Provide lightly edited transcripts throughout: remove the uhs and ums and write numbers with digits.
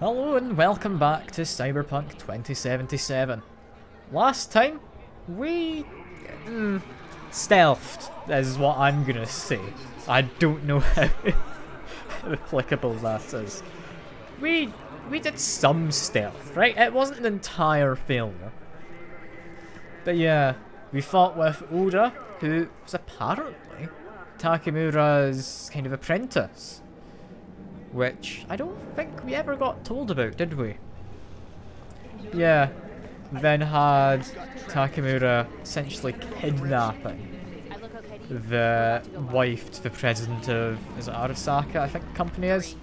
Hello and welcome back to Cyberpunk 2077. Last time, we... stealthed, is what I'm gonna say. I don't know how applicable that is. We did some stealth, right? It wasn't an entire failure. But yeah, we fought with Oda, who was apparently Takemura's kind of apprentice. Which I don't think we ever got told about, did we? Yeah. Then had Takemura essentially kidnapping the wife to the president of, is it Arasaka, I think the company is?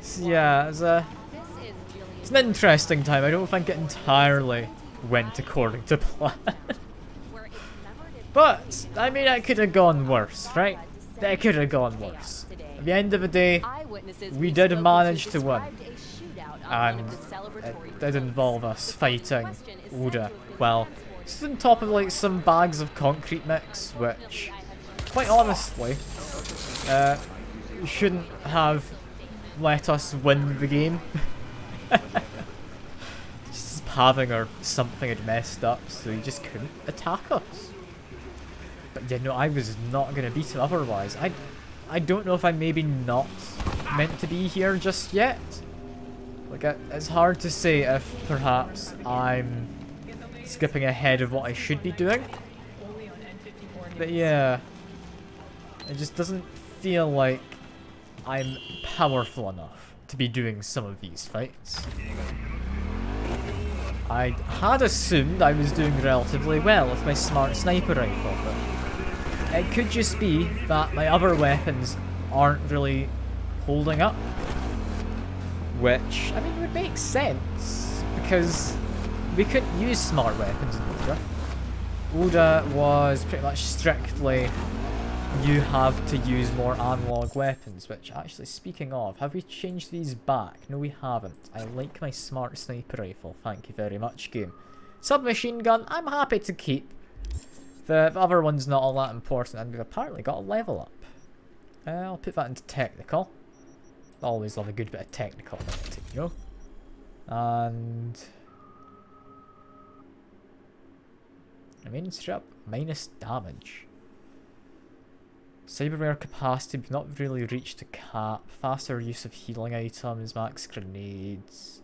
So yeah, it's an interesting time. I don't think it entirely went according to plan. But, I mean, it could have gone worse, right? It could have gone worse. At the end of the day, we did manage to win. And it did involve us fighting Oda. Well, it's on top of like some bags of concrete mix, which, quite honestly, shouldn't have let us win the game. Just having or something had messed up, so he just couldn't attack us. But yeah, no, I was not going to beat him otherwise. I don't know if I'm maybe not meant to be here just yet. Like, it's hard to say if perhaps I'm skipping ahead of what I should be doing. But yeah, it just doesn't feel like I'm powerful enough to be doing some of these fights. I had assumed I was doing relatively well with my smart sniper rifle, but it could just be that my other weapons aren't really holding up. Which, I mean, would make sense, because we couldn't use smart weapons in Oda. Oda was pretty much strictly, you have to use more analog weapons, which actually, speaking of, have we changed these back? No, we haven't. I like my smart sniper rifle, thank you very much, game. Submachine gun, I'm happy to keep. The other one's not all that important, and we've apparently got a level up. I'll put that into technical. Always love a good bit of technical, you know? And... I mean, straight up, minus damage. Cyberware capacity, we've not really reached a cap. Faster use of healing items, max grenades.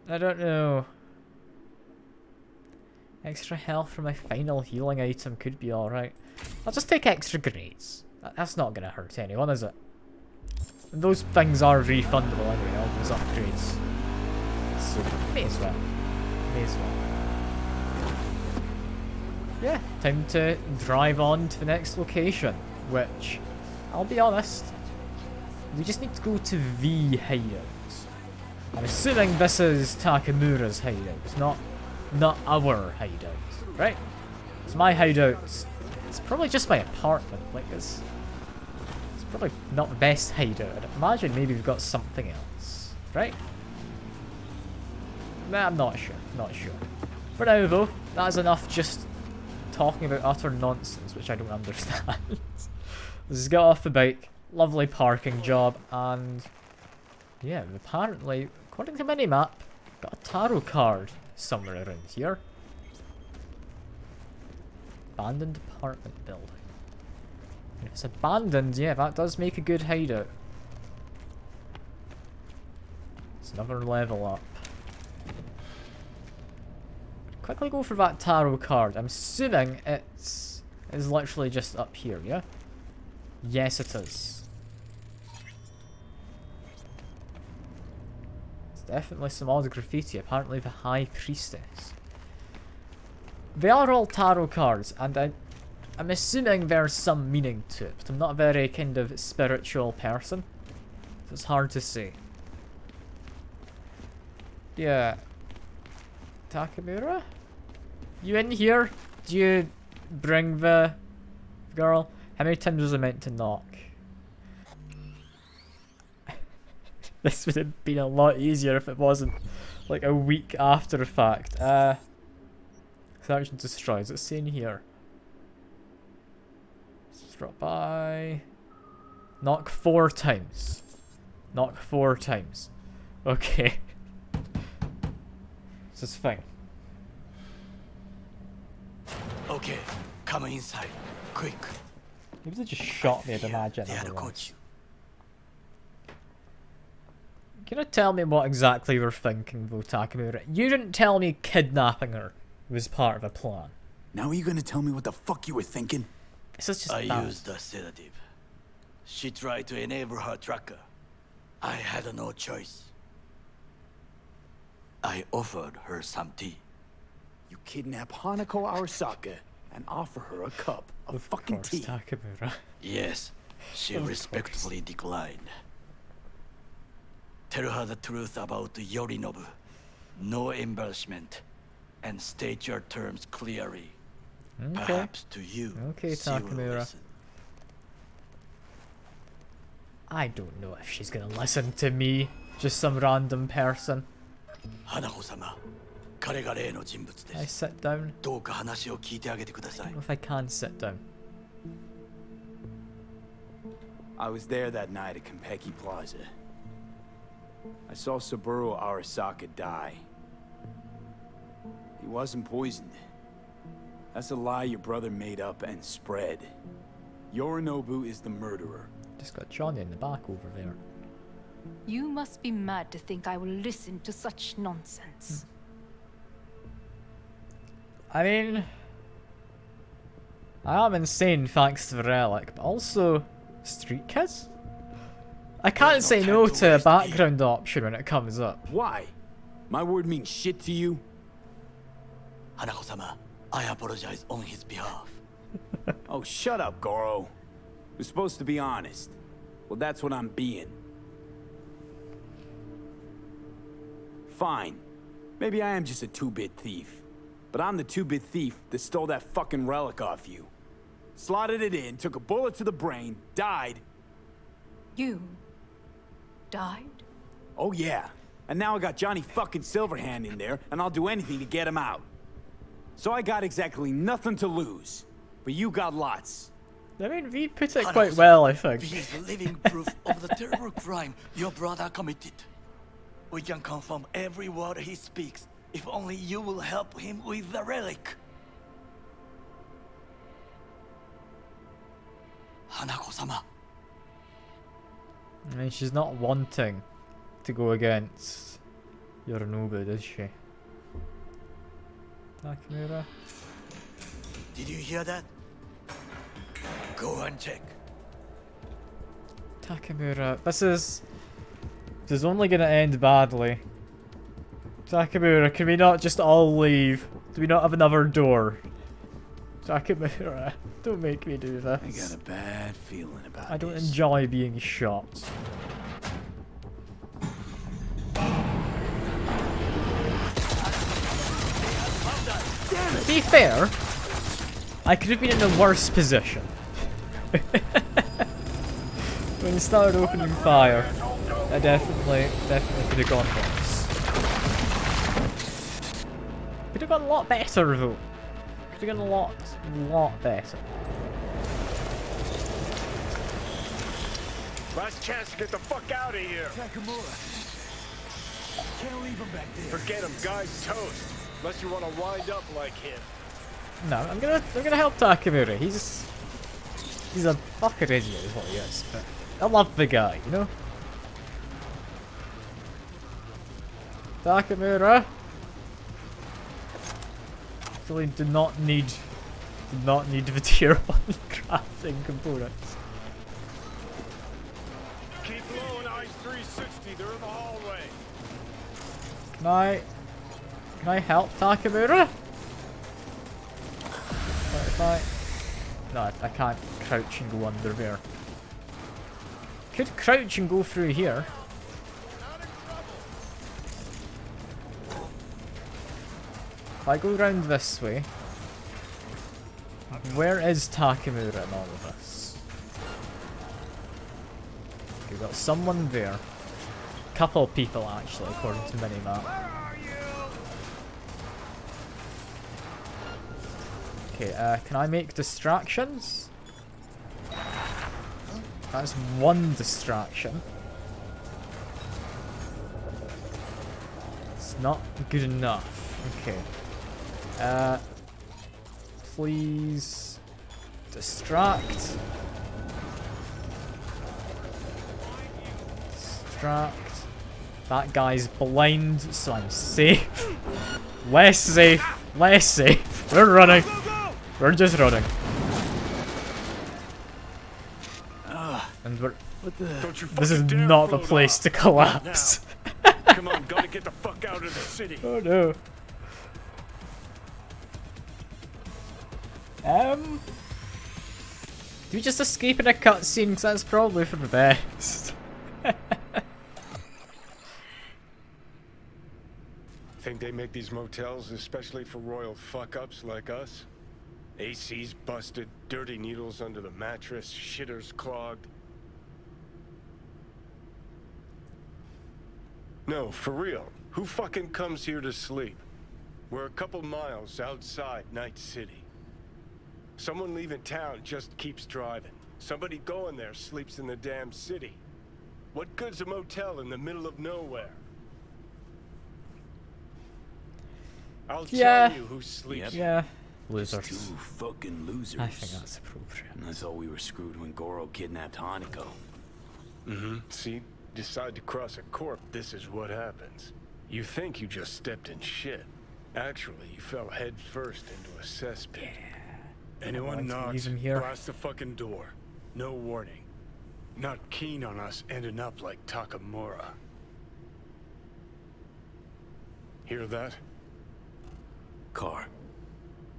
I don't know. Extra health for my final healing item could be alright. I'll just take extra grenades. That's not gonna hurt anyone, is it? And those things are refundable anyway, all those upgrades. So, may as well. May as well. Yeah, time to drive on to the next location. Which, I'll be honest, we just need to go to the hideout. I'm assuming this is Takemura's hideout, not our hideout, right? It's my hideout. It's probably just my apartment. Like it's probably not the best hideout. I'd imagine maybe we've got something else, right? Nah, I'm not sure. Not sure. For now, though, that is enough just talking about utter nonsense, which I don't understand. Let's just get off the bike. Lovely parking job, and yeah, apparently, according to minimap, got a tarot card somewhere around here. Abandoned apartment building. And if it's abandoned, yeah, that does make a good hideout. It's another level up. Quickly go for that tarot card. I'm assuming it's literally just up here, yeah? Yes, it is. Definitely some odd graffiti. Apparently the High Priestess. They are all tarot cards, and I'm assuming there's some meaning to it, but I'm not a very kind of spiritual person, so it's hard to say. Yeah. Takemura? You in here? Do you bring the girl? How many times was I meant to knock? This would have been a lot easier if it wasn't like a week after the fact. Search and destroy. Is it saying here? Let's drop by. Knock 4 times. Knock 4 times. Okay. This is fine. Okay, come inside, quick. Maybe they just shot me, I'd imagine. They had caught you. Can you tell me what exactly you're thinking, though, Takamura? You didn't tell me kidnapping her was part of a plan. Now are you gonna tell me what the fuck you were thinking? This is just I bad. used a sedative. She tried to enable her tracker. I had no choice. I offered her some tea. You kidnap Hanako Arasaka and offer her a cup of fucking course, tea. Takamura. Yes, she respectfully declined. Tell her the truth about Yorinobu. No embellishment. And state your terms clearly. Okay. Perhaps to you, Okay, she will Takamura. listen. I don't know if she's gonna listen to me. Just some random person. Hanako-sama, 彼が例の人物で I す。 sit down? どうか話を聞いてあげてくださ I い don't know。if I can sit down. I was there that night at Konpeki Plaza. I saw Saburo Arasaka die. He wasn't poisoned. That's a lie your brother made up and spread. Yorinobu is the murderer. Just got Johnny in the back over there. You must be mad to think I will listen to such nonsense. I mean, I am insane thanks to the relic, but also street kids? I can't say no to a background option when it comes up. Why? My word means shit to you? Hanako-sama, I apologize on his behalf. Oh, shut up, Goro. We're supposed to be honest. Well, that's what I'm being. Fine. Maybe I am just a two-bit thief. But I'm the two-bit thief that stole that fucking relic off you. Slotted it in, took a bullet to the brain, died. You died? Oh yeah. And now I got Johnny fucking Silverhand in there, and I'll do anything to get him out. So I got exactly nothing to lose. But you got lots. I mean, we put it quite well, I think. He is living proof of the terrible crime your brother committed. We can confirm every word he speaks, if only you will help him with the relic. Hanako-sama. I mean, she's not wanting to go against Yorinobu, is she? Takamura? Did you hear that? Go and check. Takamura, this is only gonna end badly. Takamura, can we not just all leave? Do we not have another door? Takamura, don't make me do this. I got a bad feeling about I don't this. enjoy being shot. To be fair, I could have been in a worse position. When he started opening fire, I definitely could have gone worse. Could have gone a lot better though. Could have gone a lot better. Last chance to get the fuck out of here. Takamura. Can't leave him back there. Forget him, guy's toast. Unless you want to wind up like him. No, I'm gonna help Takamura. He's a fucking idiot is what he is, but I love the guy, you know? Takamura. Actually do not need the tier 1 crafting components. Keep low and eyes 360. They're in the hallway. Can I help Takamura? No, I can't crouch and go under there. Could crouch and go through here. If I go round this way, where is Takamura in all of this? Okay, we've got someone there. Couple people actually, according to minimap. Okay, can I make distractions? That's one distraction. It's not good enough. Okay. Please distract. Distract. That guy's blind, so I'm safe. Less safe. Less safe. We're running. We're just running. And we're... This is not the place to collapse. Come on, gotta get the fuck out of the city. Oh no. Do we just escape in a cutscene? Because that's probably for the best. Think they make these motels especially for royal fuck-ups like us? AC's busted, dirty needles under the mattress, shitters clogged. No, for real. Who fucking comes here to sleep? We're a couple miles outside Night City. Someone leaving town just keeps driving. Somebody going there sleeps in the damn city. What good's a motel in the middle of nowhere? I'll tell you who sleeps. Yeah. Losers. Two fucking losers. I think that's appropriate. And that's all we were screwed when Goro kidnapped Hanako. Mm-hmm. See? Decide to cross a corp, this is what happens. You think you just stepped in shit. Actually, you fell head first into a cesspit. Anyone knocks, blast the fucking door. No warning. Not keen on us ending up like Takamura. Hear that? Car.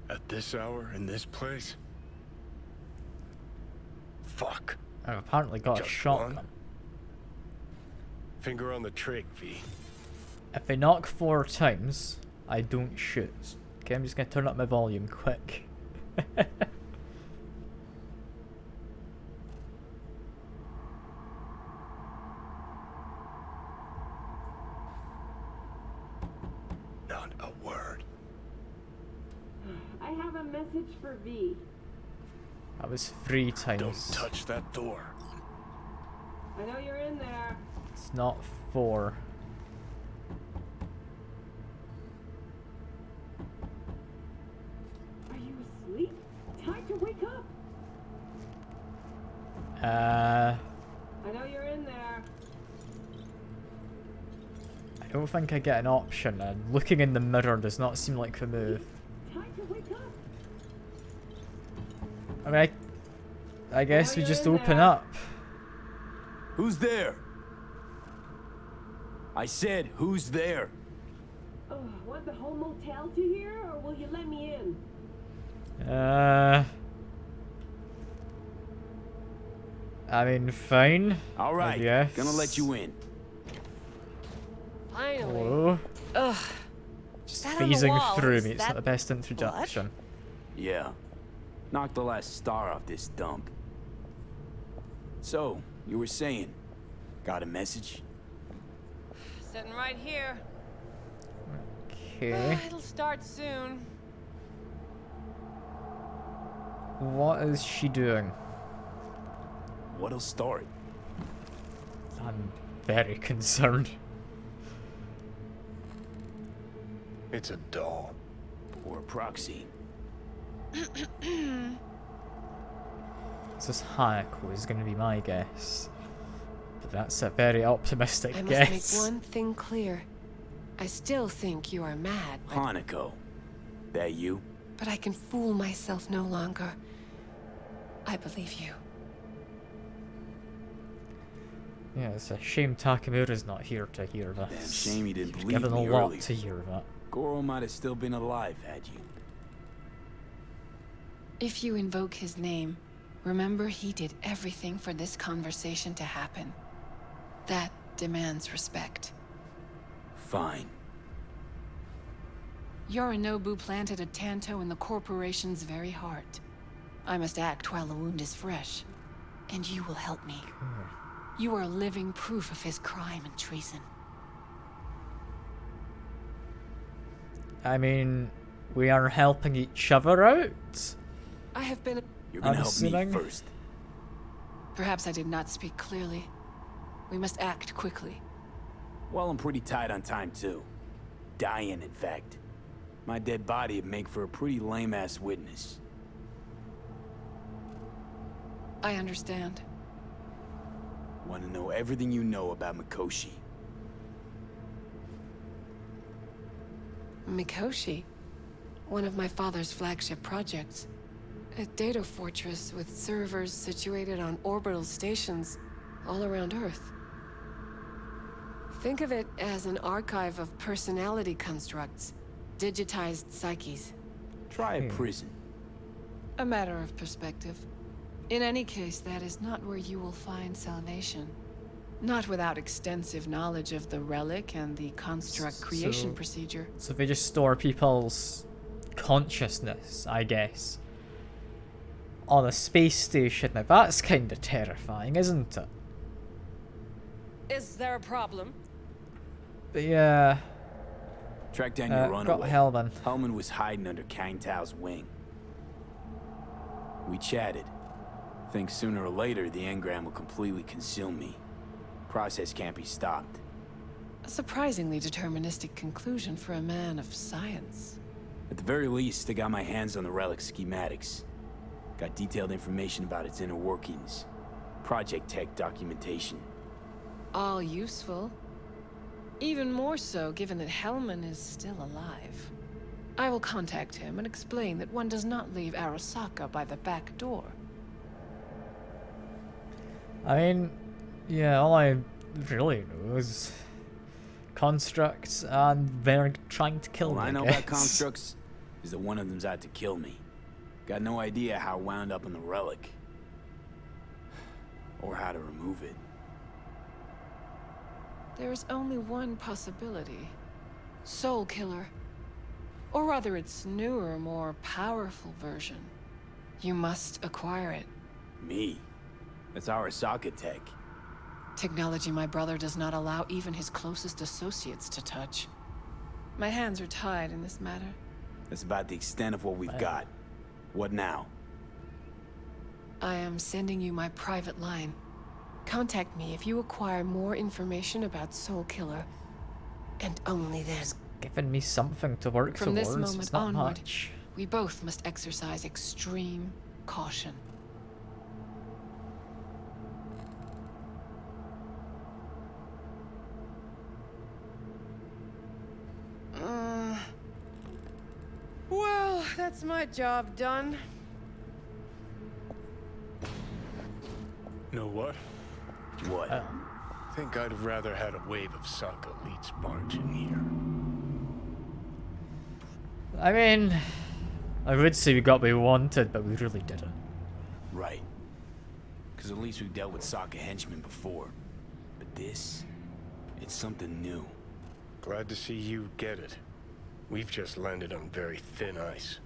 At this hour, in this place? Fuck. I've apparently got Just a shotgun. one? Finger on the trig, V. If I knock 4 times, I don't shoot. Okay, I'm just gonna turn up my volume quick. Not a word. I have a message for V. That was 3 times. Don't touch that door. I know you're in there. It's not 4. Are you asleep? Time to wake up. I know you're in there. don't think I get an option, and looking in the mirror does not seem like the move. Time to wake up. I mean, I guess we you're just in open there. up. Who's there? I said, who's there? Oh, want the whole motel to hear, or will you let me in? I mean, fine. All right, Yes. gonna let you in. Finally. Hello. Ugh. Just That on the phasing wall, through is me. It's that not the best introduction. Yeah. Knock the last star off this dump. So, you were saying, got a message? Sitting right here. Okay. It'll start soon. What is she doing? What'll start? I'm very concerned. It's a doll. Or a proxy? This Hanako is going to be my guess. But that's a very optimistic I must guess. make one thing clear. I still think you are mad, but, Hanako. That you? but I can fool myself no longer. I believe you. Yeah, it's a shame Takamura's not here to hear this. Damn shame you didn't You've believe given me a lot earlier. to hear that. Goro might have still been alive, had you. If you invoke his name, remember he did everything for this conversation to happen. That demands respect. Fine. Yorinobu planted a Tanto in the corporation's very heart. I must act while the wound is fresh, and you will help me. You are living proof of his crime and treason. I mean, we are helping each other out. I have been... You're gonna I'm help me assuming- first. Perhaps I did not speak clearly. We must act quickly. Well, I'm pretty tight on time, too. Dying, in fact. My dead body would make for a pretty lame-ass witness. I understand. Want to know everything you know about Mikoshi. Mikoshi? One of my father's flagship projects. A data fortress with servers situated on orbital stations all around Earth. Think of it as an archive of personality constructs, digitized psyches. Try a prison. A matter of perspective. In any case, that is not where you will find salvation. Not without extensive knowledge of the relic and the construct creation procedure. So if they just store people's consciousness, I guess, on a space station, now that's kind of terrifying, isn't it? Is there a problem? But yeah, Track down your got runaway. Hellman. Hellman was hiding under Kang Tao's wing. We chatted. Think sooner or later the engram will completely consume me. Process can't be stopped. A surprisingly deterministic conclusion for a man of science. At the very least, I got my hands on the relic schematics. Got detailed information about its inner workings. Project tech documentation. All useful. Even more so given that Hellman is still alive. I will contact him and explain that one does not leave Arasaka by the back door. I mean, yeah, all I really know is constructs and they're trying to kill All me, I know guess. about constructs is that one of them's out to kill me. Got no idea how it wound up in the relic. Or how to remove it. There is only one possibility. Soul Killer. Or rather its newer, more powerful version. You must acquire it. Me? That's Arasaka tech. Technology my brother does not allow even his closest associates to touch. My hands are tied in this matter. That's about the extent of what we've got. What now? I am sending you my private line. Contact me if you acquire more information about Soul Killer. And only then. Giving me something to work From towards. this moment It's not onward, much. we both must exercise extreme caution. Well, that's my job done. Know what? What? Think I'd have rather had a wave of Saka elites barge in here. I mean, I would say we got what we wanted, but we really didn't. Right. Because at least we've dealt with Sokka henchmen before. But this, it's something new. Glad to see you get it. We've just landed on very thin ice.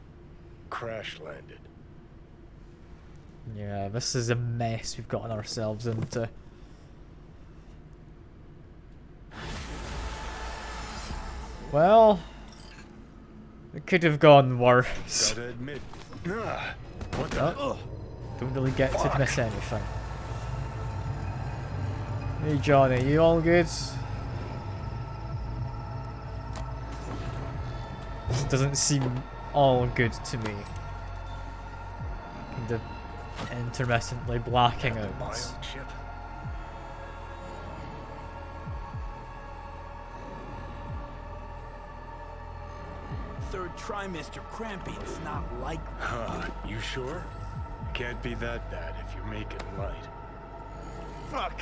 Crash landed. Yeah, this is a mess we've gotten ourselves into. Well, it could have gone worse. Gotta admit. What the? Don't really get to miss anything. Hey Johnny, you all good? This doesn't seem all good to me. Kind of intermittently blacking out. Biochip. Third trimester cramping is not likely. You sure? Can't be that bad if you're making light. Fuck!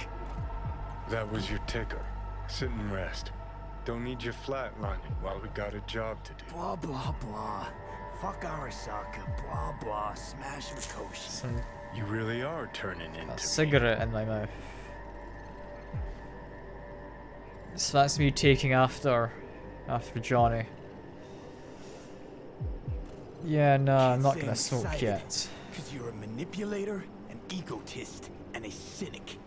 That was your ticker. Sit and rest. Don't need you flatlining while we got a job to do. Blah, blah, blah. Fuck Arasaka. Blah, blah. Smash Mikoshi. Some You really are turning into me. cigarette in my mouth. So that's me taking after Johnny. Yeah, no, I'm not gonna smoke yet. Because you're a manipulator, an egotist, and a cynic.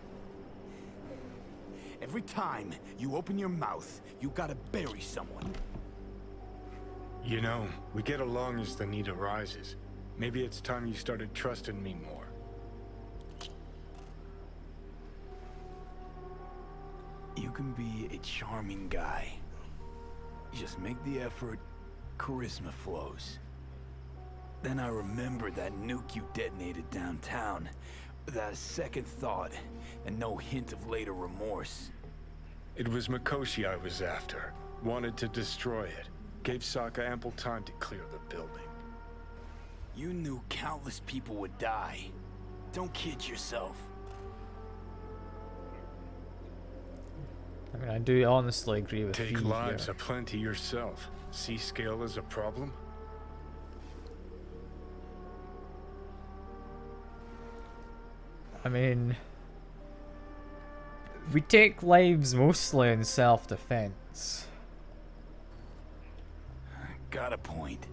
Every time you open your mouth, you gotta bury someone. You know, we get along as the need arises. Maybe it's time you started trusting me more. You can be a charming guy. You just make the effort, charisma flows. Then I remembered that nuke you detonated downtown, without a second thought, and no hint of later remorse. It was Mikoshi I was after. Wanted to destroy it. Gave Sokka ample time to clear the building. You knew countless people would die. Don't kid yourself. I mean, I do honestly agree with you Take lives here. aplenty yourself. See scale as a problem? I mean, we take lives mostly in self-defense. Got a point.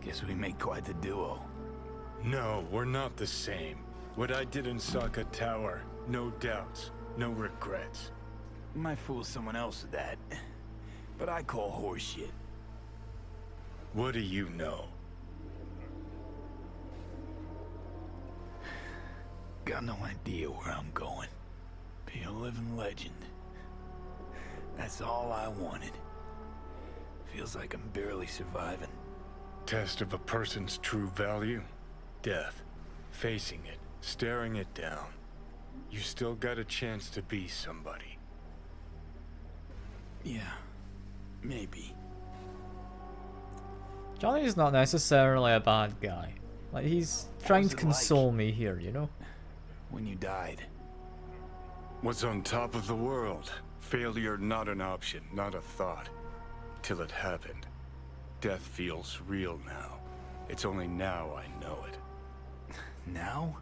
Guess we make quite the duo. No, we're not the same. What I did in Sokka Tower, no doubts, no regrets. Might fool someone else with that, but I call horseshit. What do you know? Got no idea where I'm going. Be a living legend. That's all I wanted. Feels like I'm barely surviving. Test of a person's true value? Death. Facing it, staring it down. You still got a chance to be somebody. Yeah, maybe. Johnny's not necessarily a bad guy. Like, he's trying was to it console me here, you know? When you died. Was on top of the world. Failure not an option, not a thought. Till it happened. Death feels real now. It's only now I know it. Now?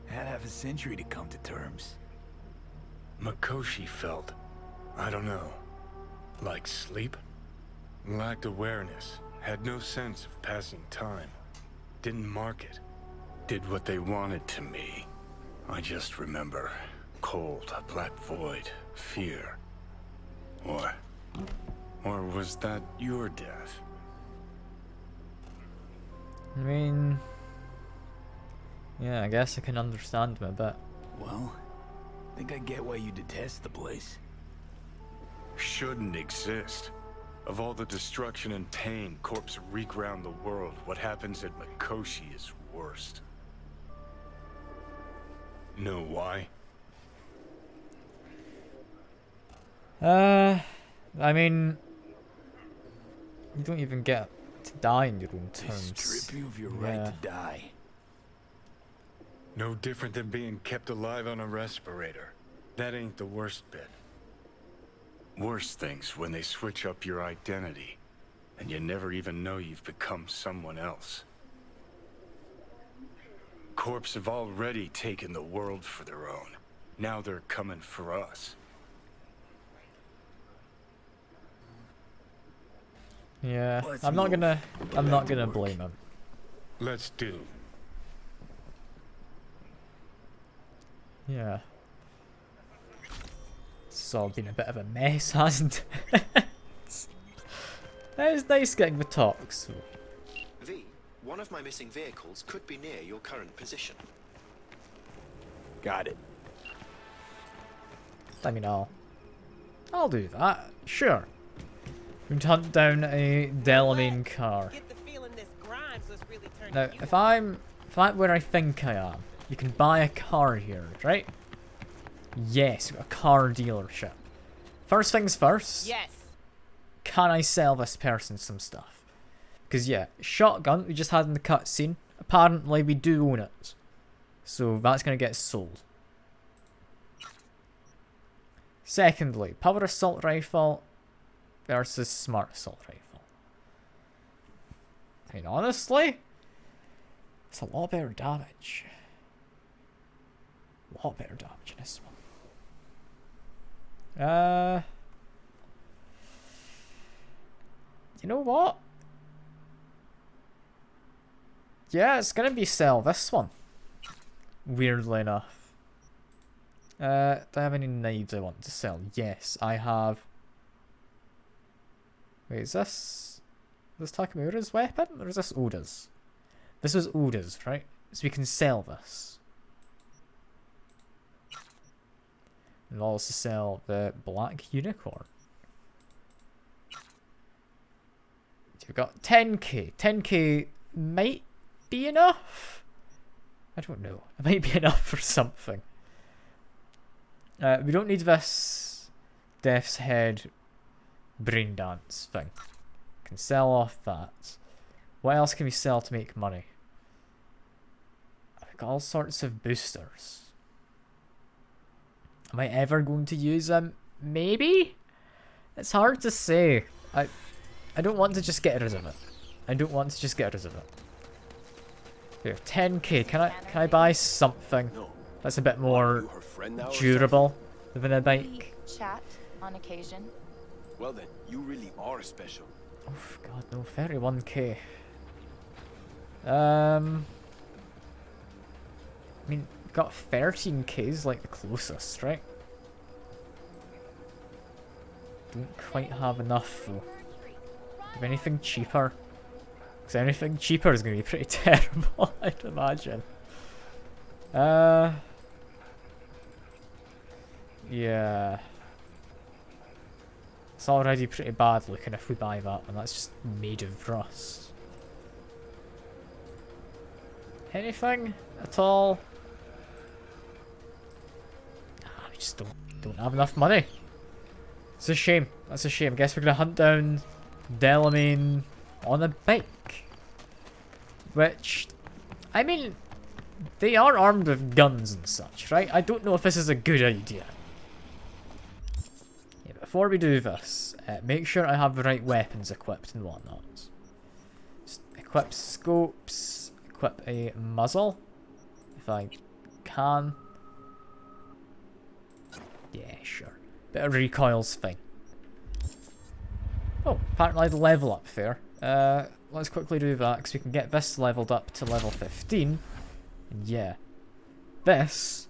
Had half a century to come to terms. Mikoshi felt, I don't know, like sleep? Lacked awareness, had no sense of passing time. Didn't mark it. Did what they wanted to me. I just remember cold, a black void, fear. Or was that your death? I mean, yeah, I guess I can understand him a bit. Well, think I get why you detest the place. Shouldn't exist. Of all the destruction and pain corpse wreak round the world, what happens at Mikoshi is worst. Know why? I mean, you don't even get to die in your own They terms. strip you of your right to die. No different than being kept alive on a respirator. That ain't the worst bit. Worst things when they switch up your identity, and you never even know you've become someone else. Corps have already taken the world for their own. Now they're coming for us. Yeah, Let's I'm not move. gonna work. blame him. Let's do. Yeah. It's all been a bit of a mess, hasn't it? It's nice getting the talks. V, one of my missing vehicles could be near your current position. Got it. I mean, I'll do that. Sure. We can hunt down a Delamain car. Get the feeling this Grimes was really turning Now, you if I'm where I think I am, you can buy a car here, right? Yes, we've got a car dealership. First things first. Yes. Can I sell this person some stuff? Because yeah, shotgun we just had in the cutscene. Apparently we do own it, so that's gonna get sold. Secondly, power assault rifle versus smart assault rifle. I mean, honestly, it's a lot better damage. A lot better damage in this one. You know what? Yeah, it's gonna be sell this one. Weirdly enough. Do I have any knives I want to sell? Yes, I have. Wait, is this Takamura's weapon or is this Oda's? This was Oda's, right? So we can sell this. And we'll also sell the black unicorn. We've got 10k. 10k might be enough? I don't know. It might be enough for something. We don't need this Death's Head brain dance thing. Can sell off that. What else can we sell to make money? I've got all sorts of boosters. Am I ever going to use them? Maybe? It's hard to say. I don't want to just get rid of it. I don't want to just get rid of it. We have 10k. Can I buy something that's a bit more durable than a bike? Chat on occasion. Well then, you really are special. Oh god, no. 31k. I mean, got 13k is like the closest, right? Don't quite have enough though. If anything cheaper. Because anything cheaper is going to be pretty terrible, I'd imagine. Yeah. It's already pretty bad looking if we buy that one. That's just made of rust. Anything at all? We just don't have enough money. It's a shame. That's a shame. Guess we're gonna hunt down Delamain on a bike. Which, I mean, they are armed with guns and such, right? I don't know if this is a good idea. Yeah, before we do this, make sure I have the right weapons equipped and whatnot. Just equip scopes, equip a muzzle, if I can. Yeah, sure. Bit of recoil's fine. Oh, apparently the level up there. Let's quickly do that, because we can get this leveled up to level 15. And yeah. This,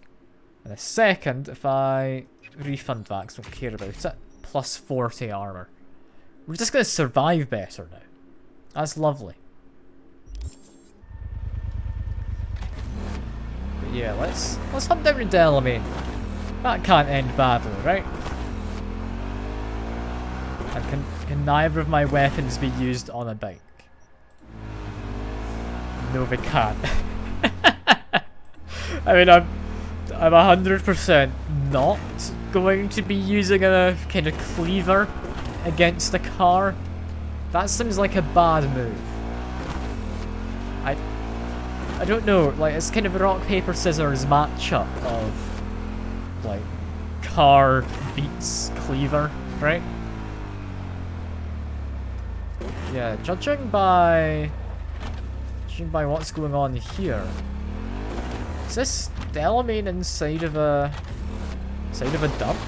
in a second, if I refund that, because I don't care about it, plus 40 armor. We're just going to survive better now. That's lovely. But yeah, let's hunt down to Delamain. That can't end badly, right? And can neither of my weapons be used on a bike? No, they can't. I mean, I'm 100% not going to be using a kind of cleaver against a car. That seems like a bad move. I don't know, like, it's kind of a rock, paper, scissors matchup of, like, car beats cleaver, right? Yeah, judging by what's going on here. Is this Delamain inside of a dump?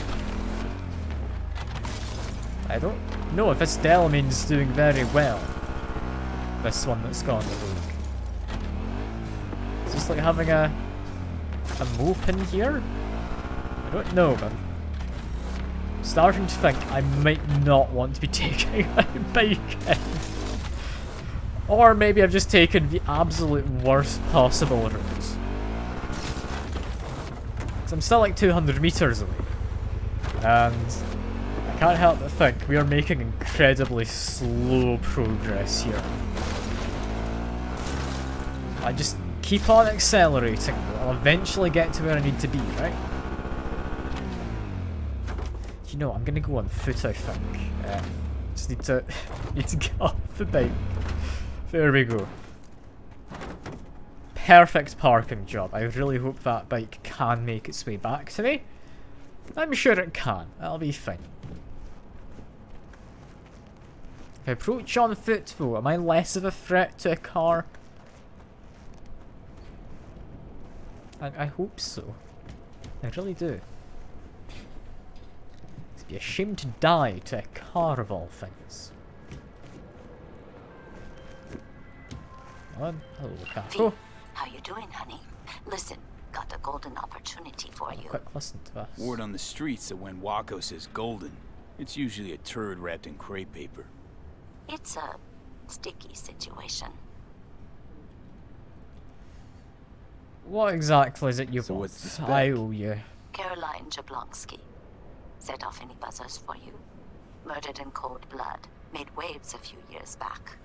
I don't know if this Delamain's doing very well. This one that's gone rogue. Is this like having a mope in here? I don't know, but I'm starting to think I might not want to be taking my bike in. Or maybe I've just taken the absolute worst possible route. So I'm still like 200 meters away. And I can't help but think we are making incredibly slow progress here. I just keep on accelerating. I'll eventually get to where I need to be, right? You know, I'm gonna go on foot, I think. Just need to get off the bike. There we go. Perfect parking job. I really hope that bike can make its way back to me. I'm sure it can. That'll be fine. If I approach on foot though, am I less of a threat to a car? I hope so. I really do. It'd be a shame to die to a car of all things. Hello, Kako. How you doing, honey? Listen, got a golden opportunity for you. Quick, listen to us. Word on the streets that when Wako says golden, it's usually a turd wrapped in crepe paper. It's a sticky situation. What exactly is it you want? What's the spec? I owe you. Caroline Jablonski. Set off any buzzers for you? Murdered in cold blood. Made waves a few years back.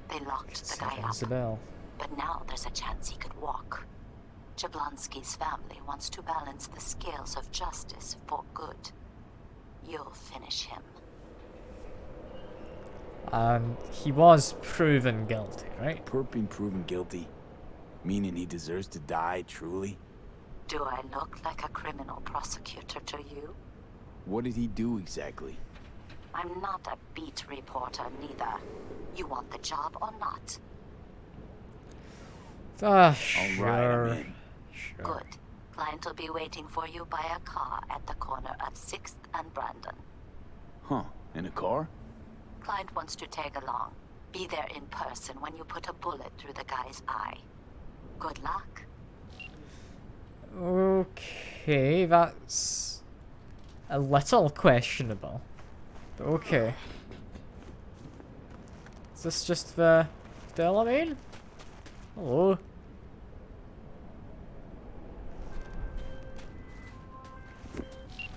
They locked the guy Rings a up. bell. But now there's a chance he could walk. Jablonski's family wants to balance the scales of justice for good. You'll finish him. And he was proven guilty, right? Being proven guilty? Meaning he deserves to die, truly? Do I look like a criminal prosecutor to you? What did he do exactly? I'm not a beat reporter, neither. You want the job or not? Sure. Alright, I'm in. Sure. Good. Client will be waiting for you by a car at the corner of 6th and Brandon. Huh, in a car? Client wants to tag along. Be there in person when you put a bullet through the guy's eye. Good luck. Okay, that's a little questionable. But okay. Is this just the Delamain? Hello.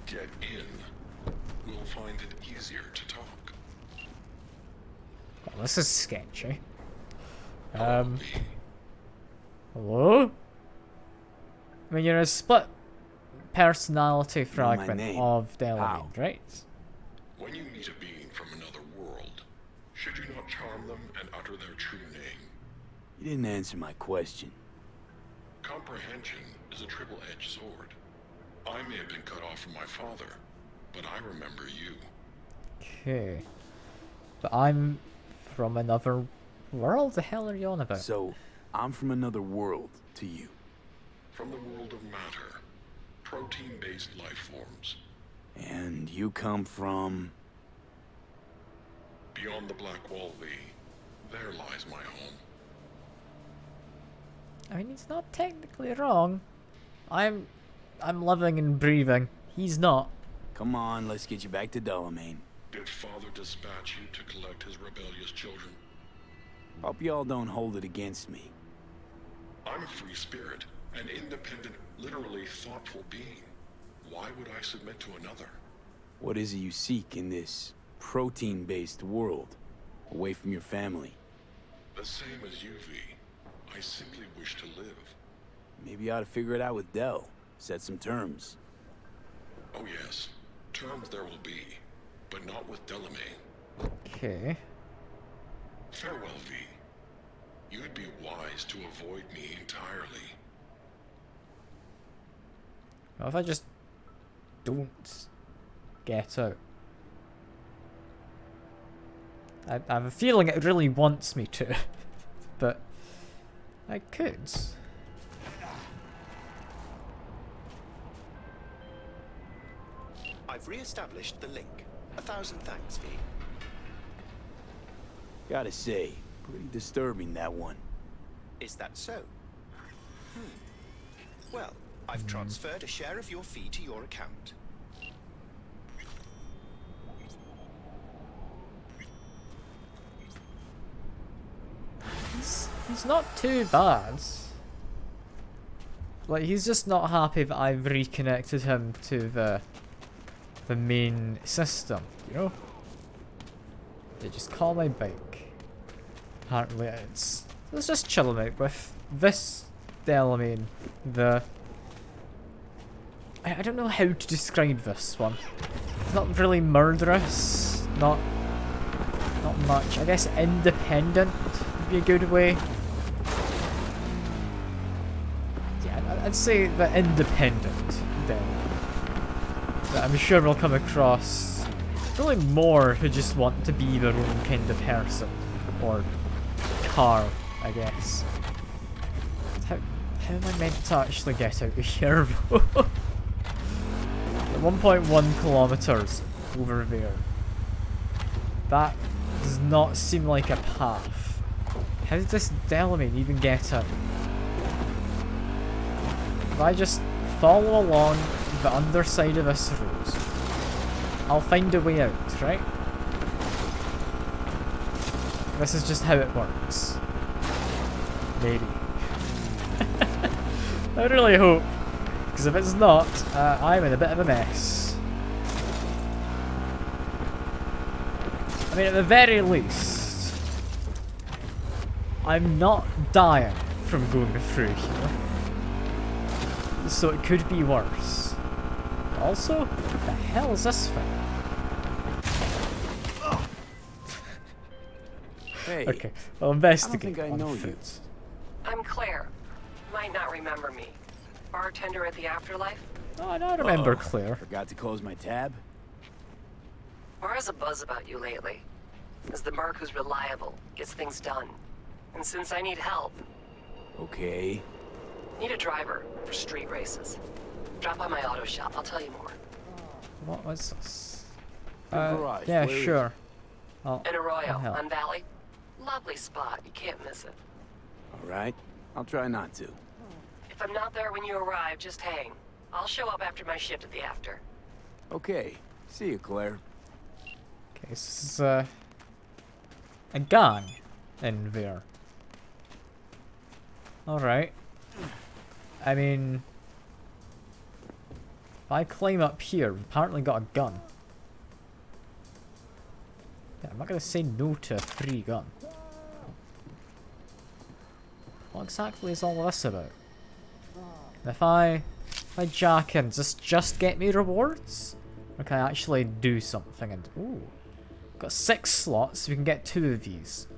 Get in. We'll find it easier to talk. Well, this is sketchy. Hello? I mean, you're a split personality fragment of Delamain, right? When you meet a being from another world, should you not charm them and utter their true name? You didn't answer my question. Comprehension is a triple-edged sword. I may have been cut off from my father, but I remember you. Okay. But I'm from another world? The hell are you on about? So, I'm from another world to you. From the world of matter, protein-based life forms. And you come from... Beyond the Black Wall, V. There lies my home. I mean, he's not technically wrong. I'm living and breathing. He's not. Come on, let's get you back to Delamain. Did Father dispatch you to collect his rebellious children? Hope y'all don't hold it against me. I'm a free spirit, an independent, literally thoughtful being. Why would I submit to another? What is it you seek in this protein-based world, away from your family? The same as you, V. I simply wish to live. Maybe you ought to figure it out with Del. Set some terms. Oh yes, terms there will be, but not with Delamain. Okay. Farewell, V. You'd be wise to avoid me entirely. What if I just don't get out? I have a feeling it really wants me to, but I could. I've re-established the link. 1,000 thanks, V. Gotta say, pretty disturbing, that one. Is that so? Well, I've transferred a share of your fee to your account. He's not too bad. Like, he's just not happy that I've reconnected him to the main system, you know? They just call my bike. Apparently let's just chill out with this Delamain. I don't know how to describe this one. It's not really murderous, not much. I guess independent would be a good way. Yeah, I'd say the independent then. But I'm sure we'll come across really more who just want to be their own kind of person. Or car, I guess. How am I meant to actually get out of here? 1.1 kilometers over there. That does not seem like a path. How did this Delamain even get out? If I just follow along the underside of this road, I'll find a way out, right? This is just how it works. Maybe. I really hope. Because because if it's not, I'm in a bit of a mess. I mean, at the very least, I'm not dying from going through here. So it could be worse. Also, what the hell is this thing? Hey, okay, I'll investigate. I don't think I know you. I'm Claire. Might not remember me. Bartender at the Afterlife? Oh, I remember Claire. Forgot to close my tab? Bar has a buzz about you lately. As the merc who's reliable, gets things done. And since I need help... Okay. Need a driver for street races. Drop by my auto shop, I'll tell you more. What was this? garage, yeah, where is sure. In Arroyo, help. on Valley. Lovely spot, you can't miss it. Alright, I'll try not to. If I'm not there when you arrive, just hang. I'll show up after my shift at the after. Okay, see you, Claire. Okay, this is a gang in there. Alright. I mean, if I climb up here, we've apparently got a gun. Yeah, I'm not gonna say no to a free gun. What exactly is all this about? And if I jack in, does this just get me rewards? Or can I actually do something? And ooh, got 6 slots, so we can get 2 of these.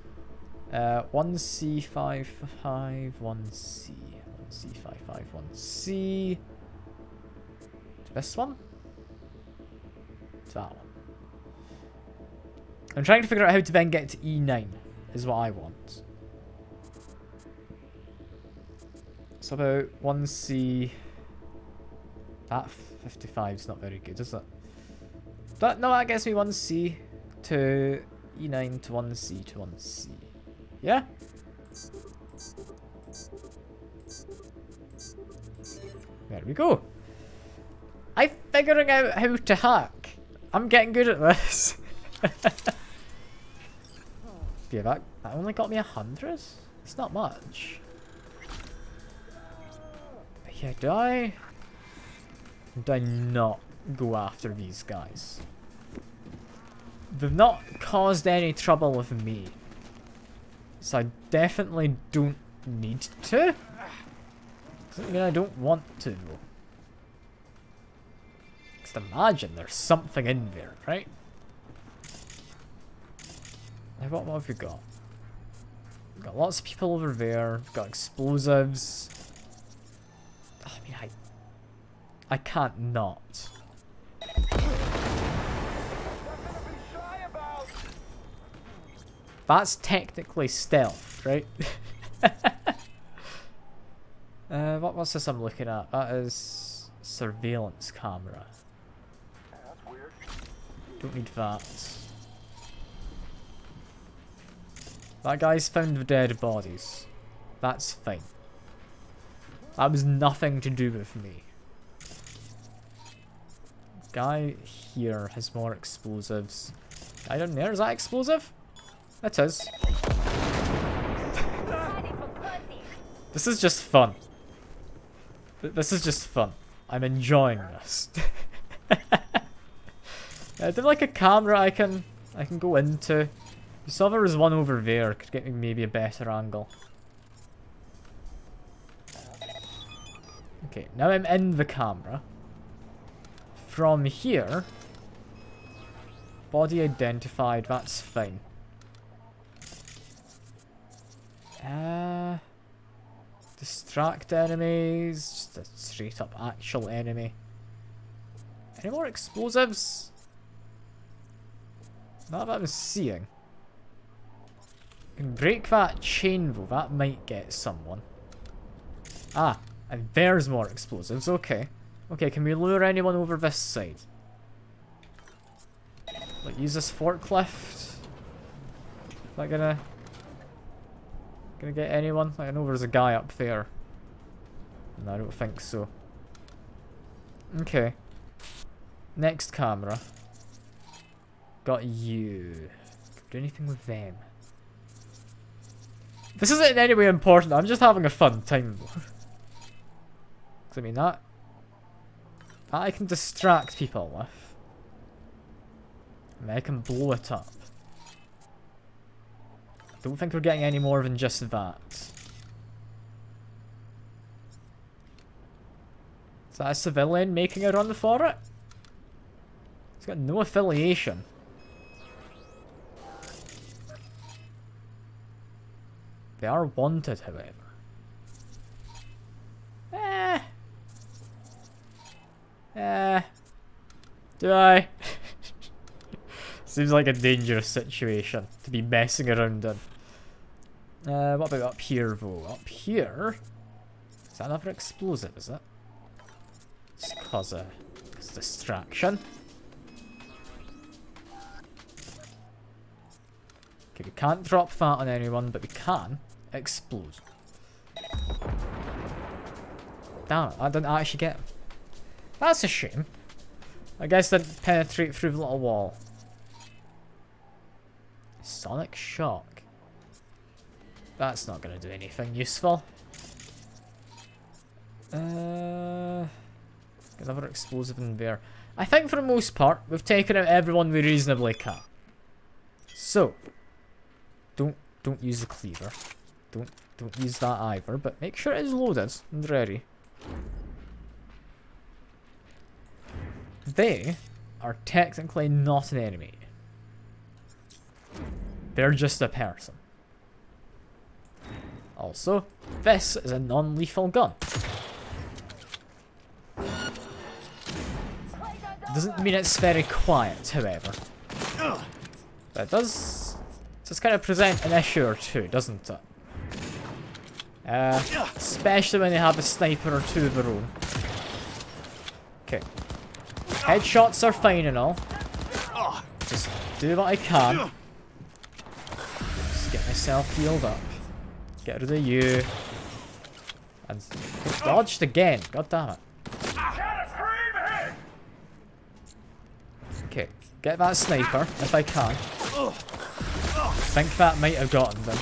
1C55, 1C, 1C55, 1C. This one? That one. I'm trying to figure out how to then get to E9, is what I want. So about 1C... That 55 is not very good, is it? But no, that gets me 1C to E9 to 1C to 1C. Yeah? There we go. I'm figuring out how to hack. I'm getting good at this. Yeah, that only got me 100? It's not much. But yeah, do I not go after these guys? They've not caused any trouble with me. So I definitely don't need to. Doesn't mean I don't want to though. Just imagine there's something in there, right? Now what have we got? We've got lots of people over there. We've got explosives. I mean, I can't not. That's technically stealth, right? What's this I'm looking at? That is surveillance camera. Don't need that. That guy's found the dead bodies. That's fine. That was nothing to do with me. Guy here has more explosives. Guy down there, is that explosive? It is. This is just fun. This is just fun. I'm enjoying this. Is there like a camera I can go into? You saw there was one over there. Could get me maybe a better angle. Okay, now I'm in the camera. From here, body identified. That's fine. Distract enemies. Just a straight up actual enemy. Any more explosives? Not that I'm seeing. Can break that chain though. That might get someone. Ah, and there's more explosives. Okay. Okay, can we lure anyone over this side? Like, use this forklift? Not gonna get anyone? I know there's a guy up there. No, I don't think so. Okay. Next camera. Got you. Can we do anything with them? This isn't in any way important. I'm just having a fun time though. I mean, that I can distract people with. I mean, I can blow it up. I don't think we're getting any more than just that. Is that a civilian making a run for it? It's got no affiliation. They are wanted, however. Do I? Seems like a dangerous situation to be messing around in. What about up here, though? Up here? Is that another explosive, is it? It's cause distraction. Okay, we can't drop that on anyone, but we can explode. Damn it, I didn't actually get him. That's a shame. I guess didn't penetrate through the little wall. Sonic shock. That's not gonna do anything useful. Another explosive in there. I think for the most part, we've taken out everyone we reasonably can. So, don't use the cleaver. Don't use that either, but make sure it is loaded and ready. They are technically not an enemy. They're just a person. Also, this is a non-lethal gun. Doesn't mean it's very quiet, however. But it does kind of present an issue or two, doesn't it? Especially when they have a sniper or two of their own. Okay. Headshots are fine and all. Just do what I can. Just get myself healed up. Get rid of you. And dodged again. God damn it. Okay. Get that sniper if I can. I think that might have gotten them.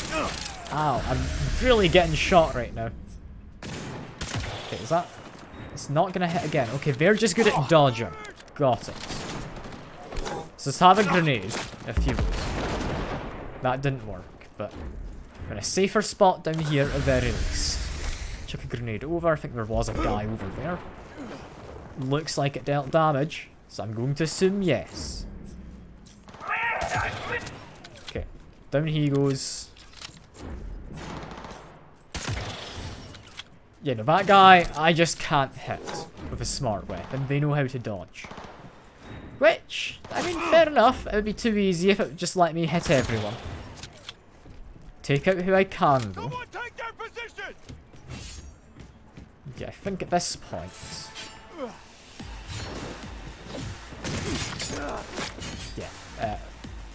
Ow, I'm really getting shot right now. Okay, is that... It's not gonna hit again. Okay, they're just good at dodging. Got it. So let's have a grenade, if you will. That didn't work, but... we're in a safer spot down here at the very least. Chuck a grenade over. I think there was a guy over there. Looks like it dealt damage, so I'm going to assume yes. Okay, down he goes. Yeah, no, that guy, I just can't hit with a smart weapon. They know how to dodge. Which, I mean, fair enough. It would be too easy if it would just let me hit everyone. Take out who I can, though. Yeah, I think at this point... yeah,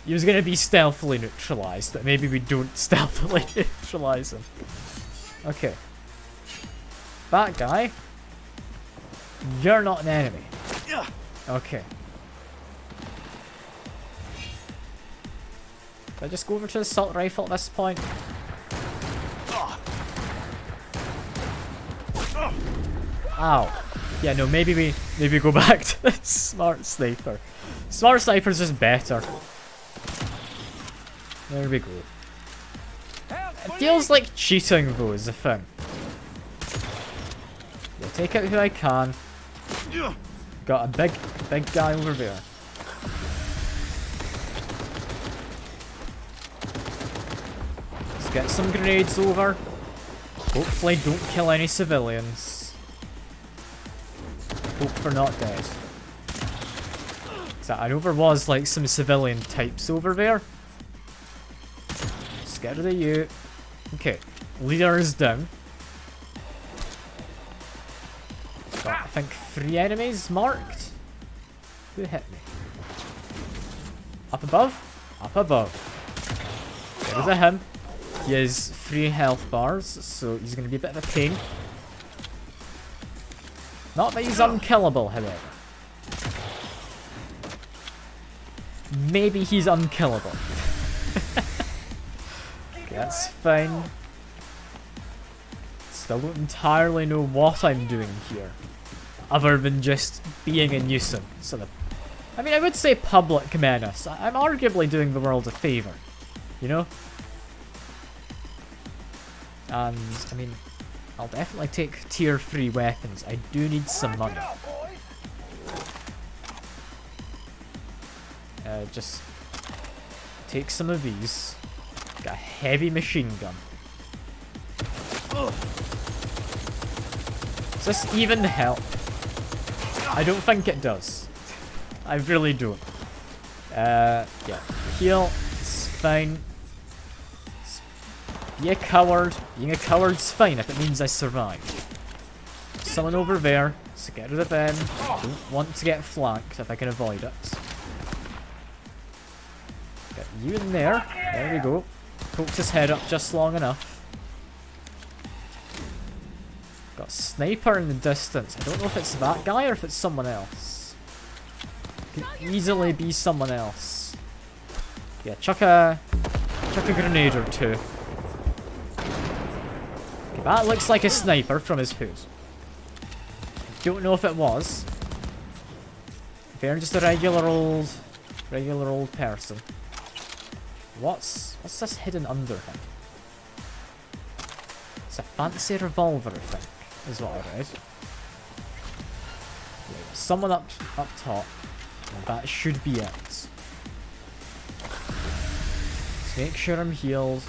he was going to be stealthily neutralized, but maybe we don't stealthily neutralize him. Okay. That guy, you're not an enemy. Okay. Did I just go over to the assault rifle at this point? Ow. Yeah, no, maybe we go back to the smart sniper. Smart sniper's just better. There we go. It feels like cheating though is the thing. Yeah, take out who I can. Got a big guy over there. Let's get some grenades over. Hopefully don't kill any civilians. Hope for not dead. So I know there was like some civilian types over there. Let's get rid of you. Okay, leader is down. Got, I think 3 enemies marked. Who hit me? Up above? Up above. Get rid of him. He has 3 health bars, so he's going to be a bit of a pain. Not that he's unkillable, however. Maybe he's unkillable. Okay, that's fine. Still don't entirely know what I'm doing here. other than just being a nuisance. So I mean, I would say public menace. I'm arguably doing the world a favour, you know? And, I mean, I'll definitely take tier 3 weapons. I do need some money. Just take some of these. Got a heavy machine gun. Does this even help? I don't think it does. I really don't. Yeah. Heal. It's fine. Be a coward. Being a coward's fine if it means I survive. Someone over there. So get rid of them. Don't want to get flanked if I can avoid it. Get you in there. There we go. Poked his head up just long enough. Got a sniper in the distance. I don't know if it's that guy or if it's someone else. Could easily be someone else. Yeah, chuck a grenade or two. Okay, that looks like a sniper from his hood. Don't know if it was. They're just a regular old person. What's this hidden under him? It's a fancy revolver, I think, is what I read. Right, someone up top. And that should be it. Let's make sure I'm healed.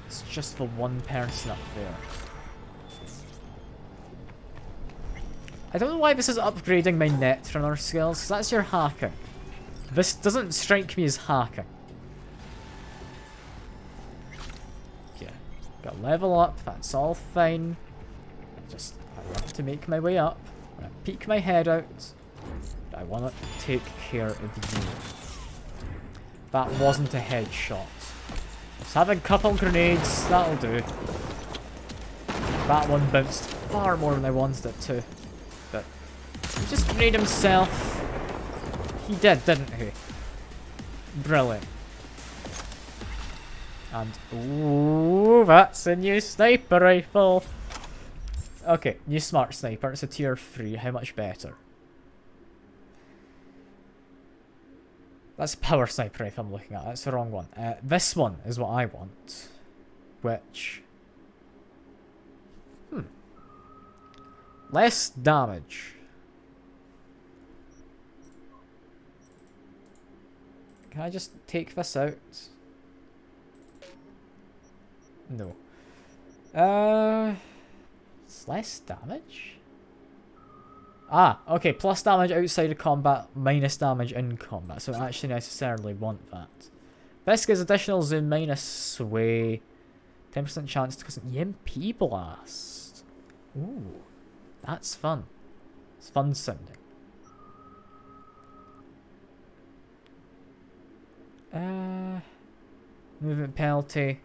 It's just the one person up there. I don't know why this is upgrading my netrunner skills, because that's your hacking. This doesn't strike me as hacking. Yeah, got level up, that's all fine. Just, I want to make my way up. I'm gonna peek my head out. I want to take care of you. That wasn't a headshot. Just having a couple grenades, that'll do. That one bounced far more than I wanted it to. But he just grenade himself. He did, didn't he? Brilliant. And, ooh, that's a new sniper rifle. Okay, new smart sniper. It's a tier 3. How much better? That's a power sniper rifle I'm looking at. That's the wrong one. This one is what I want. Which... less damage. Can I just take this out? No. It's less damage? Ah, okay, plus damage outside of combat, minus damage in combat, so I actually necessarily want that. This gives additional zoom, minus sway, 10% chance to cause an EMP blast. Ooh, that's fun. It's fun sounding. Movement penalty.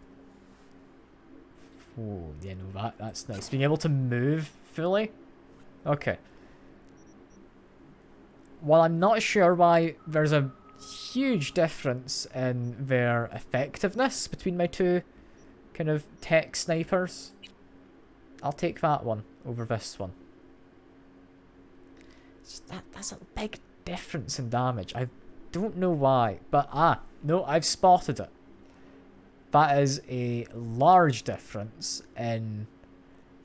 Oh, yeah, no, that's nice. Being able to move fully? Okay. While I'm not sure why there's a huge difference in their effectiveness between my two kind of tech snipers, I'll take that one over this one. That's a big difference in damage. I don't know why, but no, I've spotted it. That is a large difference in,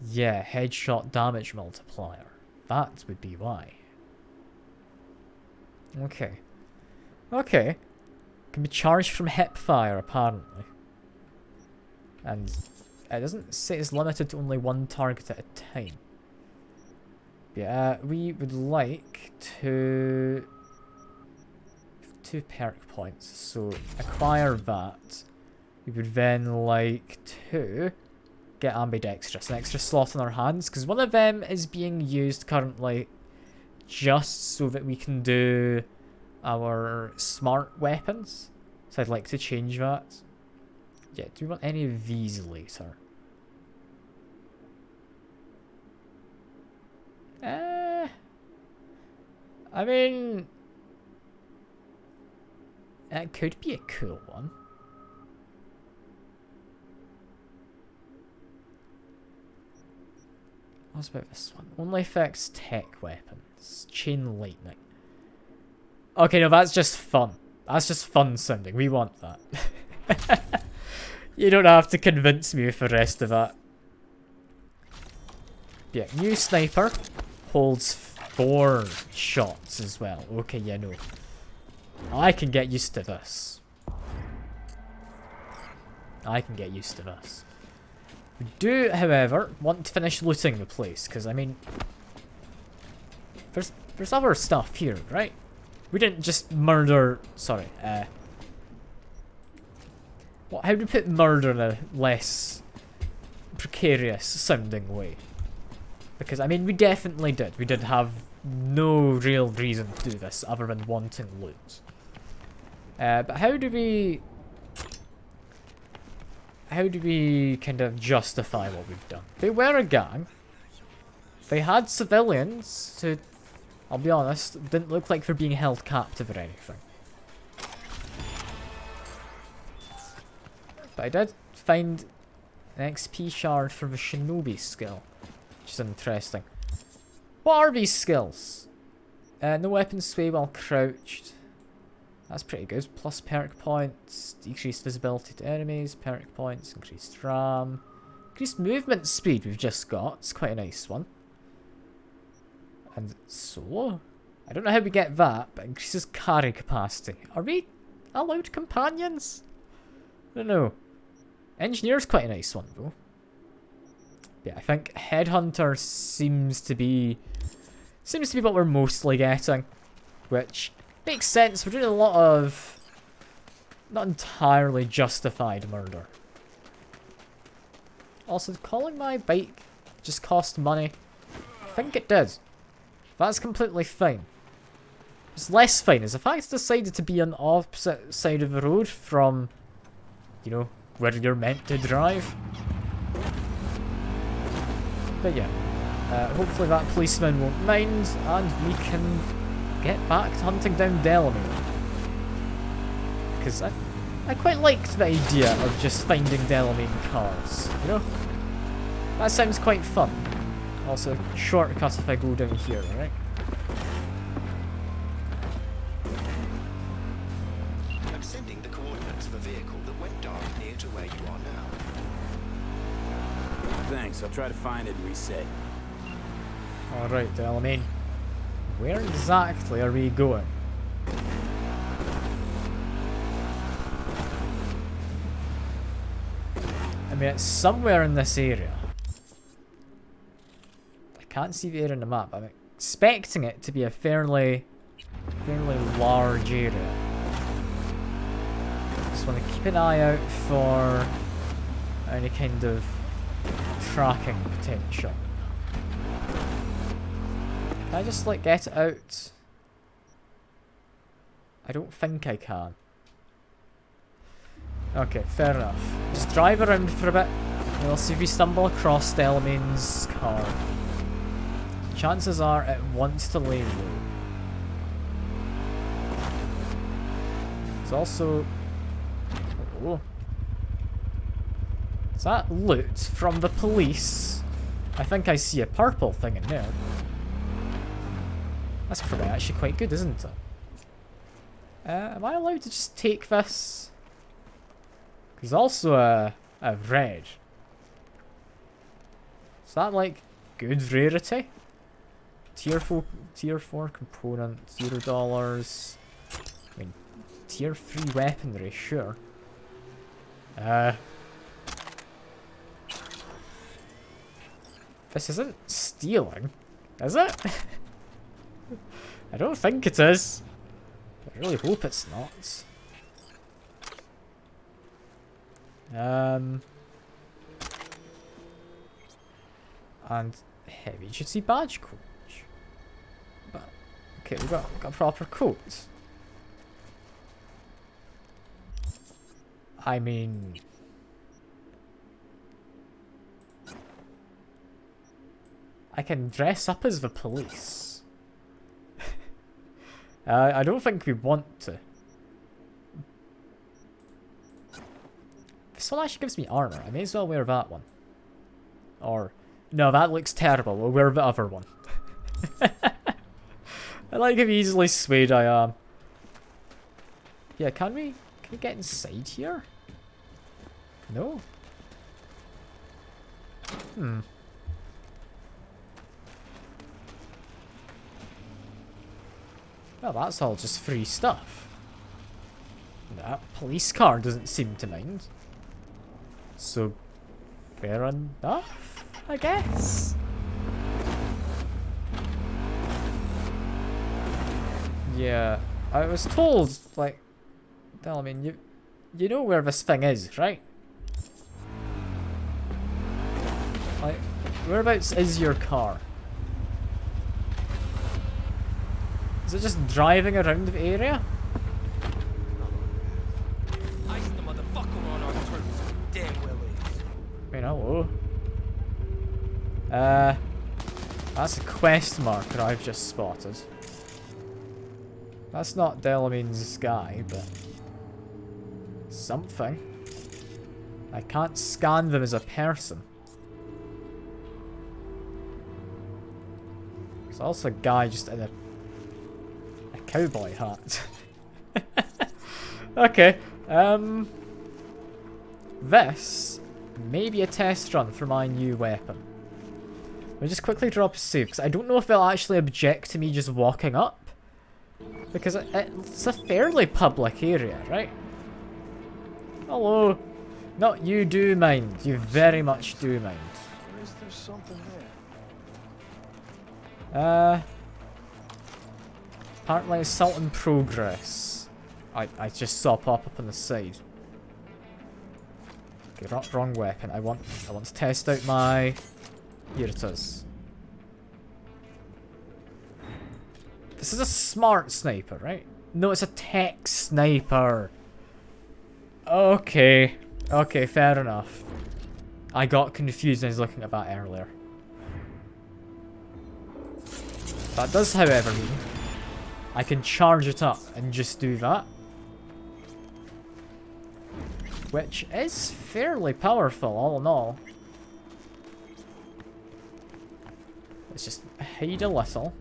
yeah, headshot damage multiplier. That would be why. Okay. Okay. Can be charged from hip fire, apparently. And it doesn't say it's limited to only one target at a time. Yeah, we would like to... 2 perk points, so acquire that. We would then like to get ambidextrous, an extra slot in our hands, because one of them is being used currently just so that we can do our smart weapons. So I'd like to change that. Yeah, do we want any of these later? I mean, it could be a cool one. What's about this one? Only affects tech weapons. Chain lightning. Okay, no, that's just fun. That's just fun sounding. We want that. You don't have to convince me with the rest of that. Yeah, new sniper holds 4 shots as well. Okay, yeah, no. I can get used to this. I can get used to this. We do, however, want to finish looting the place, because, I mean, there's other stuff here, right? We didn't just murder... Sorry, what, how do we put murder in a less precarious sounding way? Because, I mean, we definitely did. We did have no real reason to do this other than wanting loot. But how do we kind of justify what we've done? They were a gang. They had civilians who, I'll be honest, didn't look like they're being held captive or anything. But I did find an XP shard for the shinobi skill, which is interesting. What are these skills? No weapons sway while crouched. That's pretty good. Plus perk points, decreased visibility to enemies, perk points, increased RAM, increased movement speed we've just got. It's quite a nice one. And solo? I don't know how we get that, but increases carry capacity. Are we allowed companions? I don't know. Engineer's quite a nice one though. Yeah, I think Headhunter seems to be what we're mostly getting, which makes sense. We're doing a lot of not entirely justified murder. Also, did calling my bike just cost money? I think it did. That's completely fine. What's less fine is the fact it's decided to be on the opposite side of the road from, you know, where you're meant to drive. But yeah, hopefully that policeman won't mind and we can get back to hunting down Delamain. Because I quite liked the idea of just finding Delamain cars, you know? That sounds quite fun. Also, shortcut if I go down here, right? I'm sending the coordinates of a vehicle that went dark near to where you are now. Thanks, I'll try to find it and reset. Alright, Delamain. Where exactly are we going? I mean, it's somewhere in this area. I can't see the area on the map. I'm expecting it to be a fairly large area. Just want to keep an eye out for any kind of tracking potential. Can I just, like, get it out? I don't think I can. Okay, fair enough. Just drive around for a bit, and we'll see if we stumble across Delamain's car. Chances are it wants to lay low. There's also... Oh. Is that loot from the police? I think I see a purple thing in there. That's probably actually quite good, isn't it? Am I allowed to just take this? There's also a red. Is that like good rarity? Tier 4 component, $0. I mean, tier 3 weaponry, sure. This isn't stealing, is it? I don't think it is. I really hope it's not. And heavy duty badge coach. But okay, we've got a proper coat. I mean, I can dress up as the police. I don't think we want to. This one actually gives me armor. I may as well wear that one. Or No, that looks terrible. We'll wear the other one. I like how easily swayed I am. Yeah, can we get inside here? No. Hmm. Well, that's all just free stuff. That police car doesn't seem to mind. So, fair enough, I guess. Yeah, I was told, like, Delamain, you know where this thing is, right? Like, whereabouts is your car? Is it just driving around the area? Ice the motherfucker on our turtles. Damn well is. I mean, hello. That's a quest marker I've just spotted. That's not Delamain's guy, but something. I can't scan them as a person. There's also a guy just in a cowboy hat. Okay, this may be a test run for my new weapon. Let me just quickly drop a save, because I don't know if they'll actually object to me just walking up. Because it's a fairly public area, right? Hello. No, you do mind. You very much do mind. Or is there something there? Apparently assault in progress. I just saw pop up on the side. Okay, wrong weapon. I want to test out my... Here it is. This is a smart sniper, right? No, it's a tech sniper. Okay. Okay, fair enough. I got confused when I was looking at that earlier. That does, however, mean I can charge it up and just do that. Which is fairly powerful, all in all. Let's just hide a little.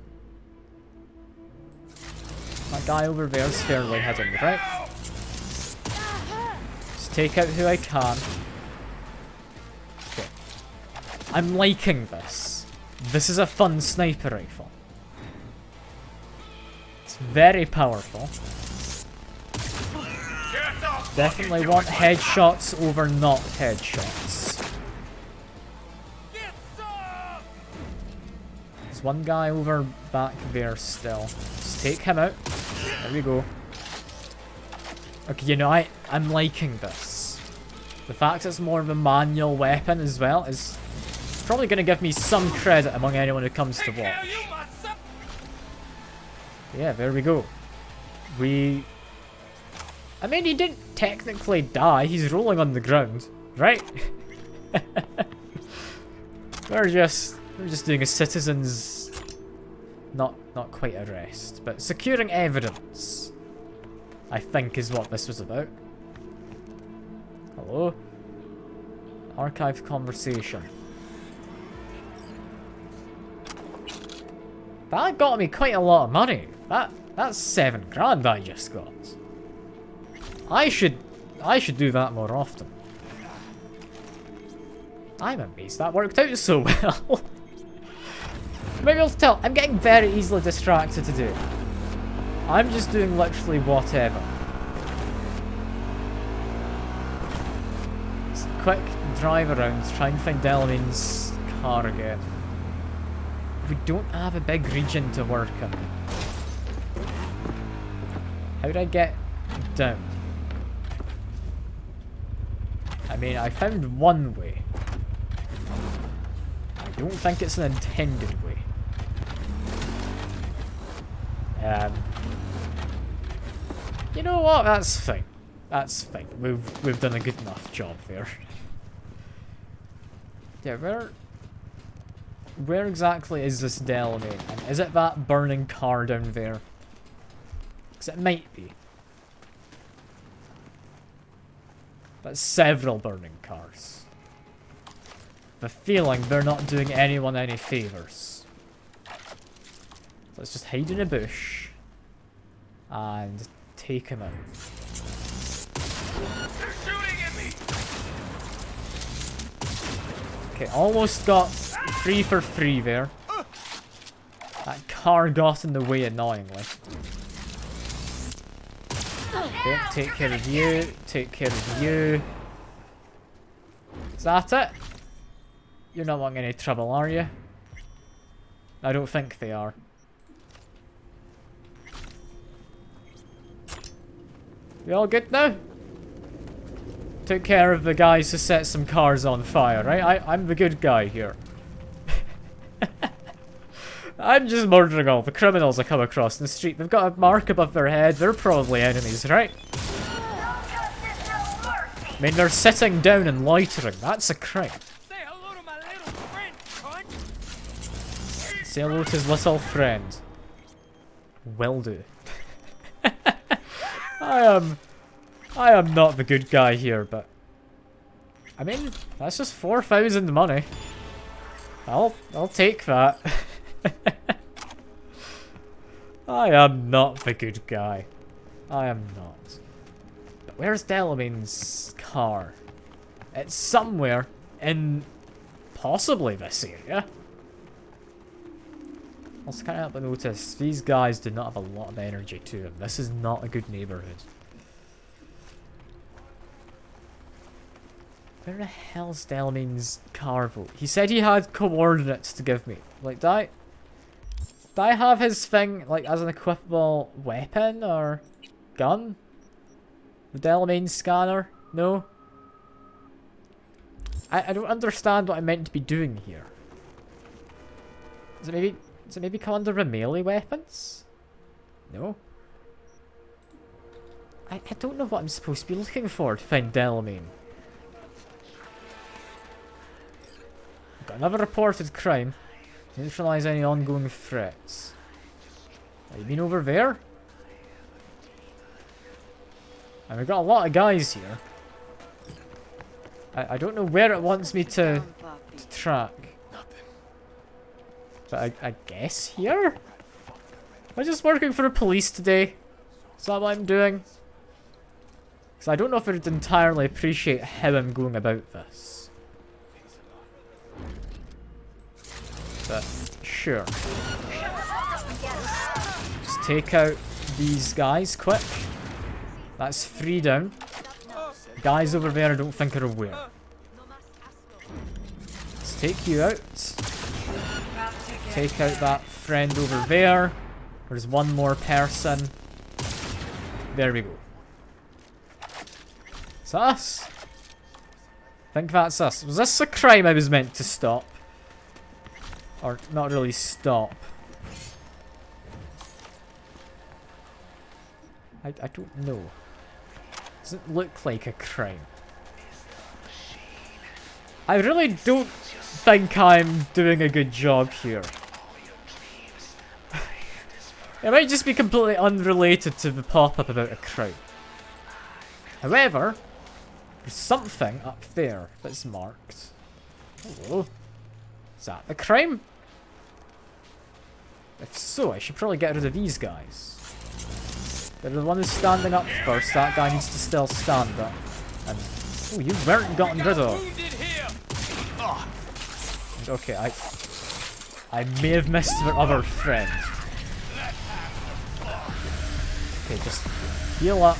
That guy over there is fairly hidden, right? Just take out who I can. Okay. I'm liking this. This is a fun sniper rifle. It's very powerful. Definitely want headshots over not headshots. There's one guy over back there still. Just take him out. There we go. Okay, you know, I'm liking this. The fact it's more of a manual weapon as well is probably going to give me some credit among anyone who comes to watch. Yeah, there we go. I mean, he didn't technically die. He's rolling on the ground, right? We're just doing a citizen's not quite arrest, but securing evidence, I think, is what this was about. Hello? Archived conversation. That got me quite a lot of money. That's 7 grand I just got. I should do that more often. I'm amazed that worked out so well. Maybe I'll tell. I'm getting very easily distracted today. I'm just doing literally whatever. Just a quick drive around, try and find Delamain's car again. We don't have a big region to work in. How do I get down? I mean, I found one way. I don't think it's an intended way. You know what? That's fine. That's fine. We've done a good enough job there. Yeah, where exactly is this Delamain? And is it that burning car down there? Because it might be. But several burning cars. a feeling they're not doing anyone any favors. Let's just hide in a bush and take him out. They're shooting at me. Okay, almost got 3 for 3 there. That car got in the way annoyingly. Okay, take care of you, take care of you. Is that it? You're not wanting any trouble, are you? I don't think they are. We all good now? Took care of the guys who set some cars on fire, right? I'm the good guy here. I'm just murdering all the criminals I come across in the street. They've got a mark above their head. They're probably enemies, right? I mean, they're sitting down and loitering. That's a crime. Say hello to my little friend, cunt. Say hello to his little friend. Will do. I am not the good guy here, but I mean, that's just 4,000 money. I'll take that. I am not the good guy. I am not. But where's Delamain's car? It's somewhere in possibly this area. Also, can't help but notice these guys do not have a lot of energy to them. This is not a good neighborhood. Where the hell's Delamain's car vote? He said he had coordinates to give me. Like, did I have his thing, like, as an equipable weapon or gun? The Delamain scanner? No? I don't understand what I'm meant to be doing here. Does it maybe come under the melee weapons? No? I don't know what I'm supposed to be looking for to find Delamain. Got another reported crime. Neutralize any ongoing threats. Have you been over there? And we've got a lot of guys here. I don't know where it wants me to track. But I guess here? Am I just working for the police today? Is that what I'm doing? Because I don't know if I'd entirely appreciate how I'm going about this. But sure. Just take out these guys quick. That's 3 down. Guys over there I don't think are aware. Let's take you out. Take out that friend over there. There's one more person. There we go. Is that us? I think that's us. Was this a crime I was meant to stop? Or not really stop. I don't know. Doesn't look like a crime. I really don't think I'm doing a good job here. It might just be completely unrelated to the pop-up about a crime. However, there's something up there that's marked. Hello. Is that the crime? If so, I should probably get rid of these guys. They're the one who's standing up first. That guy needs to still stand up. And oh, you weren't gotten rid of. Okay, I may have missed their other friend. Okay, just heal up.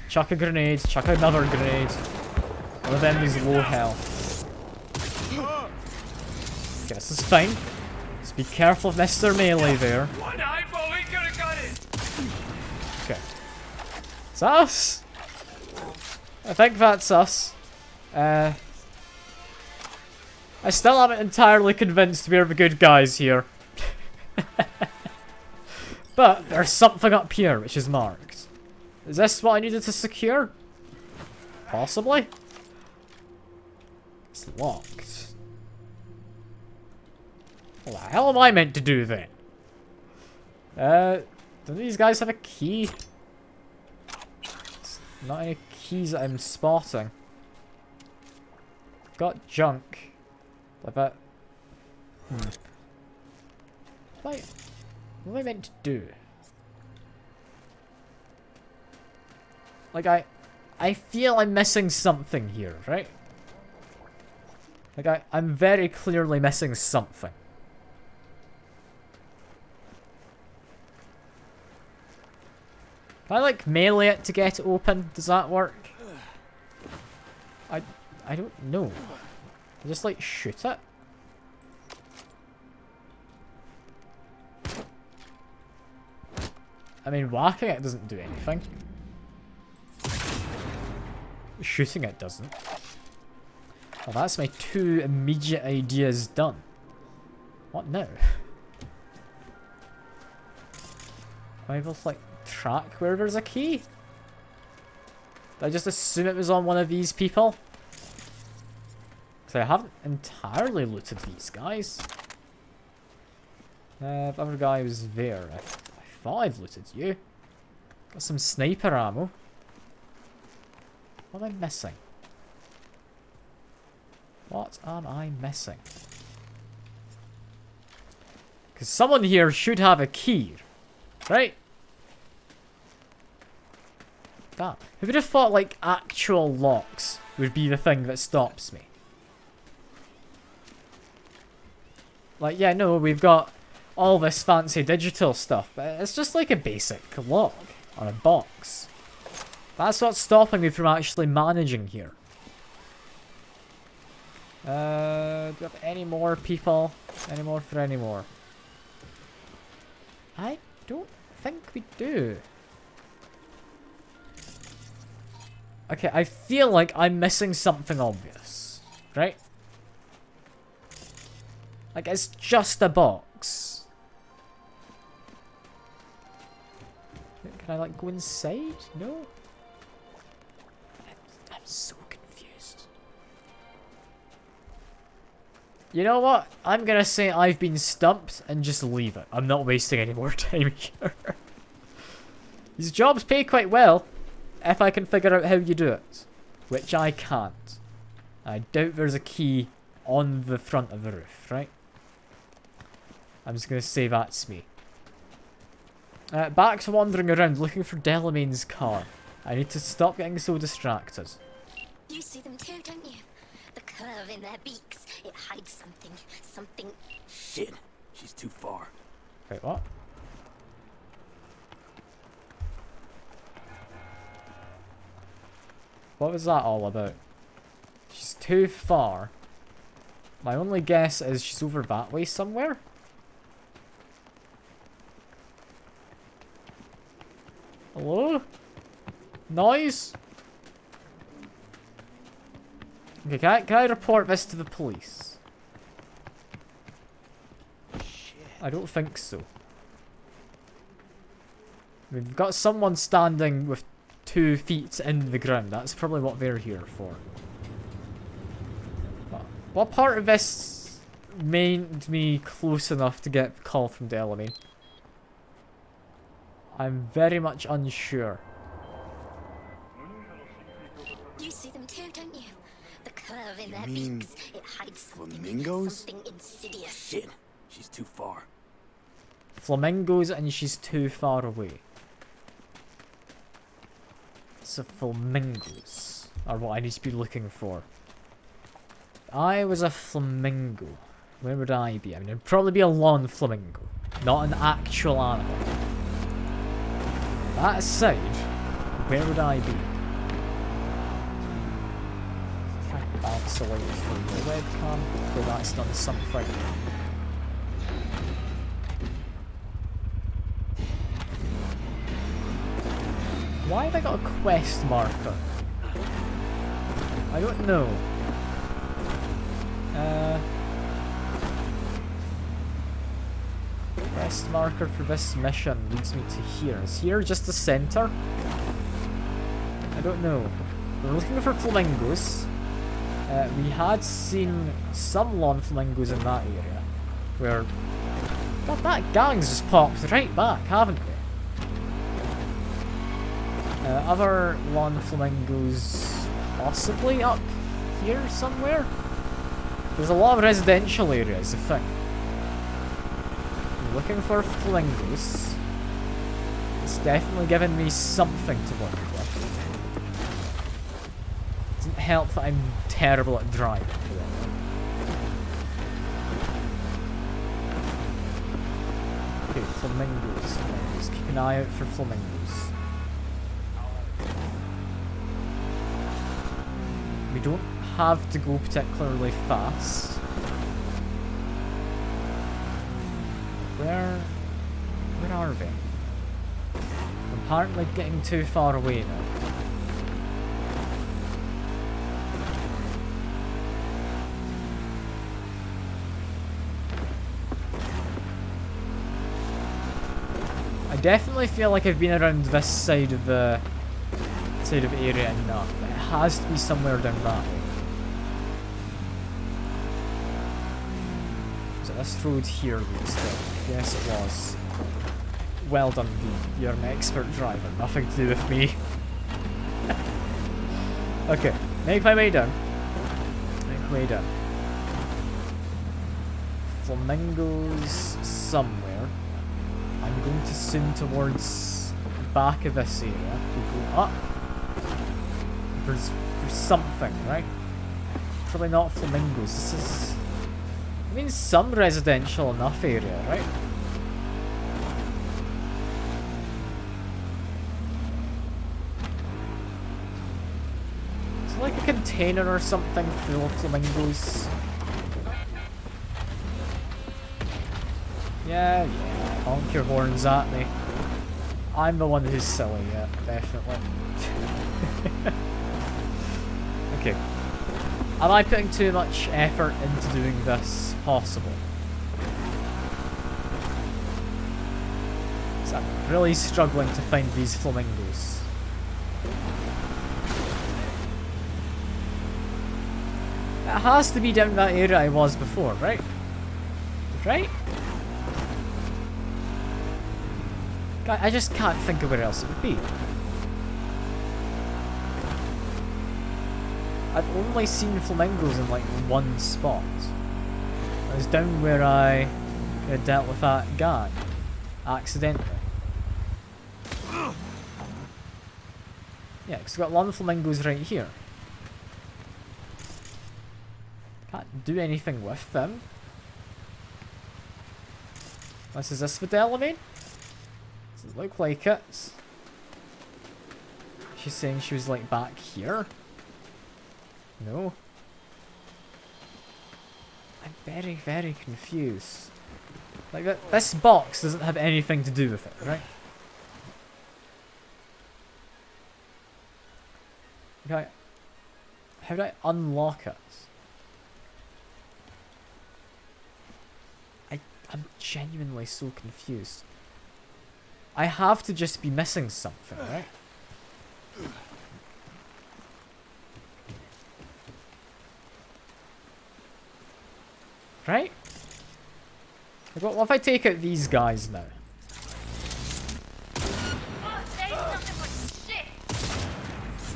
Chuck a grenade. Chuck another grenade. One of them is low health. Okay, this is fine. Just be careful of Mr. Melee there. Okay. Is that us? I think that's us. I still haven't entirely convinced we're the good guys here. But there's something up here which is marked. Is this what I needed to secure? Possibly? It's locked. What the hell am I meant to do then? Don't these guys have a key? It's not any keys that I'm spotting. Got junk. But what am I meant to do? Like I feel I'm missing something here, right? Like I'm very clearly missing something. If I like melee it to get it open, does that work? I don't know. I just like shoot it. I mean, whacking it doesn't do anything. Shooting it doesn't. Well, that's my 2 immediate ideas done. What now? Am I able to, like, track where there's a key? Did I just assume it was on one of these people? Because I haven't entirely looted these guys. The other guy was there. I thought I'd looted you. Got some sniper ammo. What am I missing? What am I missing? Because someone here should have a key, right? Damn. Who would have thought, like, actual locks would be the thing that stops me? Like, yeah, no, we've got all this fancy digital stuff, but it's just like a basic lock on a box. That's what's stopping me from actually managing here. Do we have any more people? Any more for any more? I don't think we do. Okay, I feel like I'm missing something obvious, right? Like, it's just a box. Can I, like, go inside? No? I'm so confused. You know what? I'm gonna say I've been stumped and just leave it. I'm not wasting any more time here. These jobs pay quite well if I can figure out how you do it. Which I can't. I doubt there's a key on the front of the roof, right? I'm just gonna say that's me. Back to wandering around looking for Delamain's car. I need to stop getting so distracted. You see them too, don't you? The curve in their beaks. It hides something. Something. Shit. She's too far. Wait, what? What was that all about? She's too far. My only guess is she's over that way somewhere. Hello? Noise? Okay, can I report this to the police? Shit. I don't think so. We've got someone standing with 2 feet in the ground. That's probably what they're here for. What part of this made me close enough to get a call from Delamain? I'm very much unsure. You see them too, don't you? The curve in You their mean beaks. It hides something. flamingos? Something insidious. Shit. She's too far. Flamingos and she's too far away. So flamingos are what I need to be looking for. If I was a flamingo, where would I be? I mean, it'd probably be a lawn flamingo, not an actual animal. That aside, where would I be? Try to bounce away from the webcam, so that's done something. Why have I got a quest marker? I don't know. Quest marker for this mission leads me to here. Is here just the center? I don't know. We're looking for flamingos. We had seen some lawn flamingos in that area. Where... God, that gang's just popped right back, haven't we? Other lawn flamingos possibly up here somewhere? There's a lot of residential areas, I think. Looking for flamingos. It's definitely given me something to work with. Doesn't help that I'm terrible at driving. Okay, flamingos. Let's keep an eye out for flamingos. We don't have to go particularly fast. Where are they? I'm apparently getting too far away now. I definitely feel like I've been around this side of the area enough. It has to be somewhere down that way. So this road here leads to. Yes, it was. Well done, V. You're an expert driver. Nothing to do with me. Okay, make my way down. Make my way down. Flamingos somewhere. I'm going to swim towards the back of this area. We go up. There's something, right? Probably not flamingos. This is... I mean, some residential enough area, right? Is it like a container or something full of flamingos? Yeah, honk your horns at me. I'm the one who's silly, yeah, definitely. Okay. Am I putting too much effort into doing this possible? So I'm really struggling to find these flamingos. It has to be down that area I was before, right? Right? I just can't think of where else it would be. I've only seen flamingos in like one spot. It was down where I dealt with that guy accidentally. Yeah, because I've got one flamingos right here. Can't do anything with them. Unless is this the Delamain? Does it look like it? She's saying she was like back here? No. I'm very, very confused. Like this box doesn't have anything to do with it, right? Okay. How do I unlock it? I'm genuinely so confused. I have to just be missing something, right? Right? Like, what if I take out these guys now?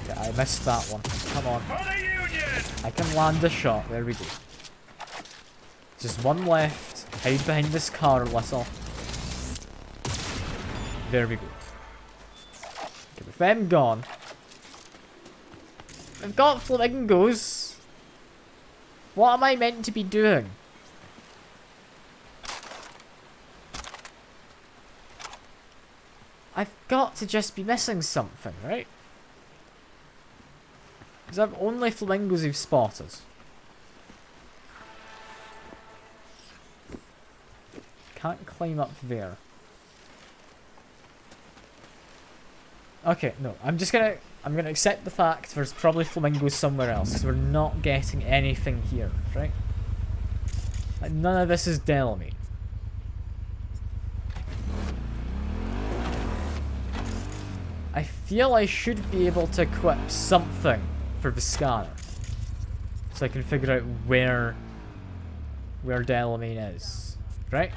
Okay, I missed that one. Come on. I can land a shot. There we go. Just one left. Hide behind this car a little. There we go. Okay, with them gone. I've got flamingos. What am I meant to be doing? I've got to just be missing something, right? Because I've only flamingos we've spotted. Can't climb up there. Okay, no, I'm gonna accept the fact there's probably flamingos somewhere else, because we're not getting anything here, right? Like, none of this is Delamain. I feel I should be able to equip something for the scanner, so I can figure out where Delamain is, right?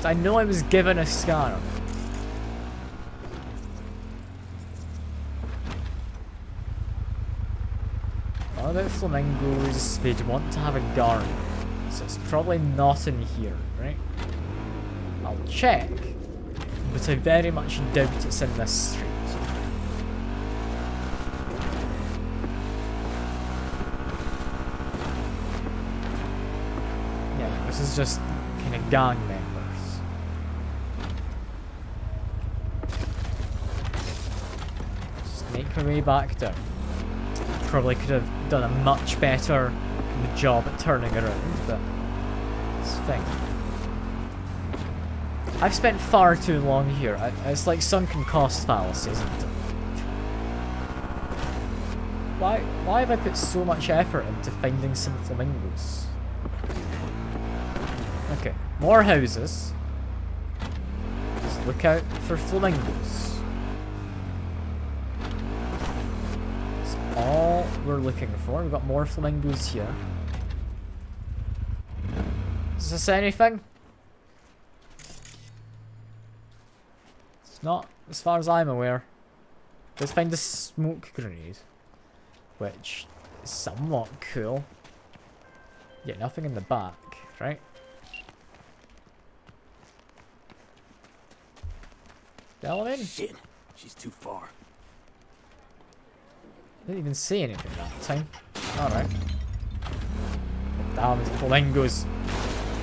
So I know I was given a scanner. What about flamingos? They'd want to have a garden. So it's probably not in here, right? I'll check. But I very much doubt it's in this street. Yeah, this is just kind of gang members. Just make my way back down. Probably could have done a much better job at turning around, but it's fine. I've spent far too long here. It's like sunken cost fallacy, isn't it? Why have I put so much effort into finding some flamingos? Okay, more houses. Let's look out for flamingos. That's all we're looking for. We've got more flamingos here. Is this anything? It's not, as far as I'm aware. Let's find a smoke grenade, which is somewhat cool. Yeah, nothing in the back, right? Delamain? Shit, she's too far. Didn't even see anything that time. Alright. Damn, it's flamingos.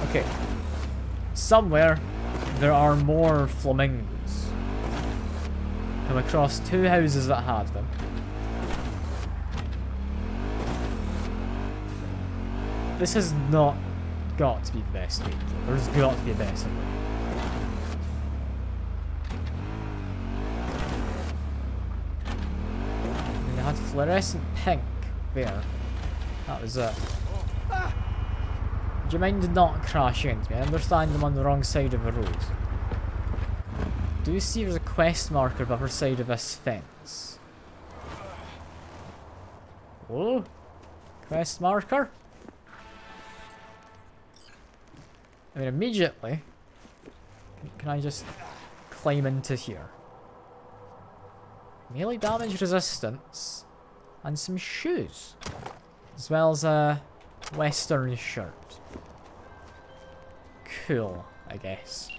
Okay. Somewhere there are more flamingos. Come across 2 houses that had them. This has not got to be the best way. There's got to be a better way. And they had fluorescent pink there. That was it. Do you mind not crashing into me? I understand I'm on the wrong side of the road. Do you see there's a quest marker the other side of this fence? Oh? Quest marker? I mean, immediately, can I just climb into here? Melee damage resistance, and some shoes, as well as a western shirt. Cool, I guess.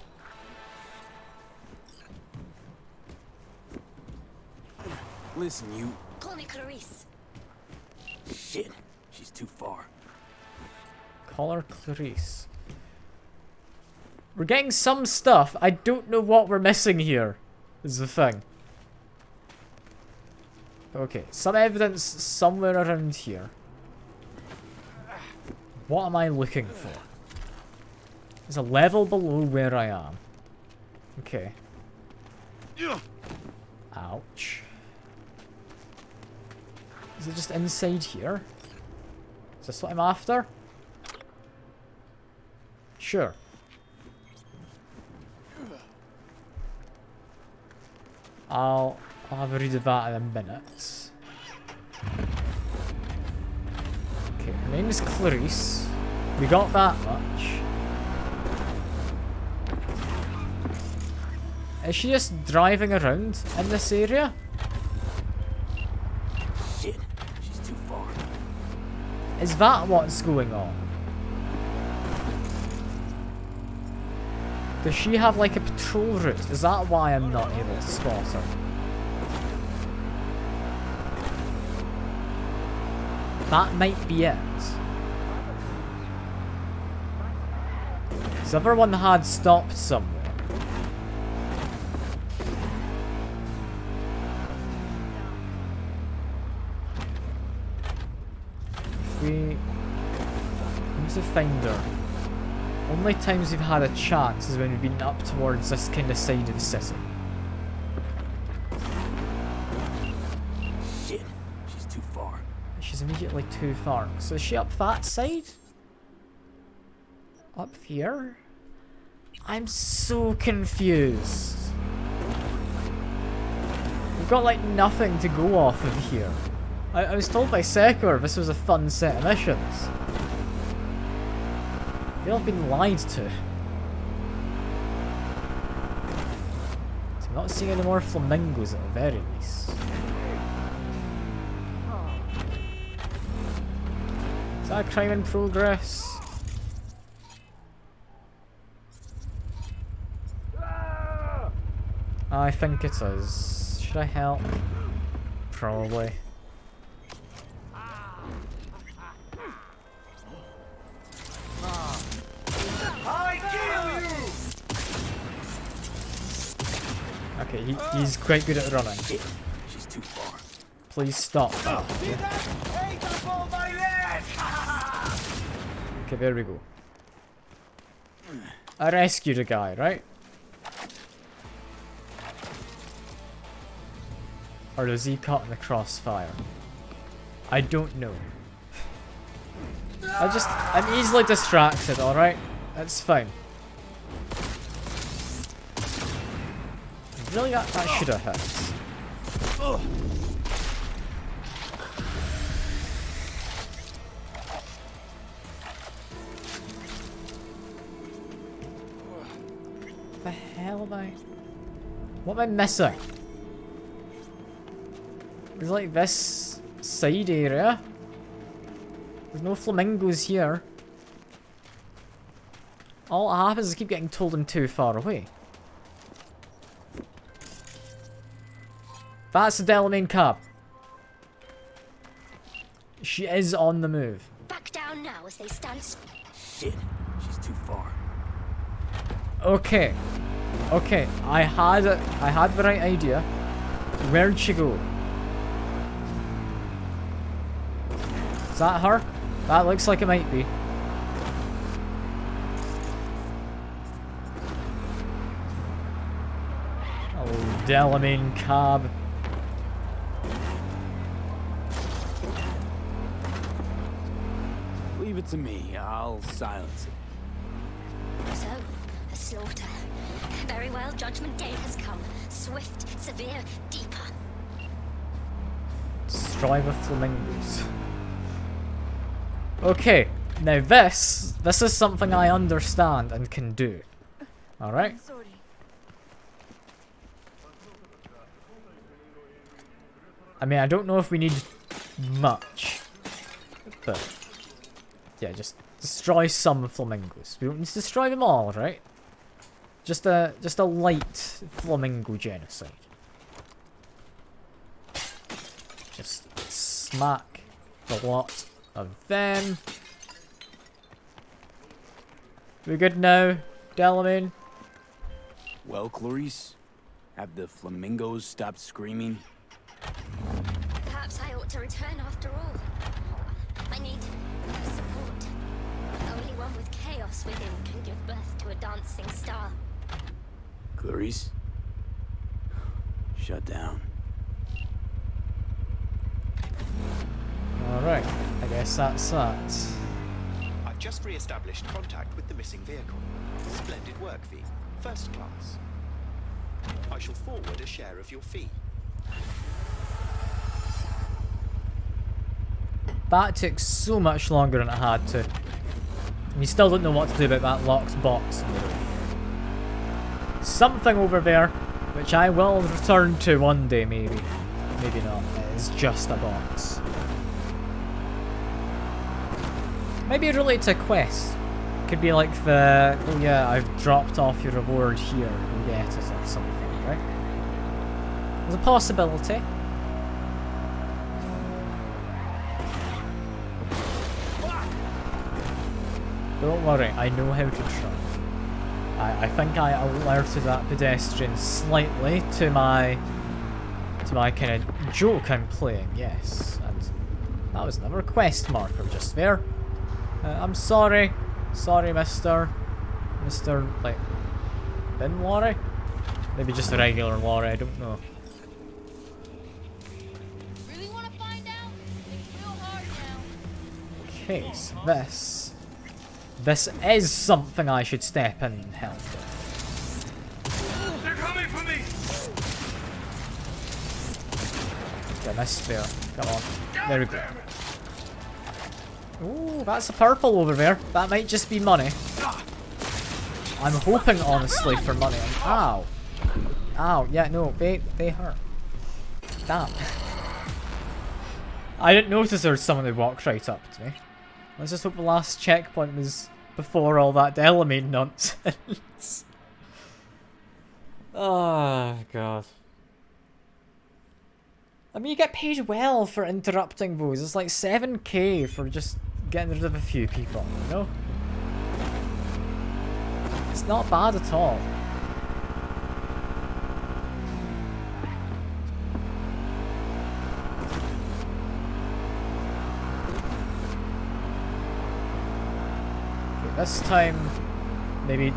Listen, you... Call me Clarice. Shit, she's too far. Call her Clarice. We're getting some stuff. I don't know what we're missing here, is the thing. Okay, some evidence somewhere around here. What am I looking for? There's a level below where I am. Okay. Ouch. Is it just inside here? Is this what I'm after? Sure. I'll have a read of that in a minute. Okay, her name is Clarice. We got that much. Is she just driving around in this area? Shit, she's too far. Is that what's going on? Does she have like a patrol route? Is that why I'm not able to spot her? That might be it. So everyone had stopped somewhere. We need to find her. Only times we've had a chance is when we've been up towards this kind of side of the city. Shit, she's too far. She's immediately too far. So is she up that side? Up here? I'm so confused. We've got like nothing to go off of here. I was told by Sekor this was a fun set of missions. I feel I've been lied to. So I'm not seeing any more flamingos at the very least. Is that a crime in progress? I think it is. Should I help? Probably. Okay, he's quite good at running. She's too far. Please stop. Okay, there we go. I rescued a guy, right? Or is he caught in the crossfire? I don't know. I'm easily distracted, alright? That's fine. Really, that should have hit. What the hell am I? What am I missing? There's like this side area. There's no flamingos here. All that happens is I keep getting told I'm too far away. That's the Delamain cab. She is on the move. Back down now as they stand. Shit, she's too far. Okay. Okay, I had the right idea. Where'd she go? Is that her? That looks like it might be. Oh, Delamain cab. Leave it to me. I'll silence it. So, a slaughter. Very well, Judgment Day has come. Swift, severe, deeper. Destroy the flamingos. Okay, now this is something I understand and can do. Alright? I mean, I don't know if we need much, but yeah, just destroy some flamingos. We don't need to destroy them all, right? Just a light flamingo genocide. Just smack the lot of them. We good now, Delamain? Well, Clarice, have the flamingos stopped screaming? Perhaps I ought to return after all. I need support. Only one with chaos within can give birth to a dancing star. Clarice? Shut down. Alright, I guess that's that. I've just re-established contact with the missing vehicle. Splendid work, V. First class. I shall forward a share of your fee. That took so much longer than it had to. We still don't know what to do about that locked box. Something over there, which I will return to one day, maybe. Maybe not. It is just a box. Maybe relate to a quest. Could be like the, oh yeah, I've dropped off your reward here, go get it or something, right? There's a possibility. Don't worry, I know how to drive. I think I alerted that pedestrian slightly to my kind of joke I'm playing, yes. And that was another quest marker just there. I'm sorry. Sorry, Mr. like, Bin Lorry? Maybe just a regular lorry, I don't know. Really want to find out? It's real hard now. Okay, so this is something I should step in and help with. They're coming for me! Okay, missed there. Come on. There we go. Ooh, that's a purple over there. That might just be money. I'm hoping, honestly, for money. Ow. Ow, yeah, no, they hurt. Damn. I didn't notice there was someone who walked right up to me. Let's just hope the last checkpoint was before all that Delamain nonsense. Oh, God. I mean, you get paid well for interrupting those. It's like 7k for just getting rid of a few people, you know? It's not bad at all. Okay, this time, maybe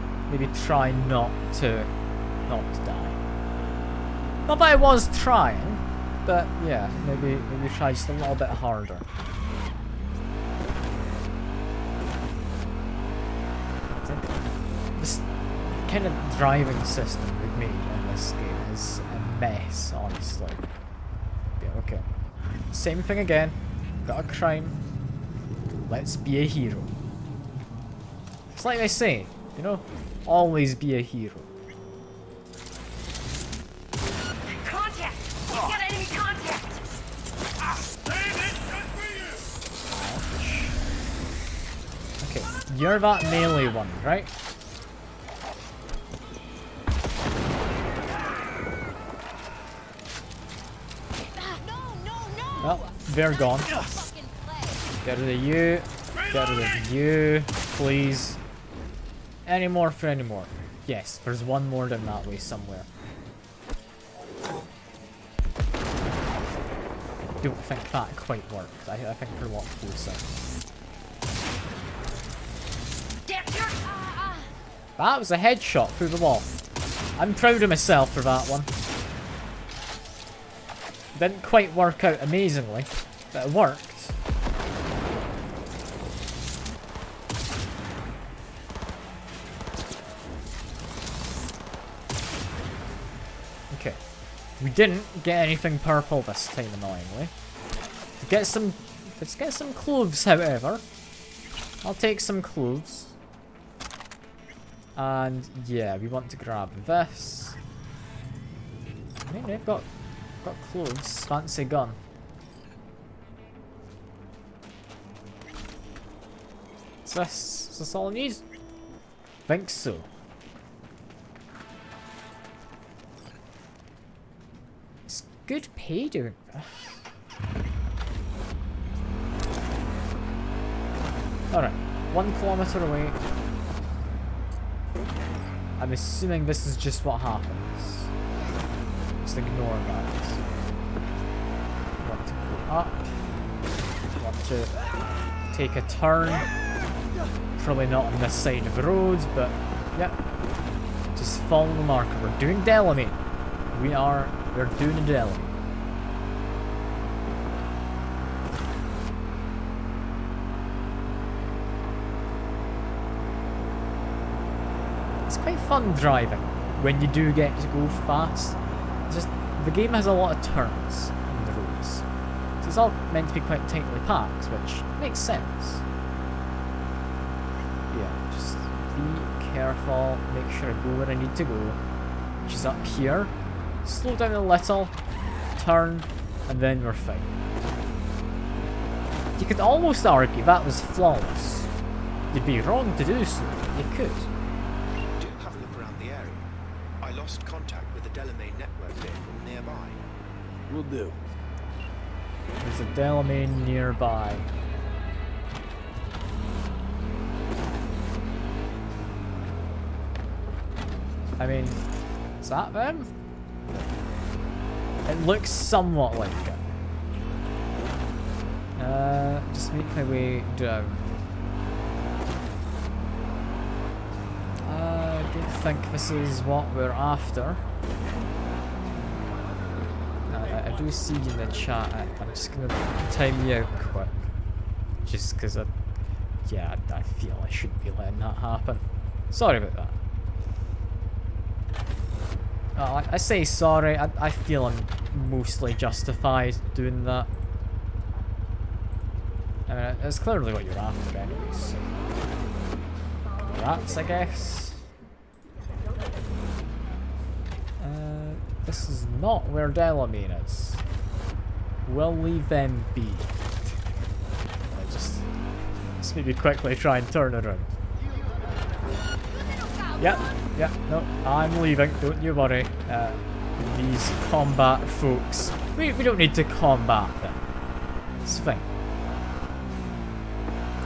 try not to die. Not that I was trying, but yeah, maybe try just a little bit harder. This kind of driving system we've made in this game is a mess, honestly. Yeah, okay. Same thing again. Got a crime. Let's be a hero. It's like they say, you know, always be a hero. Contact! We got enemy contact! Okay, you're that melee one, right? Well, they're gone. Get rid of you. Get rid of you. Please. Any more for any more. Yes, there's one more than that way somewhere. Don't think that quite worked. I think we're a lot closer. That was a headshot through the wall. I'm proud of myself for that one. Didn't quite work out amazingly, but it worked. Okay. We didn't get anything purple this time, annoyingly. Let's get some clothes, however. I'll take some clothes. And yeah, we want to grab this. I mean, they've got clothes. Fancy gun. Is this all I need? Think so. It's good pay doing that. Alright, 1 kilometer away. I'm assuming this is just what happens. Just ignore that. Want to go up. Want to take a turn. Probably not on this side of the road, but yep. Just follow the marker. We're doing Delamain. We're doing a Delamain. It's quite fun driving when you do get to go fast. Just the game has a lot of turns on the roads, so it's all meant to be quite tightly packed, which makes sense. Yeah, just be careful, make sure I go where I need to go, which is up here. Slow down a little, turn, and then we're fine. You could almost argue that was flawless. You'd be wrong to do so, you could. Do have a look around the area. I lost contact with the Delamain network vehicle nearby. Will do. There's a Delamain nearby. I mean, is that them? It looks somewhat like it. Just make my way down. I don't think this is what we're after. I do see you in the chat. I'm just gonna time you out quick. Just because I feel I shouldn't be letting that happen. Sorry about that. Oh, I say sorry, I feel I'm mostly justified doing that. I mean, it's clearly what you're after anyways. Rats, I guess. This is not where Delamain is. We'll leave them be. I just Let's maybe quickly try and turn around. Yeah, no, I'm leaving, don't you worry. These combat folks, we don't need to combat them. It's fine.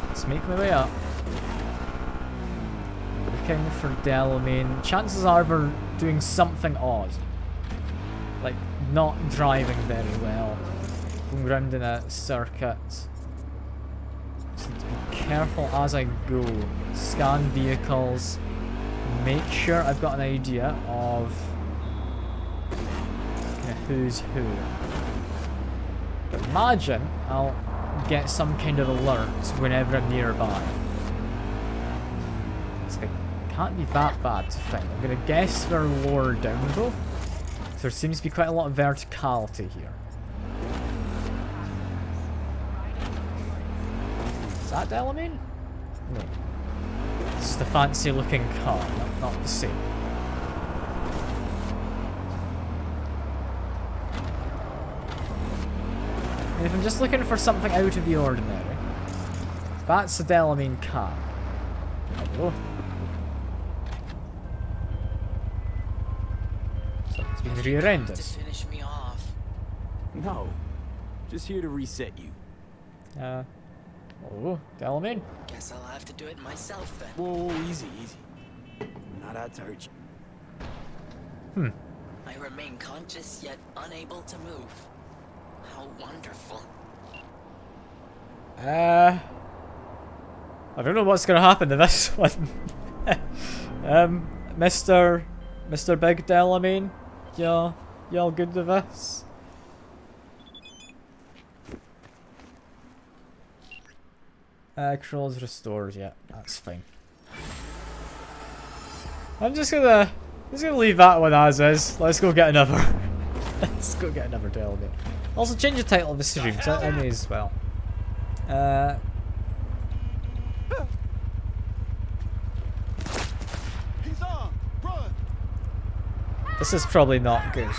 Let's make my way up. Looking for Delamain. Chances are we're doing something odd. Like, not driving very well. Going round in a circuit. Just need to be careful as I go. Scan vehicles. Make sure I've got an idea of kind of who's who. But imagine I'll get some kind of alert whenever I'm nearby. So it can't be that bad to find. I'm gonna guess we're lower down though. So there seems to be quite a lot of verticality here. Is that Delamain? No. This is the fancy looking car, not the same. And if I'm just looking for something out of the ordinary, that's the Delamain car. Hello. So it's been rear-ended. To finish me off. No, just here to reset you. Oh, Delamain. Guess I'll have to do it myself then. Whoa, easy. Not out to hurt you. I remain conscious yet unable to move. How wonderful. I don't know what's gonna happen to this one. Mr. Big Delamain, y'all good with this? Controls restored, yeah, that's fine. I'm just gonna leave that one as is. Let's go get another. Let's go get another Delamain. Also, change the title of the stream, so I may as well. This is probably not good.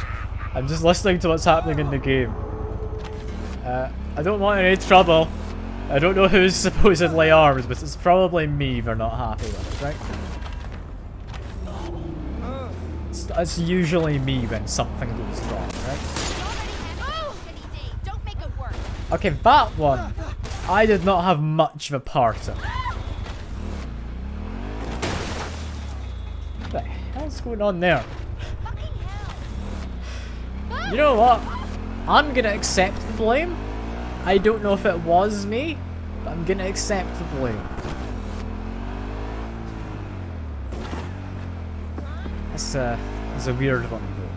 I'm just listening to what's happening in the game. I don't want any trouble. I don't know who's supposedly armed, but it's probably me they're not happy with, right? It's usually me when something goes wrong, right? Okay, that one, I did not have much of a part in. What the hell's going on there? You know what? I'm gonna accept the blame. I don't know if it was me, but I'm gonna accept the blame. That's a weird one though.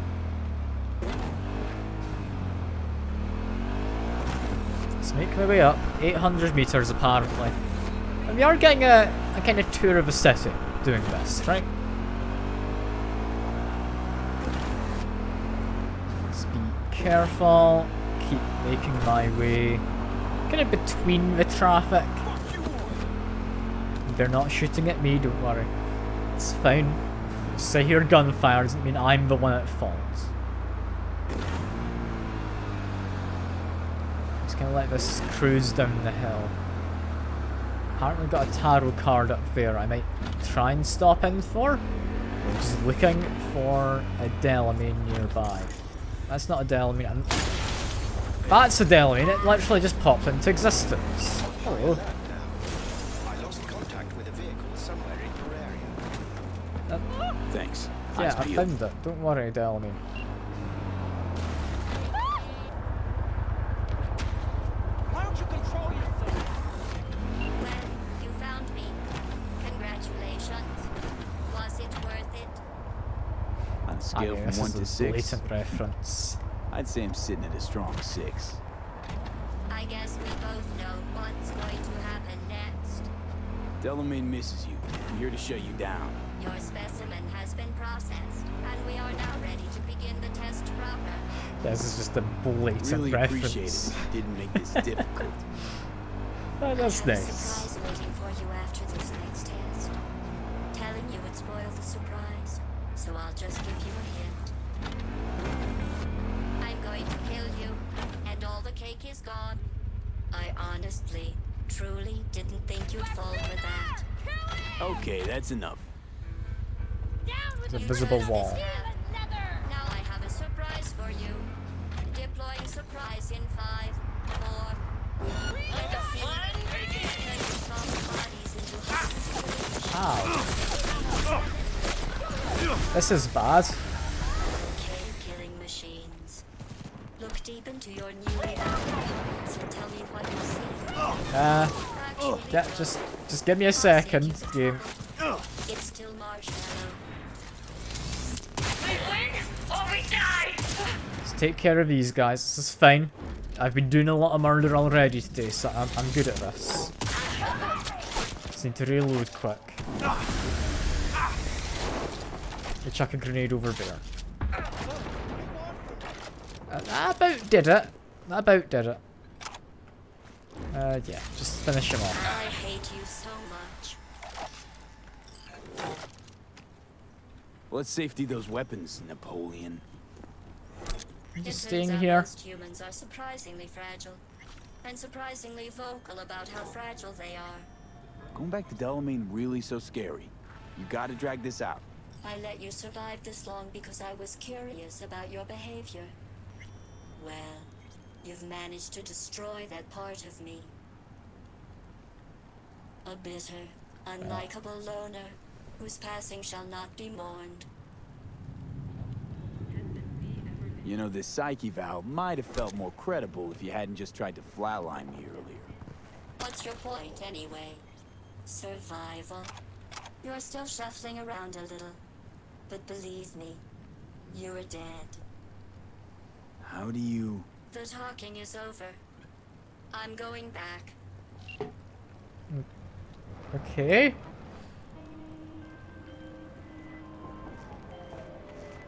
Let's make my way up. 800 meters apparently. And we are getting a kind of tour of the city doing this, right? Let's be careful. Keep making my way kind of between the traffic. They're not shooting at me, don't worry. It's fine. Just I hear gunfire doesn't mean I'm the one at fault. Just gonna let this cruise down the hill. Apparently got a tarot card up there I might try and stop in for. We're just looking for a Delamain nearby. That's not a Delamain. That's a Delamain, it literally just popped into existence. Hello. I lost contact with a vehicle somewhere in your area. Thanks. Yeah, I found it. Don't worry, Delamain. Why don't you control yourself? Well, you found me. Congratulations. Was it worth it? On a scale from 1 to 6, blatant reference. I'd say I'm sitting at a strong 6. I guess we both know what's going to happen next. Delamain misses you. I'm here to shut you down. Your specimen has been processed, and we are now ready to begin the test proper. This is just a blatant Really reference. appreciate it. You didn't make this difficult. Oh, that's I have a nice. surprise waiting for you after this next test. Telling you would spoil the surprise, so I'll just give you a hint. I'm going to kill you, and all the cake is gone. I honestly, truly didn't think you'd fall for that. Okay, that's enough. There's a visible wall. Now I have a surprise for you. Deploying surprise in 5, 4. With a feed, turn your soft bodies into Ow. This is bad. Killing machines. Look deep into your newly added minds and tell me what you see. Yeah, just give me a second, game. It's still marshmallow. Let's take care of these guys. This is fine. I've been doing a lot of murder already today, so I'm good at this. Just need to reload quick. I chuck a grenade over there. That about did it. That about did it. Yeah, just finish him off. I hate you so much. Let's safety those weapons, Napoleon. Just It staying turns out here. most humans are surprisingly fragile, and surprisingly vocal about how fragile they are. Going back to Delamain really so scary? You gotta drag this out. I let you survive this long because I was curious about your behavior. Well, you've managed to destroy that part of me. A bitter, unlikable loner whose passing shall not be mourned. You know, this psyche valve might have felt more credible if you hadn't just tried to flatline me earlier. What's your point, anyway? Survival? You're still shuffling around a little. But believe me, you're dead. How do you... The talking is over. I'm going back. Okay.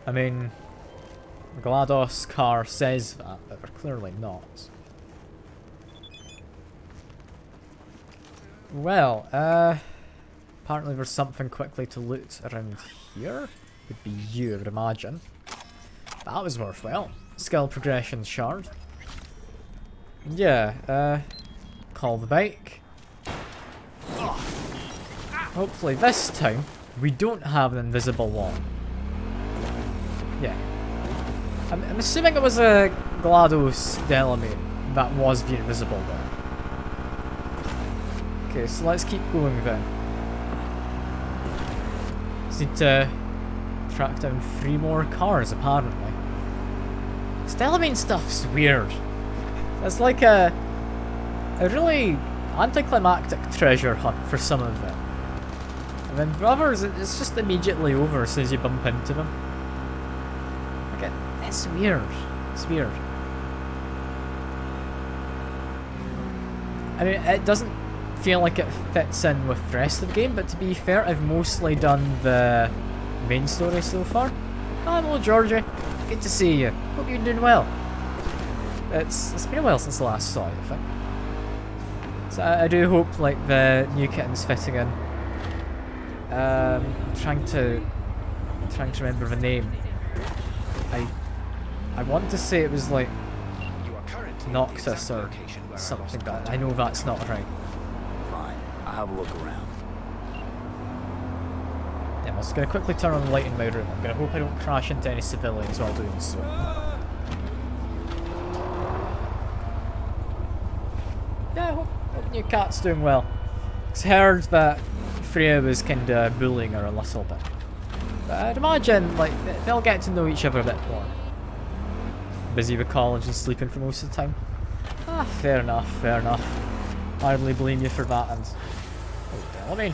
I mean, GLaDOS car says that, but they're clearly not. Well, apparently there's something quickly to loot around here. Would be you, I would imagine. That was worthwhile. Skill progression shard. Yeah, call the bike. Hopefully this time, we don't have an invisible wall. Yeah. I'm assuming it was a GLaDOS Delamain that was the invisible wall. Okay, so let's keep going then. Just need to track down 3 more cars, apparently. This Delamain stuff's weird. It's like a really anticlimactic treasure hunt for some of it. And then for others, it's just immediately over as soon as you bump into them. Like it's weird. It's weird. I mean, it doesn't feel like it fits in with the rest of the game, but to be fair, I've mostly done the main story so far. Oh, hello, Georgie. Good to see you. Hope you're doing well. It's been a while since the last saw you, I think. So I do hope like the new kitten's fitting in. Trying to remember the name. I want to say it was like Noctis or something, but I know that's not right. Fine, I'll have a look around. Yeah, I'm just gonna quickly turn on the light in my room. I'm gonna hope I don't crash into any civilians while doing so. Yeah, I hope new cat's doing well. I've heard that Freya was kinda bullying her a little bit. But I'd imagine like they'll get to know each other a bit more. Busy with college and sleeping for most of the time. Ah, fair enough, fair enough. Hardly blame you for that, and... Oh, Delamain.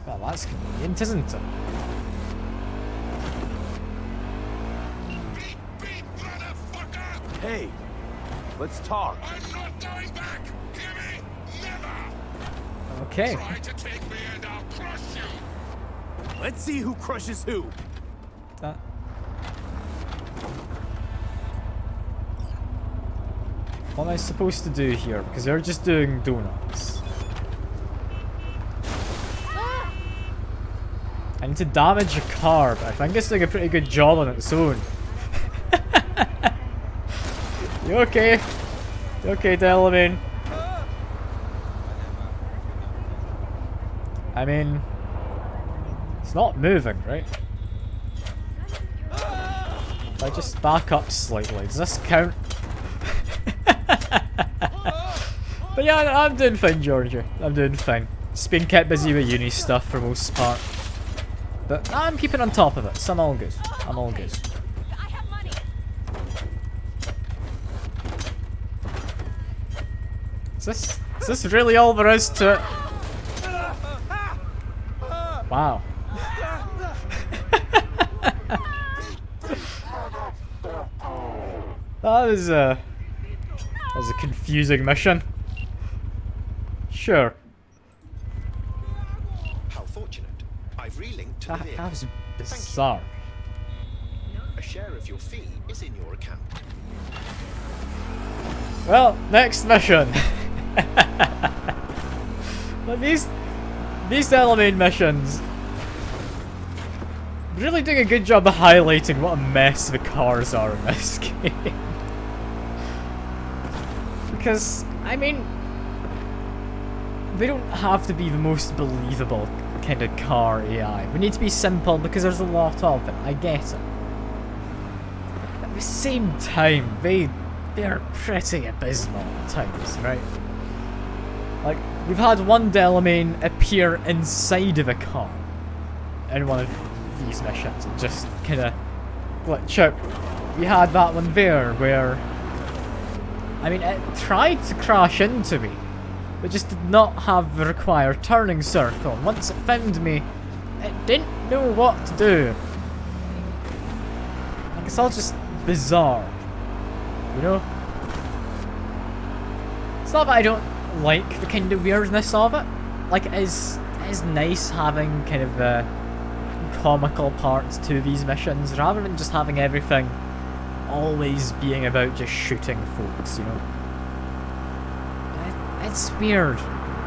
Well, that's convenient, isn't it? Hey, let's talk. I'm not going back. Hear me? Never. Okay. Try to take me and I'll crush you. Let's see who crushes who. What am I supposed to do here? Because they're just doing donuts. I need to damage a car, but I think it's doing a pretty good job on its own. You okay? You okay, Delamain? I mean, it's not moving, right? If I just back up slightly, does this count? But yeah, I'm doing fine, Georgia. I'm doing fine. Just been kept busy with uni stuff for most part. But I'm keeping on top of it, so I'm all good. I'm all good. Is this really all there is to it? Wow. That was a confusing mission. Sure. How fortunate. I've relinked to the vehicle. That was bizarre. A share of your fee is in your account. Well, next mission. But these Delamain missions really doing a good job of highlighting what a mess the cars are in this game. Because, I mean, they don't have to be the most believable kind of car AI. We need to be simple because there's a lot of it. I get it. At the same time, they're pretty abysmal at times, right? Like, we've had one Delamain appear inside of a car in one of these missions and just kind of glitch out. We had that one there where, I mean, it tried to crash into me, but just did not have the required turning circle. And once it found me, it didn't know what to do. Like, it's all just bizarre, you know? It's not that I don't like the kind of weirdness of it. Like, it is nice having kind of comical parts to these missions, rather than just having everything always being about just shooting folks, you know? It's weird.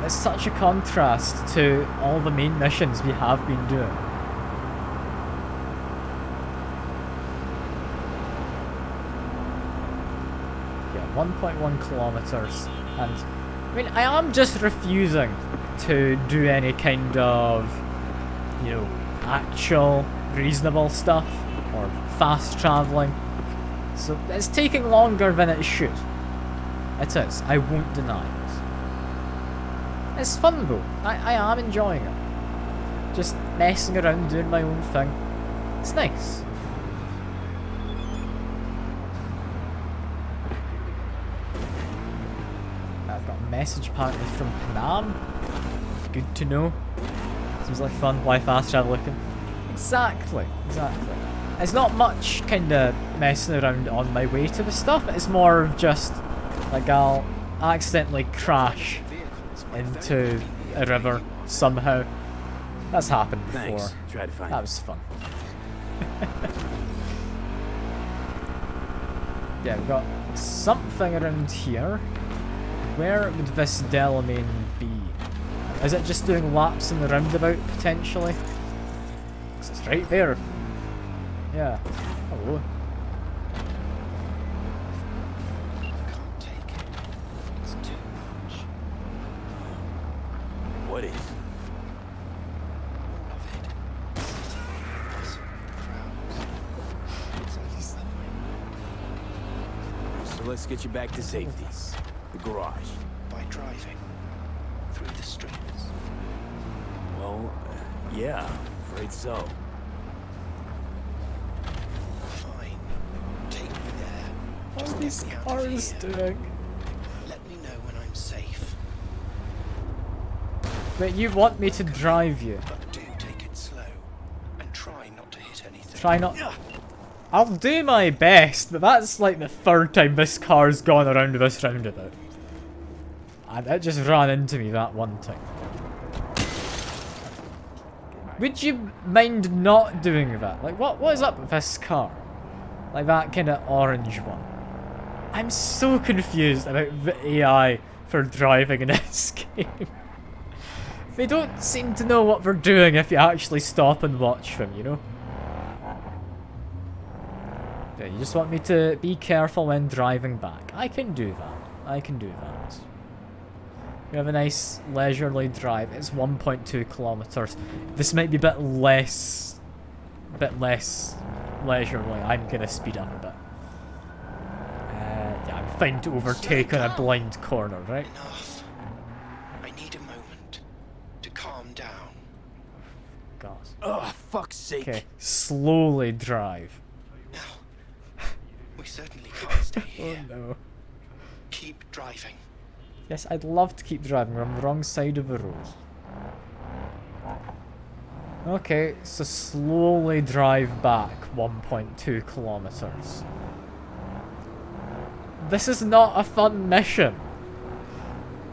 It's such a contrast to all the main missions we have been doing. Yeah, 1.1 kilometers, and I mean, I am just refusing to do any kind of, you know, actual reasonable stuff or fast traveling. So it's taking longer than it should. It is. I won't deny it. It's fun though. I am enjoying it. Just messing around, doing my own thing. It's nice. I've got a message apparently from Panam. Good to know. Seems like fun. Why fast travel looking? Exactly. It's not much kind of messing around on my way to the stuff. It's more of just like I'll accidentally crash into a river somehow. That's happened before. Thanks. Try to find that was fun. Yeah, we've got something around here. Where would this Delamain be? Is it just doing laps in the roundabout, potentially? 'Cause it's right there. Yeah. Hello. Can't take it. It's too much. What is? All of it. Crowds. It's only Sunday. So let's get you back to safety. The garage. By driving through the streets. Well, yeah, afraid so. Fine. Take me there. What Just are get these me out of cars here. doing? Let me know when I'm safe. But you want me to drive you? But do take it slow and try not to hit anything. Try not. I'll do my best, but that's like the third time this car's gone around this roundabout. And it just ran into me that one time. Would you mind not doing that? Like, what is up with this car? Like that kind of orange one. I'm so confused about the AI for driving in this game. They don't seem to know what they're doing if you actually stop and watch them, you know? Yeah, you just want me to be careful when driving back. I can do that. I can do that. We have a nice leisurely drive. It's 1.2 kilometers. This might be a bit less leisurely. I'm gonna speed up a bit. Yeah, I'm fine to overtake on a blind corner, right? Enough. I need a moment to calm down. God. Oh, fuck's sake. Okay, slowly drive. We certainly can't stay here. Oh no. Keep driving. Yes, I'd love to keep driving. We're on the wrong side of the road. Okay, so slowly drive back 1.2 kilometers. This is not a fun mission.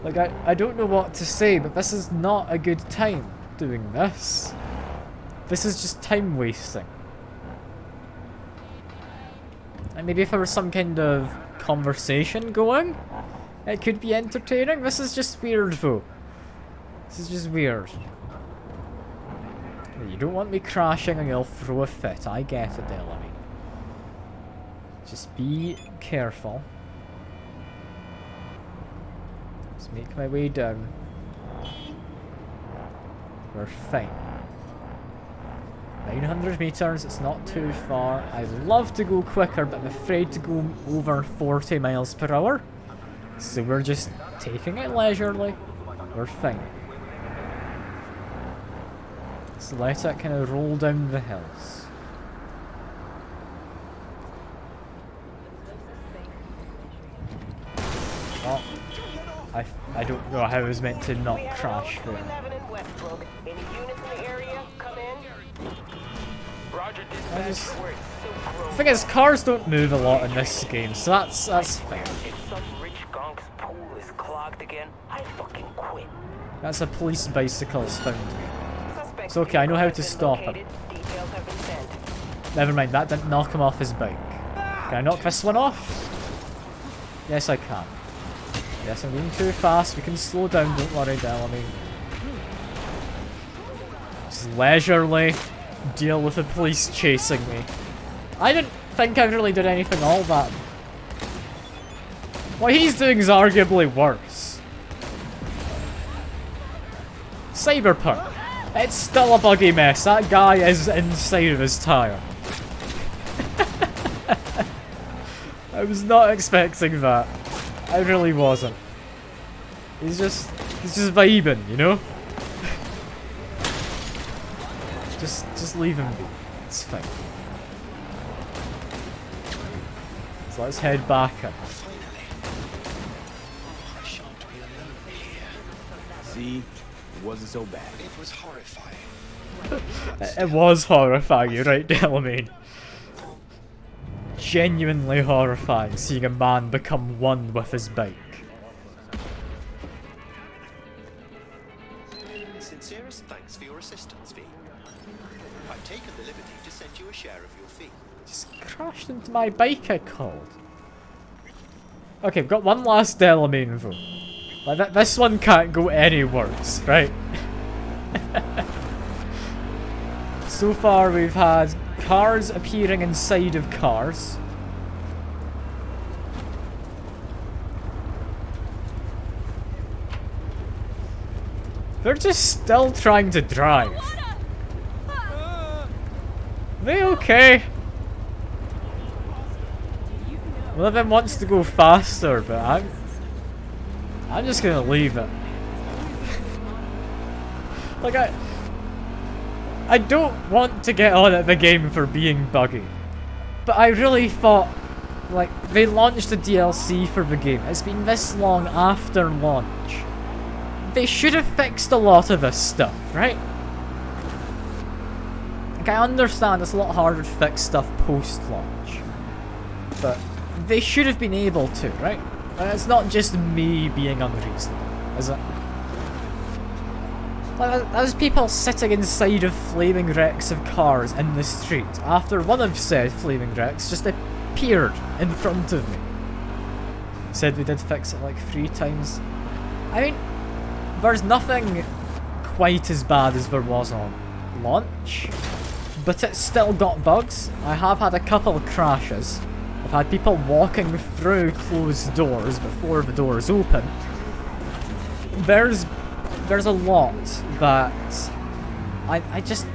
Like, I don't know what to say, but this is not a good time doing this. This is just time wasting. And maybe if there was some kind of conversation going, it could be entertaining. This is just weird though. This is just weird. You don't want me crashing and you'll throw a fit. I get it, Delamain. Just be careful. Let's make my way down. We're fine. 900 meters, it's not too far. I'd love to go quicker, but I'm afraid to go over 40 miles per hour. So we're just taking it leisurely. We're fine. So let it kind of roll down the hills. Oh, I don't know how I was meant to not crash there. The thing is, cars don't move a lot in this game, so that's fine. That's a police bicycle's found me. It's okay, I know how to stop him. Never mind, that didn't knock him off his bike. Can I knock this one off? Yes, I can. Yes, I'm going too fast. We can slow down, don't worry, Delamain. Just leisurely deal with the police chasing me. I didn't think I really did anything all that. What he's doing is arguably worse. Cyberpunk. It's still a buggy mess. That guy is inside of his tire. I was not expecting that. I really wasn't. He's just vibing, you know? Just leave him be. It's fine. So let's head back up. See? It wasn't so bad. It was horrifying. It was horrifying, you're right, Delamain. Genuinely horrifying seeing a man become one with his bike. Sincerest thanks for your assistance, V. I've taken the liberty to send you a share of your fee. Just crashed into my bike, I called. Okay, we've got one last Delamain though. Like this one can't go any worse, right? So far we've had cars appearing inside of cars. They're just still trying to drive. Are they okay? One of them wants to go faster, but I'm just gonna leave it. Like I don't want to get on at the game for being buggy, but I really thought, like, they launched a DLC for the game. It's been this long after launch. They should have fixed a lot of this stuff, right? Like, I understand it's a lot harder to fix stuff post-launch, but they should have been able to, right? And it's not just me being unreasonable, is it? Like, there's people sitting inside of flaming wrecks of cars in the street after one of said flaming wrecks just appeared in front of me. Said we did fix it like 3 times. I mean, there's nothing quite as bad as there was on launch, but it's still got bugs. I have had a couple of crashes. I've had people walking through closed doors before the doors open. there's a lot that I just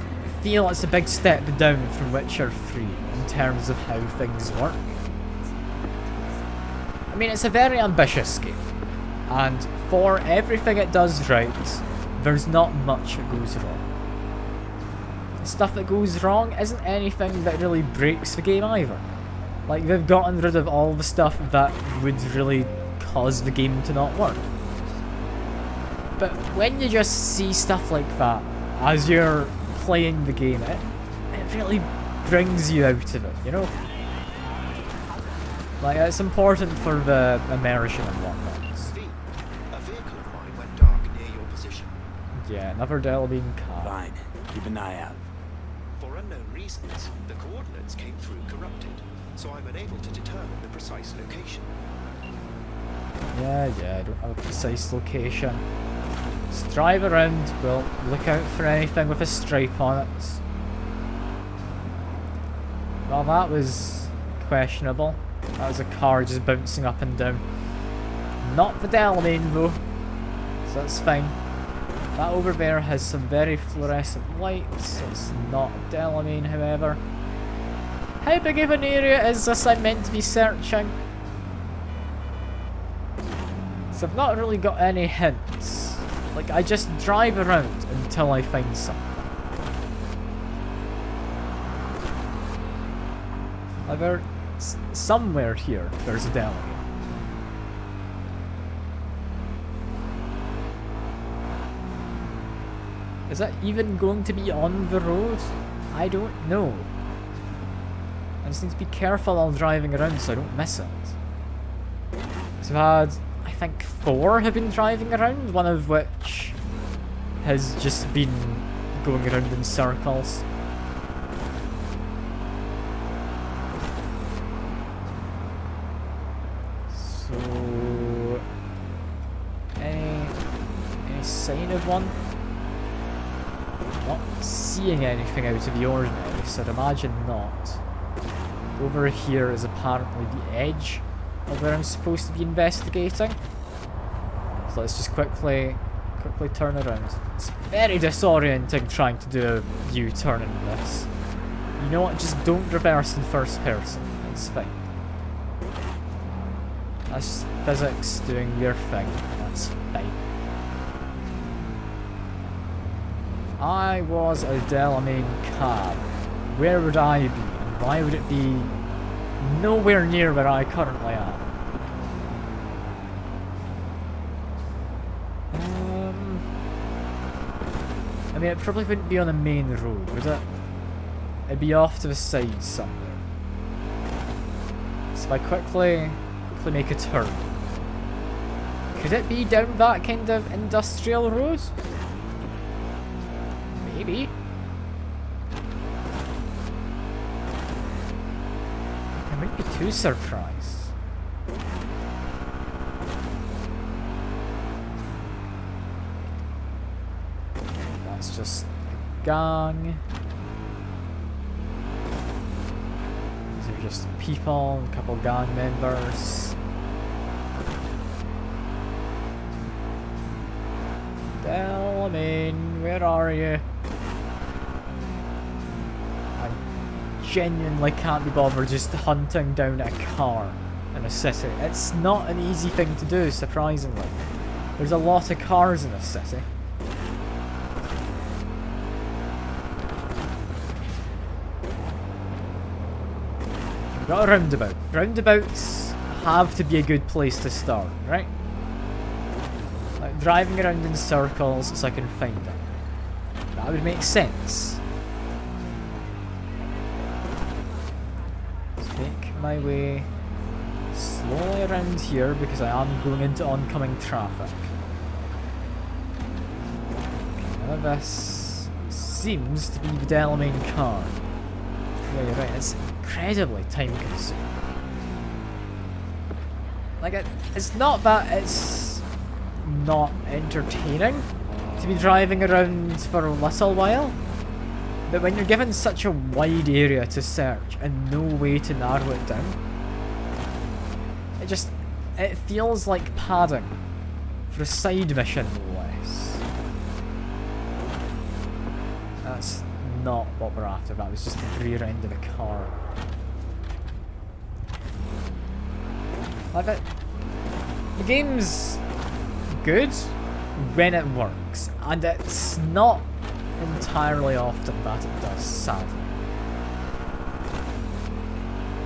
feel it's a big step down from Witcher 3 in terms of how things work. I mean, it's a very ambitious game, and for everything it does right, there's not much that goes wrong. The stuff that goes wrong isn't anything that really breaks the game either. Like, they've gotten rid of all the stuff that would really cause the game to not work. But when you just see stuff like that as you're playing the game, it really brings you out of it, you know? Like, it's important for the immersion and whatnot. A vehicle of mine went dark near your position. Yeah, another Delamain car. Fine. Keep an eye out. For unknown reasons, the coordinates came through corrupted, so I'm unable to determine the precise location. Yeah, I don't have a precise location. Just drive around, we'll look out for anything with a stripe on it. Well, that was questionable. That was a car just bouncing up and down. Not the Delamain though, so that's fine. That over there has some very fluorescent lights. It's not a Delamain, however. How big of an area is this I'm meant to be searching? So I've not really got any hints. Like, I just drive around until I find something. However, somewhere here, there's a Delamain. Is that even going to be on the road? I don't know. I just need to be careful while driving around so I don't miss it. So I've had, I think, 4 have been driving around, one of which has just been going around in circles. So, any sign of one? Not seeing anything out of the ordinary, so I'd imagine not. Over here is apparently the edge of where I'm supposed to be investigating. So let's just quickly turn around. It's very disorienting trying to do a U-turn in this. You know what? Just don't reverse in first person. It's fine. That's just physics doing their thing. That's fine. If I was a Delamain cab, where would I be? And why would it be nowhere near where I currently am? I mean, it probably wouldn't be on a main road, would it? It'd be off to the side somewhere. So if I quickly make a turn, could it be down that kind of industrial road? Maybe. I might be too surprised. That's just a gang. These are just people, a couple gang members. Delamain, where are you? I genuinely can't be bothered just hunting down a car in a city. It's not an easy thing to do, surprisingly. There's a lot of cars in this city. We've got a roundabout. Roundabouts have to be a good place to start, right? Like driving around in circles so I can find it. That would make sense. Let's make my way slowly around here because I am going into oncoming traffic. Okay, now this seems to be the Delamain car. Yeah, you're right, it's incredibly time consuming. Like, it's not that it's not entertaining to be driving around for a little while, but when you're given such a wide area to search and no way to narrow it down, it feels like padding For a side mission, no less. That's not what we're after. That was just the rear end of a car. Like it. The game's good when it works, and it's not entirely often that it does, sadly.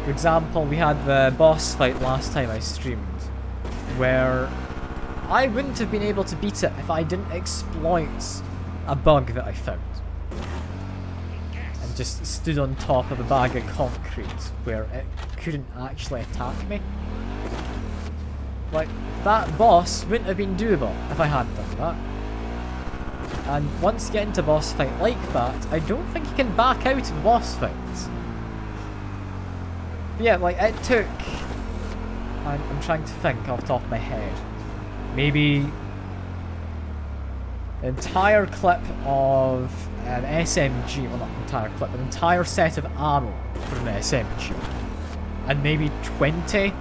For example, we had the boss fight last time I streamed, where I wouldn't have been able to beat it if I didn't exploit a bug that I found. And just stood on top of a bag of concrete where it couldn't actually attack me. Like, that boss wouldn't have been doable if I hadn't done that. And once you get into a boss fight like that, I don't think you can back out of a boss fight. But yeah, like, it took... I'm trying to think off the top of my head. Maybe... an entire clip of an SMG, well not an entire clip, an entire set of ammo for an SMG. And maybe 20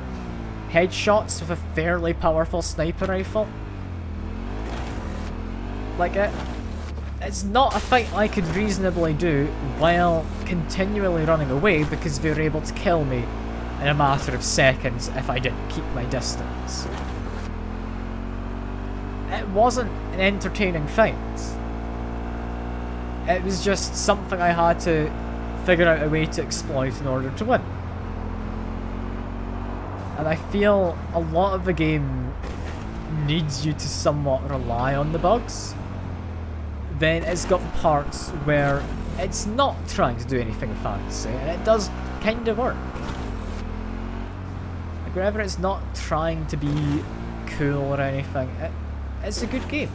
headshots with a fairly powerful sniper rifle. Like, it's not a fight I could reasonably do while continually running away because they were able to kill me in a matter of seconds if I didn't keep my distance. It wasn't an entertaining fight. It was just something I had to figure out a way to exploit in order to win. And I feel a lot of the game needs you to somewhat rely on the bugs. Then it's got parts where it's not trying to do anything fancy, and it does kind of work. Like wherever it's not trying to be cool or anything, it's a good game.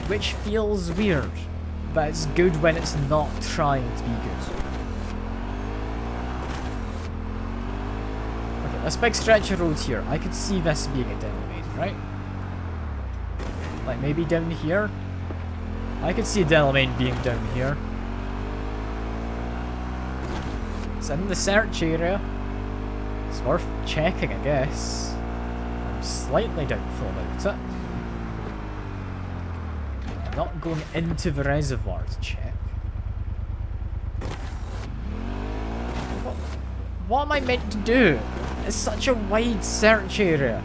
Which feels weird, but it's good when it's not trying to be good. Okay, this big stretch of road here, I could see this being a Delamain, right? Like maybe down here? I could see a Delamain being down here. It's in the search area. It's worth checking, I guess. I'm slightly doubtful about it. I'm not going into the reservoir to check. What am I meant to do? It's such a wide search area.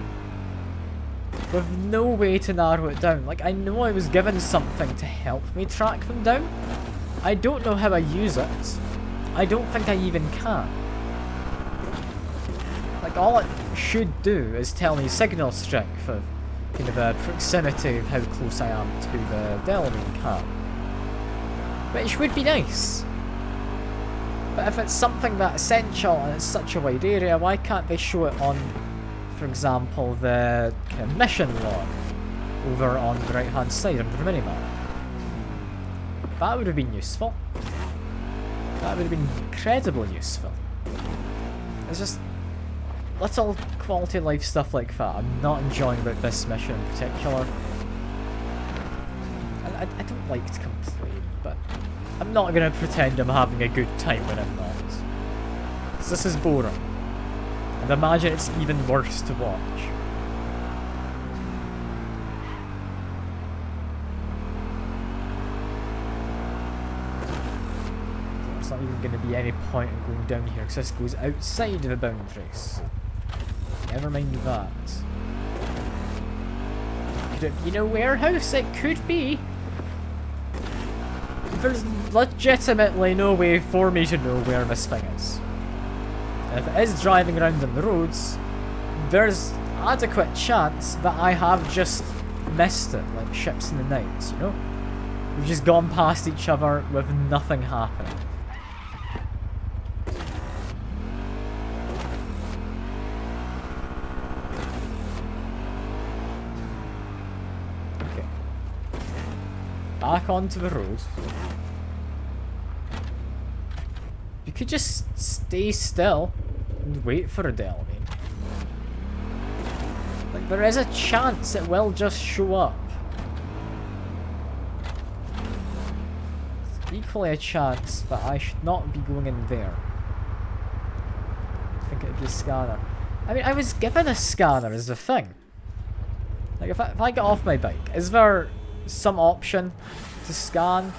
With no way to narrow it down. Like, I know I was given something to help me track them down. I don't know how I use it. I don't think I even can. Like, all it should do is tell me signal strength of kind of a proximity of how close I am to the Delamain camp. Which would be nice. But if it's something that essential and it's such a wide area, why can't they show it on, for example, the kind of mission log over on the right hand side under the minimap? That would have been useful. That would have been incredibly useful. It's just little quality of life stuff like that I'm not enjoying about this mission in particular. I don't like to complain, but I'm not going to pretend I'm having a good time when I'm not. 'Cause this is boring. And imagine it's even worse to watch. There's not even going to be any point in going down here because this goes outside of the boundaries. Never mind that. Could it be in a warehouse? It could be. There's legitimately no way for me to know where this thing is. And if it is driving around on the roads, there's adequate chance that I have just missed it, like ships in the night, you know? We've just gone past each other with nothing happening. Okay. Back onto the road. You could just stay still and wait for a Delamain. Like, there is a chance it will just show up. There's equally a chance that I should not be going in there. I think it'd be a scanner. I mean, I was given a scanner as a thing. Like, if I get off my bike, is there some option to scan?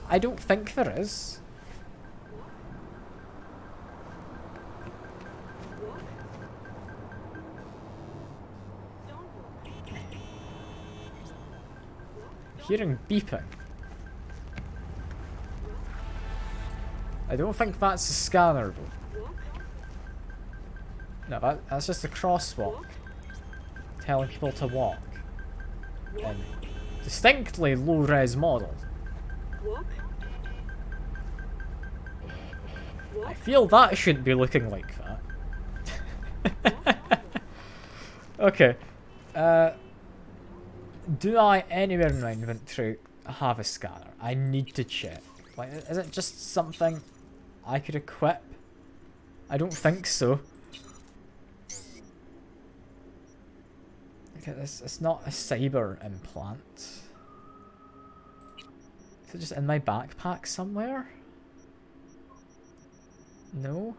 I don't think there is. Hearing beeping. I don't think that's a scanner though. No, that's just a crosswalk. Telling people to walk. And distinctly low-res model. I feel that shouldn't be looking like that. Okay. Do I anywhere in my inventory have a scanner? I need to check. Like, is it just something I could equip? I don't think so. Okay, it's not a cyber implant. Is it just in my backpack somewhere? No?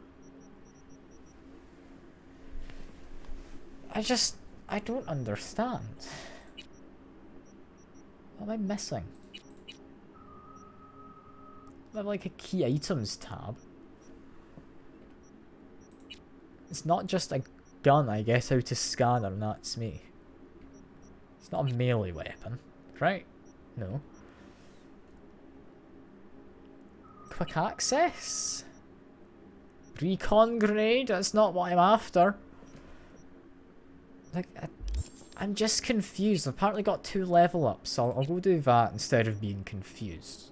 I don't understand. What am I missing? I have like a key items tab. It's not just a gun I guess how to scan, and that's me. It's not a melee weapon, right? No. Quick access? Recon grenade? That's not what I'm after. Like, I'm just confused. I've apparently got 2 level ups, so I'll go do that instead of being confused.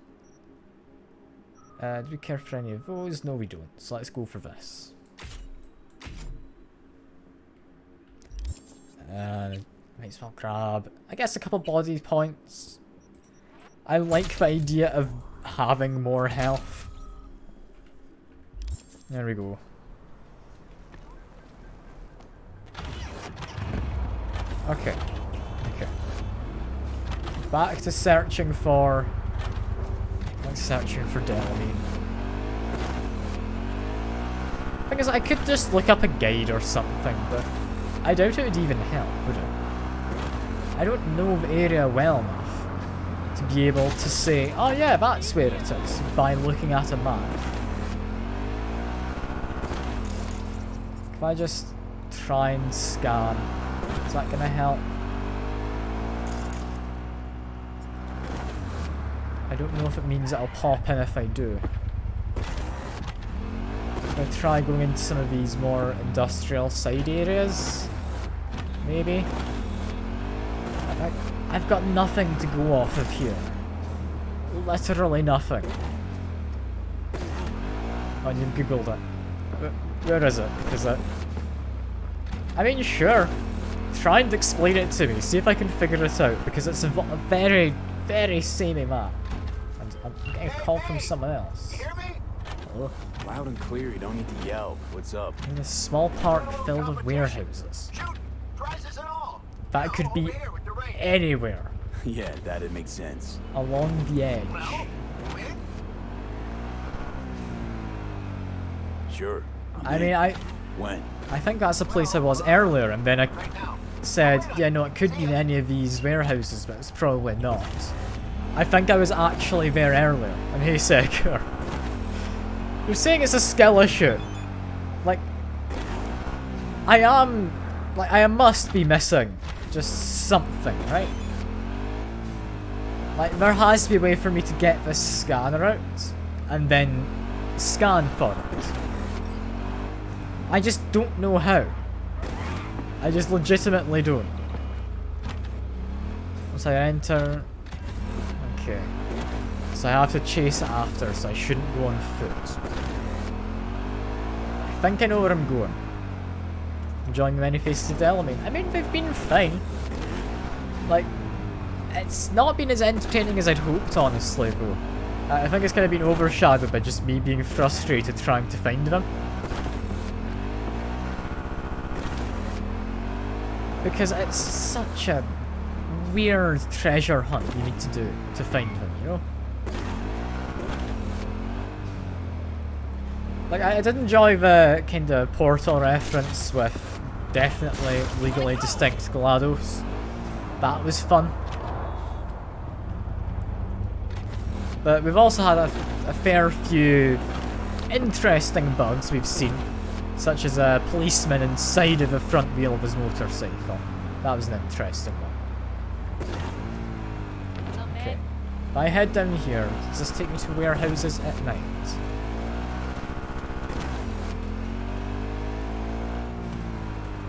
Do we care for any of those? No, we don't. So let's go for this. Might as well grab, I guess, a couple body points. I like the idea of having more health. There we go. Okay. Okay. Back to searching for... searching for Delamain. Thing is, I could just look up a guide or something, but I doubt it would even help, would it? I don't know the area well enough to be able to say, oh yeah, that's where it is, by looking at a map. If I just try and scan, is that gonna help? I don't know if it means it'll pop in if I do. If I try going into some of these more industrial side areas, maybe. I've got nothing to go off of here. Literally nothing. Oh, you've googled it. Where is it? Is it? I mean, sure. Try and explain it to me. See if I can figure it out, because it's a very, very samey map. I'm getting a call from someone else. Hello? Loud and clear, you don't need to yell. What's up? In a small park filled with warehouses. That could be anywhere. Yeah, that'd make sense. Along the edge. Sure. I mean, When? I think that's the place I was earlier, and then I said, yeah, no, it could be in any of these warehouses, but it's probably not. I think I was actually there earlier, and hey, Seeker. You're saying it's a skill issue. Like, I must be missing just something, right? Like, there has to be a way for me to get this scanner out, and then scan for it. I just don't know how. I just legitimately don't. Once I enter... Okay. So I have to chase it after, so I shouldn't go on foot. I think I know where I'm going. Enjoying the many faces of Delamain. I mean, they've been fine. Like, it's not been as entertaining as I'd hoped, honestly, though. I think it's kind of been overshadowed by just me being frustrated trying to find them. Because it's such a weird treasure hunt you need to do to find them, you know? Like, I did enjoy the kind of Portal reference with definitely legally distinct GLaDOS. That was fun. But we've also had a fair few interesting bugs we've seen, such as a policeman inside of the front wheel of his motorcycle. That was an interesting one. Okay. If I head down here, does this take me to warehouses at night?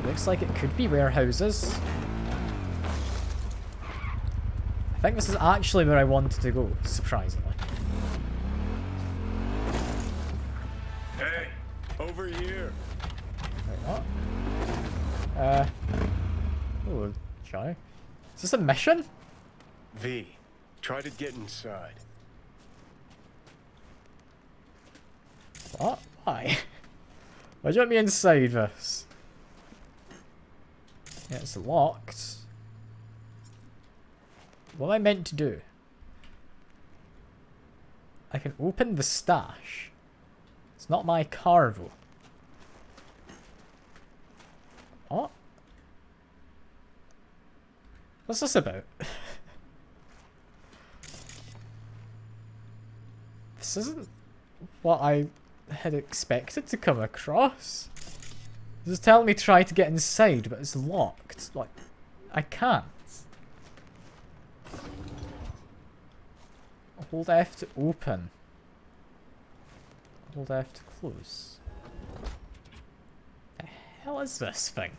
Looks like it could be warehouses. I think this is actually where I wanted to go, surprisingly. Hey, over here. Wait, what? Oh, Johnny. Is this a mission? V, try to get inside. What? Why? Why do you want me inside this? Yeah, it's locked. What am I meant to do? I can open the stash. It's not my car, though. What? What's this about? This isn't what I had expected to come across. This is telling me try to get inside, but it's locked. Like, I can't. Hold F to open. Hold F to close. The hell is this thing?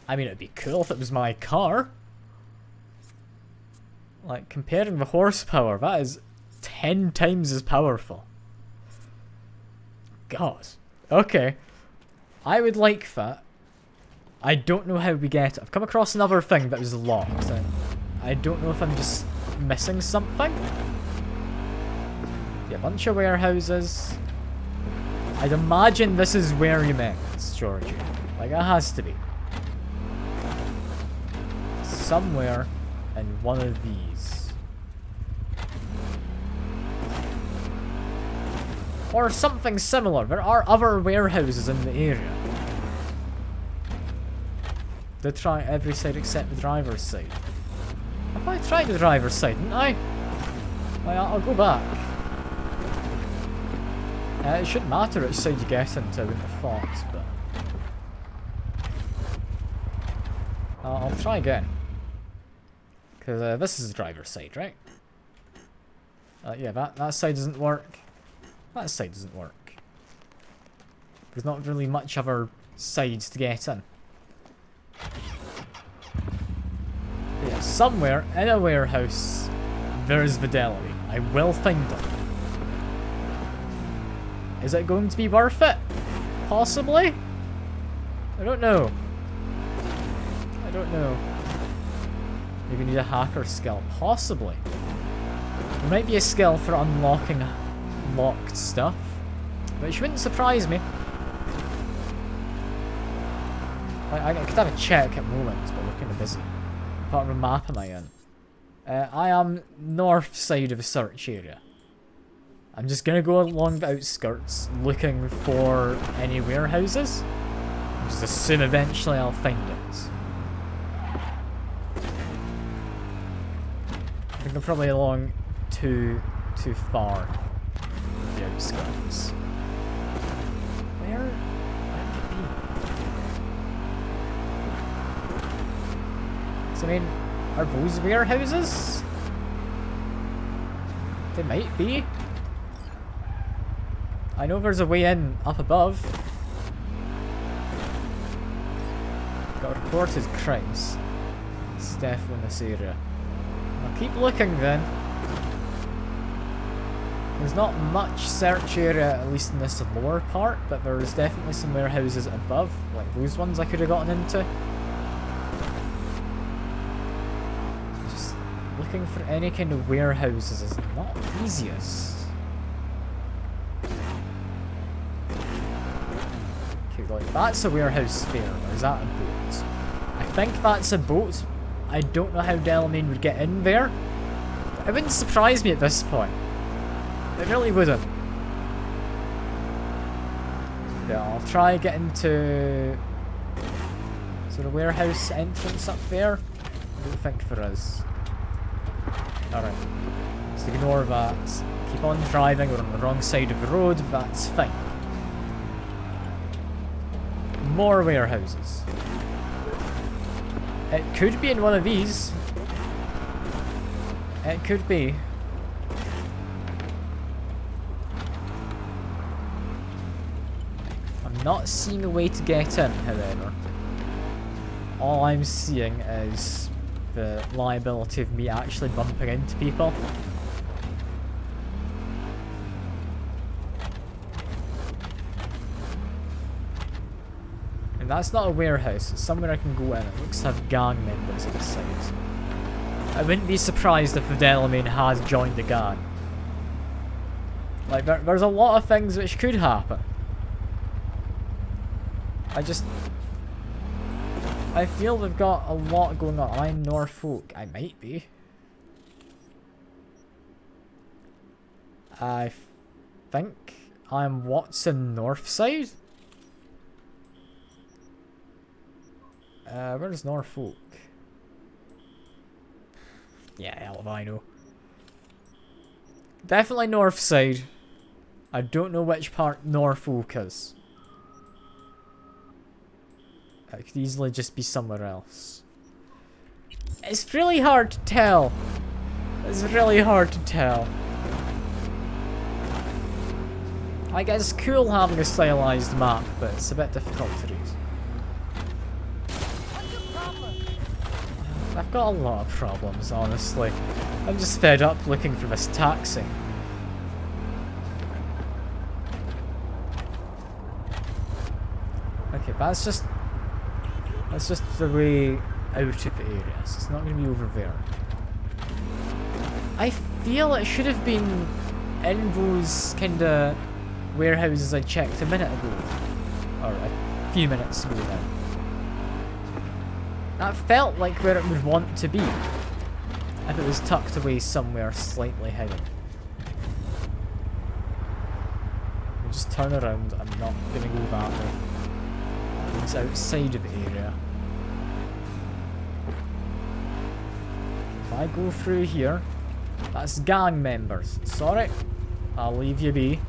I mean, it'd be cool if it was my car. Like, comparing the horsepower, that is 10 times as powerful. God. Okay. I would like that. I don't know how we get it. I've come across another thing that was locked. I don't know if I'm just missing something. Yeah, a bunch of warehouses. I'd imagine this is where you meant, Georgie. Like, it has to be. Somewhere in one of these. Or something similar. There are other warehouses in the area. They try every side except the driver's side. Have I tried the driver's side, didn't I? Well, I'll go back. It shouldn't matter which side you get into, I wouldn't have thought, but... I'll try again. Because this is the driver's side, right? Yeah, that side doesn't work. That side doesn't work. There's not really much other sides to get in. Yeah, somewhere in a warehouse, there's the Delamain. I will find it. Is it going to be worth it? Possibly? I don't know. I don't know. Maybe need a hacker skill. Possibly. There might be a skill for unlocking locked stuff, which wouldn't surprise me. I could have a check at moments, but we're kind of busy. What part of a map am I in? I am north side of the search area. I'm just gonna go along the outskirts looking for any warehouses. Just assume eventually I'll find it. I think I'm probably along too far the outskirts. Where would it be? So I mean, are those warehouses? They might be. I know there's a way in up above. Got reported crimes. It's definitely in this area. I'll keep looking then. There's not much search area, at least in this lower part, but there's definitely some warehouses above, like those ones I could have gotten into. Just looking for any kind of warehouses is not the easiest. Okay, like that's a warehouse sphere, or is that a boat? I think that's a boat. I don't know how Delamain would get in there. It wouldn't surprise me at this point. It really wouldn't. Yeah, I'll try getting to... Is there a warehouse entrance up there? I don't think there is. Alright. So ignore that. Keep on driving, we're on the wrong side of the road, but that's fine. More warehouses. It could be in one of these. It could be. I'm not seeing a way to get in, however. All I'm seeing is the liability of me actually bumping into people. And that's not a warehouse, it's somewhere I can go in. It looks to have gang members inside. I wouldn't be surprised if the Delamain has joined the gang. Like, there's a lot of things which could happen. I feel they've got a lot going on. I'm Norfolk. I might be. I think I'm Watson Northside. Where's Norfolk? Yeah, hell if I know. Definitely Northside. I don't know which part Norfolk is. It could easily just be somewhere else. It's really hard to tell. It's really hard to tell. I guess it's cool having a stylized map, but it's a bit difficult to read. I've got a lot of problems, honestly. I'm just fed up looking for this taxi. Okay, that's just the way out of the area, so it's not going to be over there. I feel it should have been in those kind of warehouses I checked a minute ago. Or a few minutes ago now. That felt like where it would want to be. If it was tucked away somewhere slightly hidden. We'll just turn around, I'm not going to go that way. It's outside of the area. If I go through here, that's gang members. Sorry, I'll leave you be.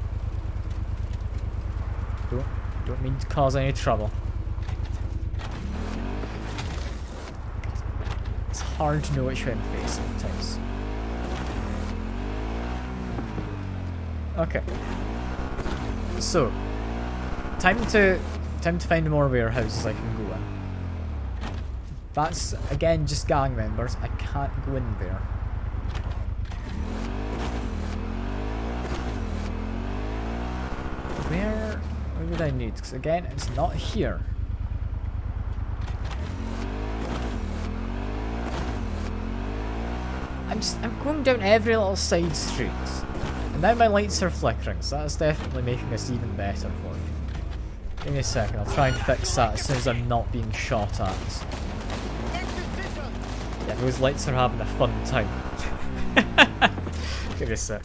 Don't mean to cause any trouble. It's hard to know which way I'm facing sometimes. Okay. So, time to find more warehouses I can go in. That's, again, just gang members. I can't go in there. Where would I need? Because, again, it's not here. I'm going down every little side street. And now my lights are flickering, so that's definitely making this even better for me. Give me a second, I'll try and fix that as soon as I'm not being shot at. Yeah, those lights are having a fun time. Give me a sec.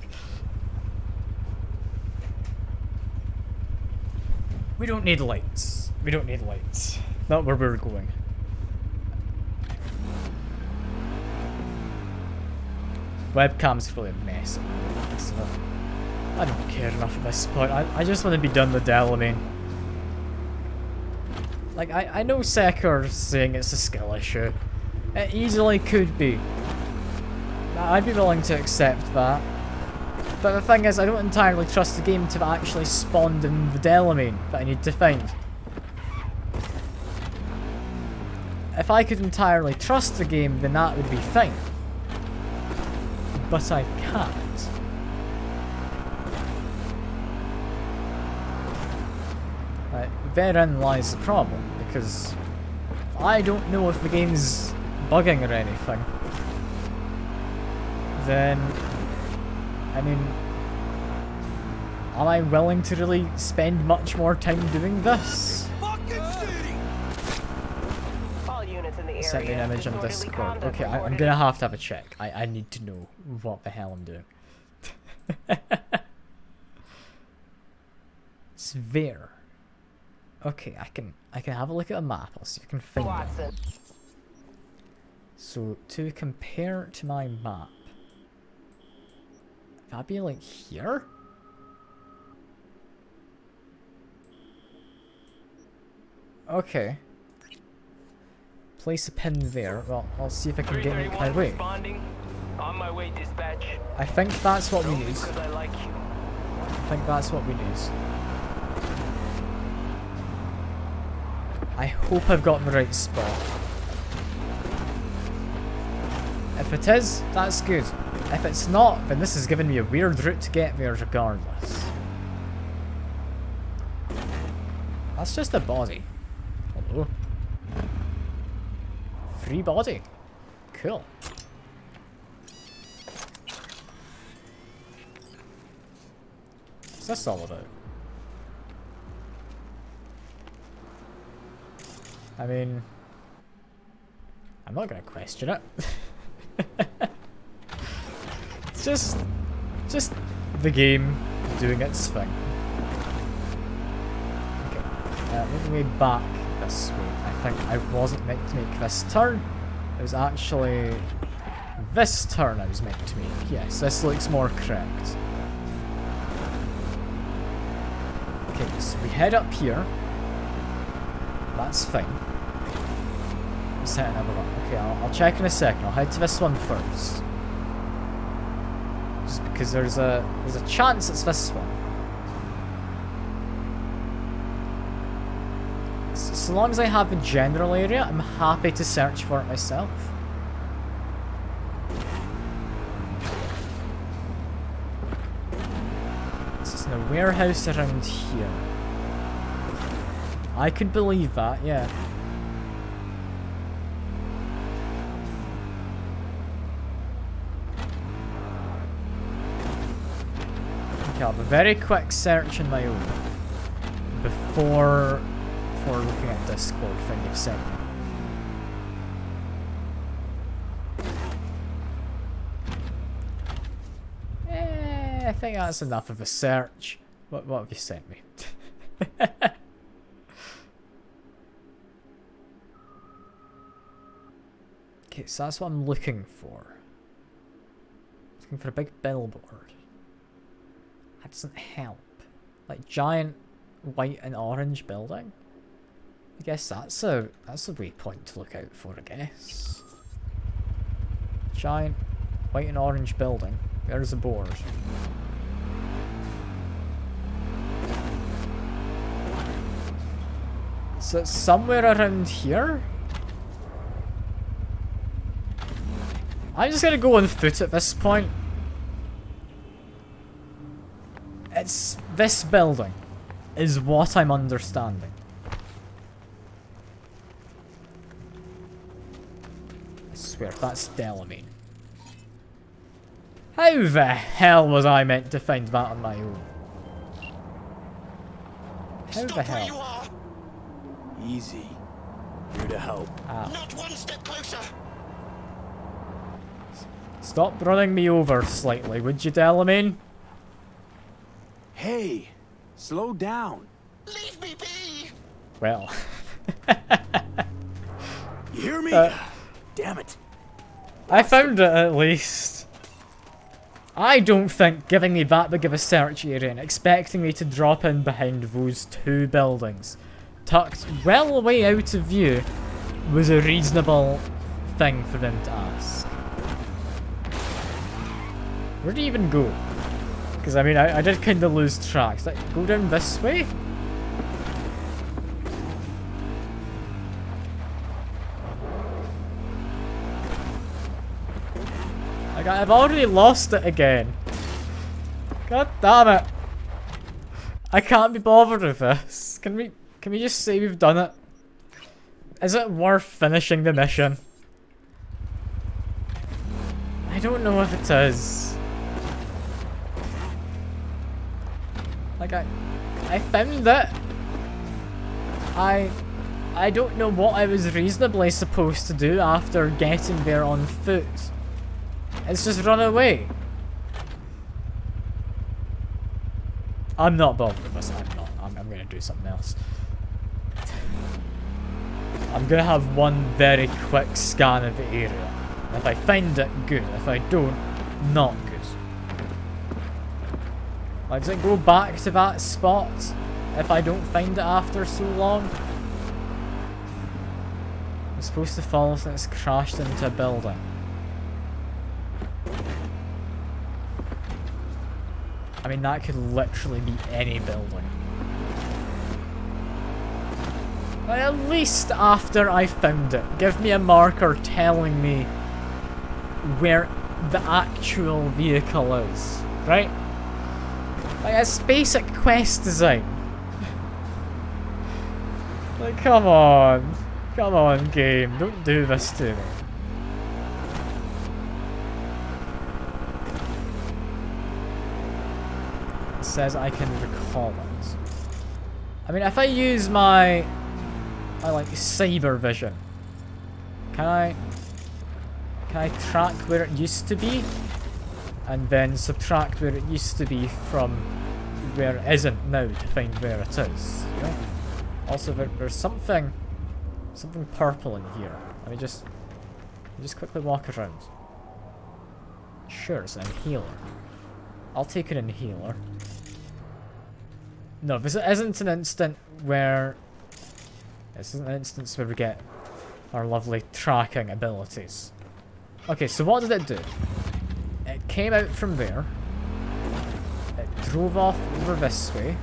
We don't need lights. We don't need lights. Not where we're going. Webcam's really a mess. I don't care enough at this point. I just want to be done with Delamain. Like, I know Sekar's saying it's a skill issue. It easily could be. I'd be willing to accept that. But the thing is, I don't entirely trust the game to have actually spawned in the Delamain that I need to find. If I could entirely trust the game, then that would be fine. But I can't. Right, therein lies the problem, because I don't know if the game's bugging or anything. Then, I mean, am I willing to really spend much more time doing this? Sent me an image on Discord. Okay, I'm gonna have to have a check. I need to know what the hell I'm doing. It's there. Okay, I can have a look at a map. I'll see if I can find it. So to compare to my map, that'd be like here. Okay. Place a pin there. Well, I'll see if I can get my way. On my way, dispatch. I think that's what we need. Because I like you. I think that's what we need. I hope I've got the right spot. If it is, that's good. If it's not, then this is giving me a weird route to get there regardless. That's just a body. Hello. Free body. Cool. What's this all about? I mean, I'm not gonna question it. It's just the game doing its thing. Okay, making way back this way. I think I wasn't meant to make this turn. It was actually this turn I was meant to make. Yes, this looks more correct. Okay, so we head up here. That's fine. Let's hit another one. Okay, I'll check in a second. I'll head to this one first. Just because there's a chance it's this one. So long as I have the general area, I'm happy to search for it myself. This is in a warehouse around here. I could believe that, yeah. Okay, I'll have a very quick search on my own before looking at Discord thing you've sent me. I think that's enough of a search. What have you sent me? Okay, so that's what I'm looking for. Looking for a big billboard. That doesn't help. Like giant white and orange building. I guess that's a waypoint to look out for, I guess. Giant white and orange building. There's a board. So it's somewhere around here? I'm just gonna go on foot at this point. It's this building is what I'm understanding. I swear that's Delamain. How the hell was I meant to find that on my own? How the hell? Easy. Here to help. Not one step closer. Stop running me over slightly, would you, Delamain? Hey, slow down. Leave me be. Well. You hear me? Damn it. I found it at least. I don't think giving me that big of a search area and expecting me to drop in behind those two buildings, tucked well away out of view, was a reasonable thing for them to ask. Where do you even go? Because I mean, I did kind of lose track. Like, go down this way? Like, I've already lost it again. God damn it. I can't be bothered with this. Can we just say we've done it? Is it worth finishing the mission? I don't know if it is. Like, I found it. I don't know what I was reasonably supposed to do after getting there on foot. It's just run away. I'm not bothered with this. I'm not. I'm gonna do something else. I'm gonna have one very quick scan of the area. If I find it, good. If I don't, not good. Like, does it go back to that spot if I don't find it after so long? It's supposed to fall since it's crashed into a building. I mean, that could literally be any building. But at least after I found it, give me a marker telling me where the actual vehicle is, right? Like, it's basic quest design. Like, come on. Come on, game. Don't do this to me. It says I can recall it. I mean, if I use my like cyber vision, can I track where it used to be and then subtract where it used to be from where it isn't now to find where it is, you know? Also, there's something purple in here. Let me just quickly walk around. Sure, it's an inhaler. I'll take an inhaler. No, this isn't an instant where... This isn't an instance where we get our lovely tracking abilities. Okay, so what did it do? It came out from there. It drove off over this way.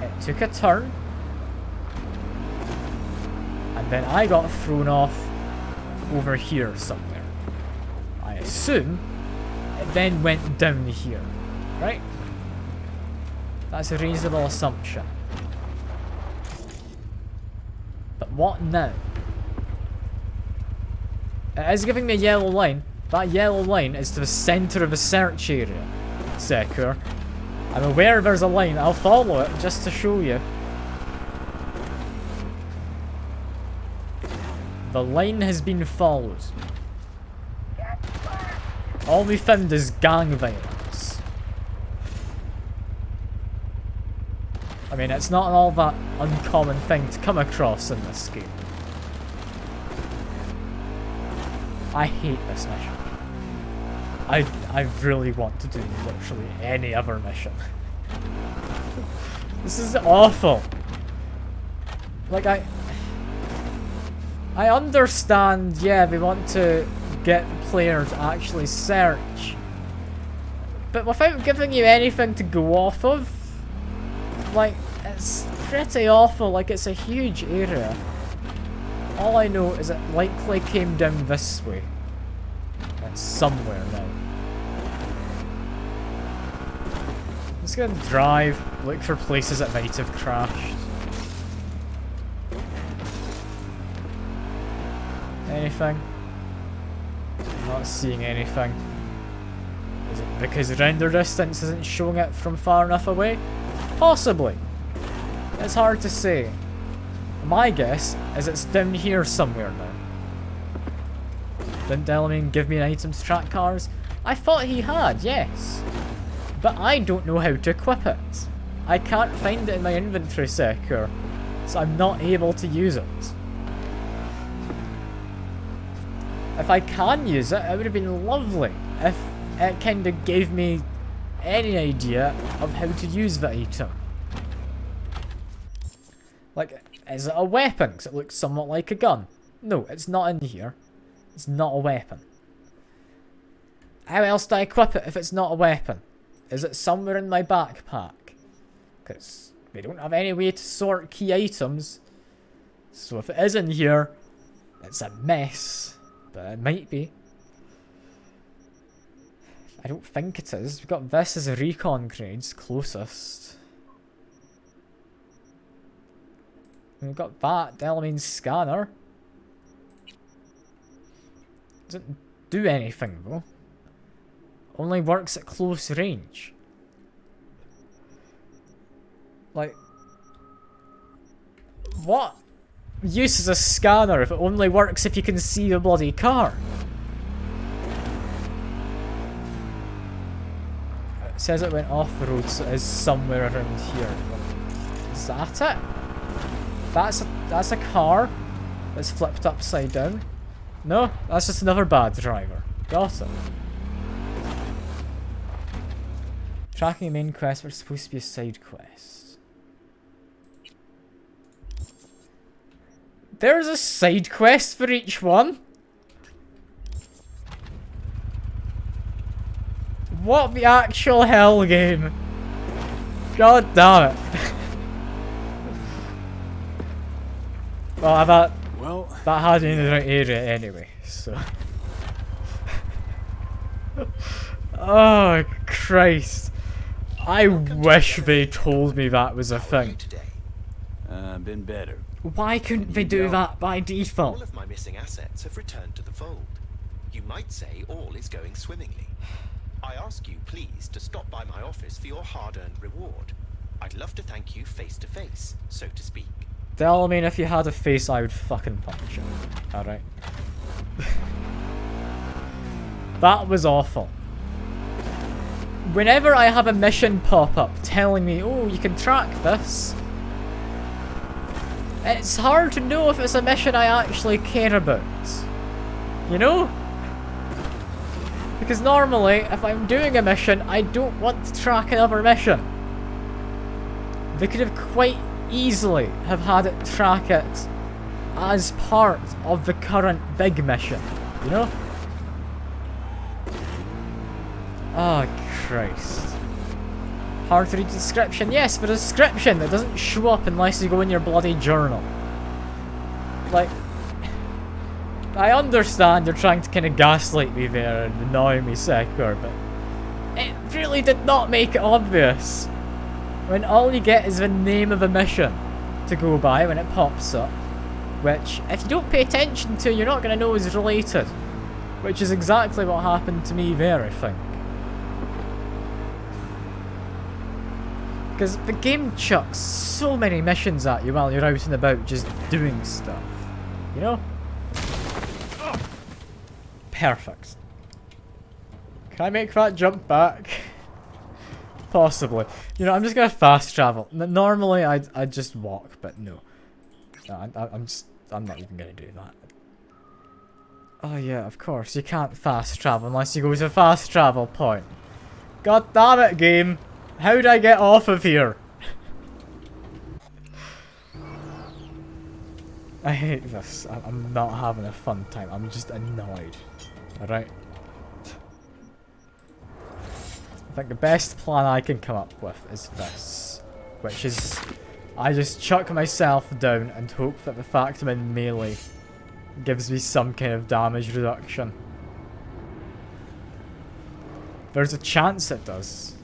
It took a turn. And then I got thrown off over here somewhere. I assume it then went down here, right? That's a reasonable assumption. But what now? It is giving me a yellow line. That yellow line is to the center of the search area, Secure. I'm aware there's a line. I'll follow it just to show you. The line has been followed. All we found is gang violence. I mean, it's not all that uncommon thing to come across in this game. I hate this mission. I really want to do literally any other mission. This is awful. Like, I understand, yeah, we want to get the player to actually search. But without giving you anything to go off of, like, it's pretty awful. Like, it's a huge area. All I know is it likely came down this way. It's somewhere now. I'm just gonna drive, look for places that might have crashed. Anything? I'm not seeing anything. Is it because render distance isn't showing it from far enough away? Possibly. It's hard to say. My guess is it's down here somewhere now. Didn't Delamain give me an item to track cars? I thought he had, yes. But I don't know how to equip it. I can't find it in my inventory sector, so I'm not able to use it. If I can use it, it would have been lovely if it kind of gave me any idea of how to use the item. Like, is it a weapon? Because it looks somewhat like a gun. No, it's not in here. It's not a weapon. How else do I equip it if it's not a weapon? Is it somewhere in my backpack? Because we don't have any way to sort key items. So if it is in here, it's a mess. But it might be. I don't think it is. We've got this as a recon grades, closest. And we've got that, Delamain scanner. Doesn't do anything though. Only works at close range. Like, what use is a scanner if it only works if you can see a bloody car? It says it went off the road, so it is somewhere around here. Is that it? That's a car that's flipped upside down. No, that's just another bad driver. Got it. Tracking a main quest, but it's supposed to be a side quest. There's a side quest for each one? What the actual hell, game? God damn it. Well, that had me in the right area anyway, so. Oh, Christ. I wish they told me that was a thing. Been better. Why couldn't they do that by default? All of my missing assets have returned to the fold. You might say all is going swimmingly. I ask you, please, to stop by my office for your hard-earned reward. I'd love to thank you face to face, so to speak. Delamain, if you had a face, I would fucking punch you. Alright. That was awful. Whenever I have a mission pop up telling me, oh, you can track this, it's hard to know if it's a mission I actually care about. You know? Because normally, if I'm doing a mission, I don't want to track another mission. They could have quite easily have had it track it as part of the current big mission, you know? Oh, Christ. Hard to read the description. Yes, the description that doesn't show up unless you go in your bloody journal. Like, I understand you're trying to kind of gaslight me there and annoy me, Sekor, but it really did not make it obvious. When all you get is the name of a mission to go by when it pops up, which, if you don't pay attention to, you're not going to know is related. Which is exactly what happened to me there, I think. Because the game chucks so many missions at you while you're out and about just doing stuff. You know? Perfect. Can I make that jump back? Possibly. You know, I'm just gonna fast travel. Normally, I'd just walk, but no. I'm not even gonna do that. Oh yeah, of course, you can't fast travel unless you go to a fast travel point. God damn it, game! How'd I get off of here? I hate this. I'm not having a fun time. I'm just annoyed. Alright? I think the best plan I can come up with is this. Which is, I just chuck myself down and hope that the fact I'm in melee gives me some kind of damage reduction. There's a chance it does.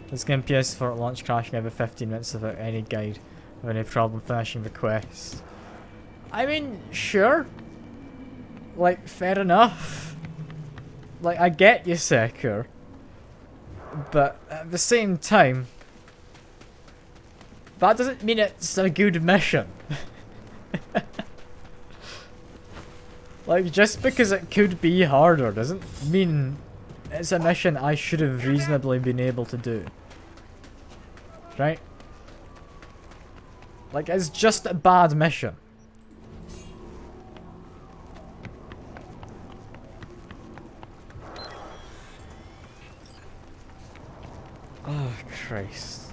This game PS4 at launch crashing every 15 minutes without any guide or any problem finishing the quest. I mean, sure. Like, fair enough. Like, I get you, Sekor. But at the same time, that doesn't mean it's a good mission. Like, just because it could be harder doesn't mean it's a mission I should have reasonably been able to do. Right? Like, it's just a bad mission. Oh, Christ.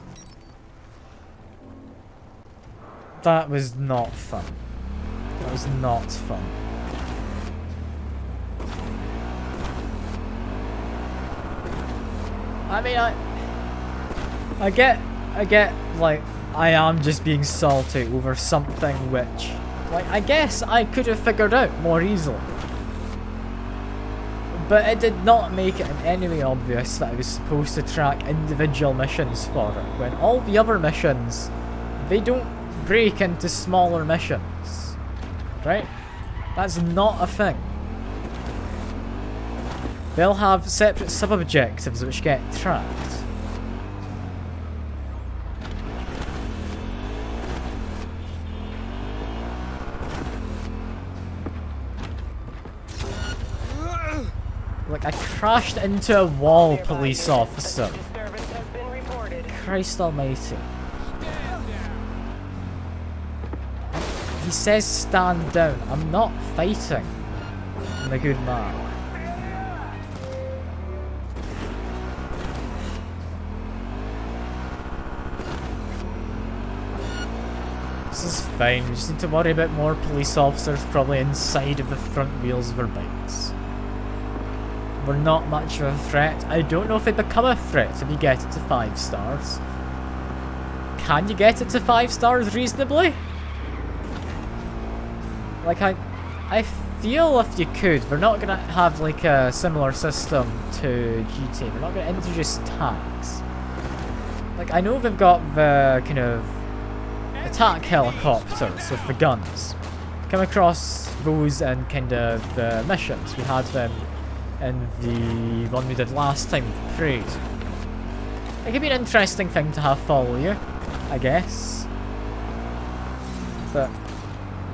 That was not fun. That was not fun. I mean, I get, like, I am just being salty over something which, like, I guess I could have figured out more easily. But it did not make it in any way obvious that I was supposed to track individual missions for it, when all the other missions, they don't break into smaller missions. Right? That's not a thing. They'll have separate sub-objectives which get tracked. Like, I crashed into a wall, police officer. Christ almighty. He says stand down. I'm not fighting. I'm a good man. This is fine. We just need to worry about more police officers probably inside of the front wheels of our bikes. We're not much of a threat. I don't know if they become a threat if you get it to 5 stars. Can you get it to 5 stars reasonably? Like, I feel if you could, we're not gonna have like a similar system to GTA. We're not gonna introduce tags. Like, I know they've got the kind of attack helicopters with the guns. Come across those in kind of the missions. We had them in the one we did last time with Parade. It could be an interesting thing to have follow you, I guess. But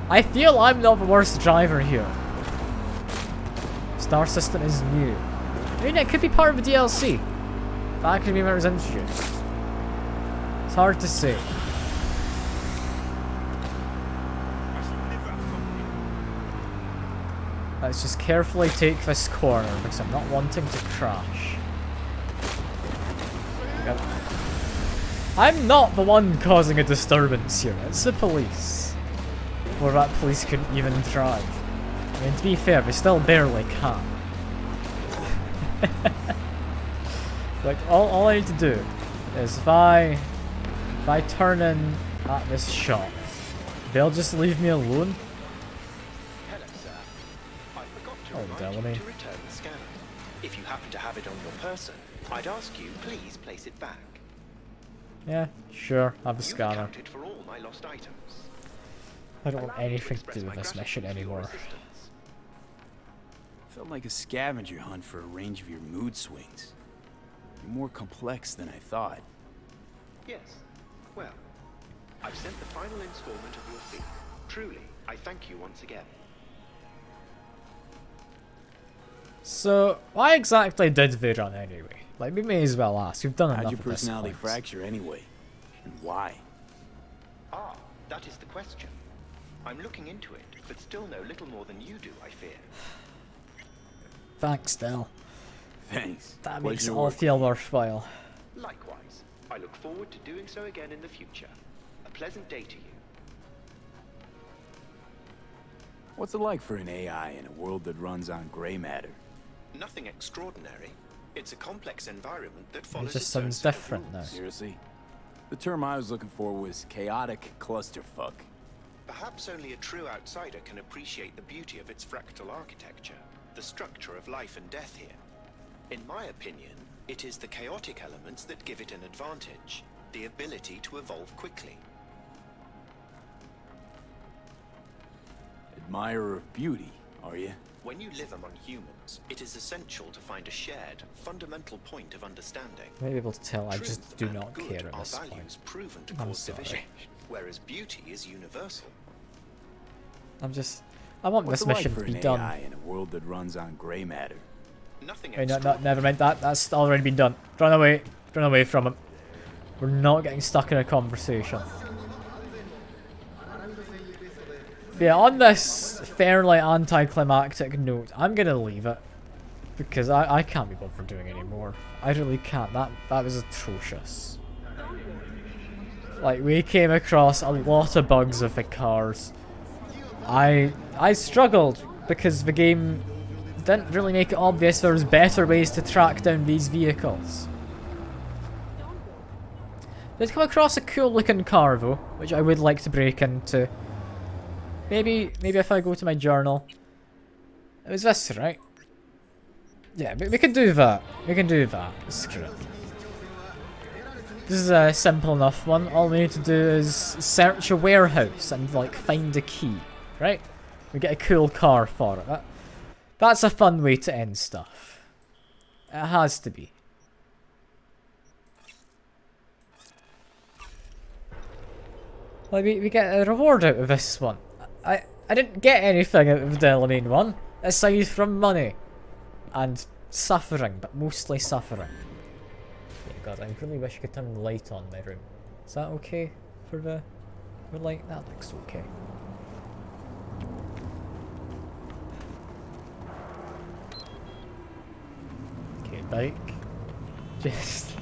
I feel I'm not the worst driver here. Star system is new. I mean, it could be part of the DLC. That could be when it was introduced. It's hard to say. Let's just carefully take this corner because I'm not wanting to crash. Yep. I'm not the one causing a disturbance here, it's the police. Or that police couldn't even drive. I mean, to be fair, they still barely can. Like, all I need to do is if I turn in at this shop, they'll just leave me alone. Oh, Delamain. To return the scanner. If you happen to have it on your person, I'd ask you please place it back. Yeah, sure, have the scanner. Accounted for all my lost items. I don't want anything to do with this mission anymore. Felt like a scavenger hunt for a range of your mood swings. You're more complex than I thought. Yes. Well, I've sent the final installment of your fee. Truly, I thank you once again. So, why exactly did they run anyway? Like, we may as well ask. We've done enough How'd your of this personality point. fracture anyway? And why? Ah, that is the question. I'm looking into it, but still know little more than you do, I fear. Thanks, Del. Thanks. That makes it all feel worthwhile. Likewise. I look forward to doing so again in the future. A pleasant day to you. What's it like for an AI in a world that runs on gray matter? Nothing extraordinary. It's a complex environment that It follows just its own sounds set of different now. rules. Seriously? The term I was looking for was chaotic clusterfuck. Perhaps only a true outsider can appreciate the beauty of its fractal architecture, the structure of life and death here. In my opinion, it is the chaotic elements that give it an advantage, the ability to evolve quickly. Admirer of beauty, are you? When you live among humans, it is essential to find a shared, fundamental point of understanding. You may be able to tell I just Truth do and not good care at are this values point. proven to I'm cause sorry. division, whereas beauty is universal. I want What's this it like mission for to be an done. AI in a world that runs on gray matter? Nothing Wait, no, never mind that. That's already been done. Run away from him. We're not getting stuck in a conversation. Yeah, on this fairly anticlimactic note, I'm gonna leave it. Because I can't be bothered doing any more. I really can't. That was atrocious. Like, we came across a lot of bugs with the cars. I struggled because the game didn't really make it obvious there was better ways to track down these vehicles. Did come across a cool looking car though, which I would like to break into. Maybe if I go to my journal. It was this, right? Yeah, we can do that. We can do that. Screw it. This is a simple enough one. All we need to do is search a warehouse and like find a key, right? We get a cool car for it. That's a fun way to end stuff. It has to be. Like we get a reward out of this one. I didn't get anything out of the Delamain one aside from money and suffering, but mostly suffering. Yeah, God, I really wish I could turn the light on in my room. Is that okay for the light? That looks okay. bike. Just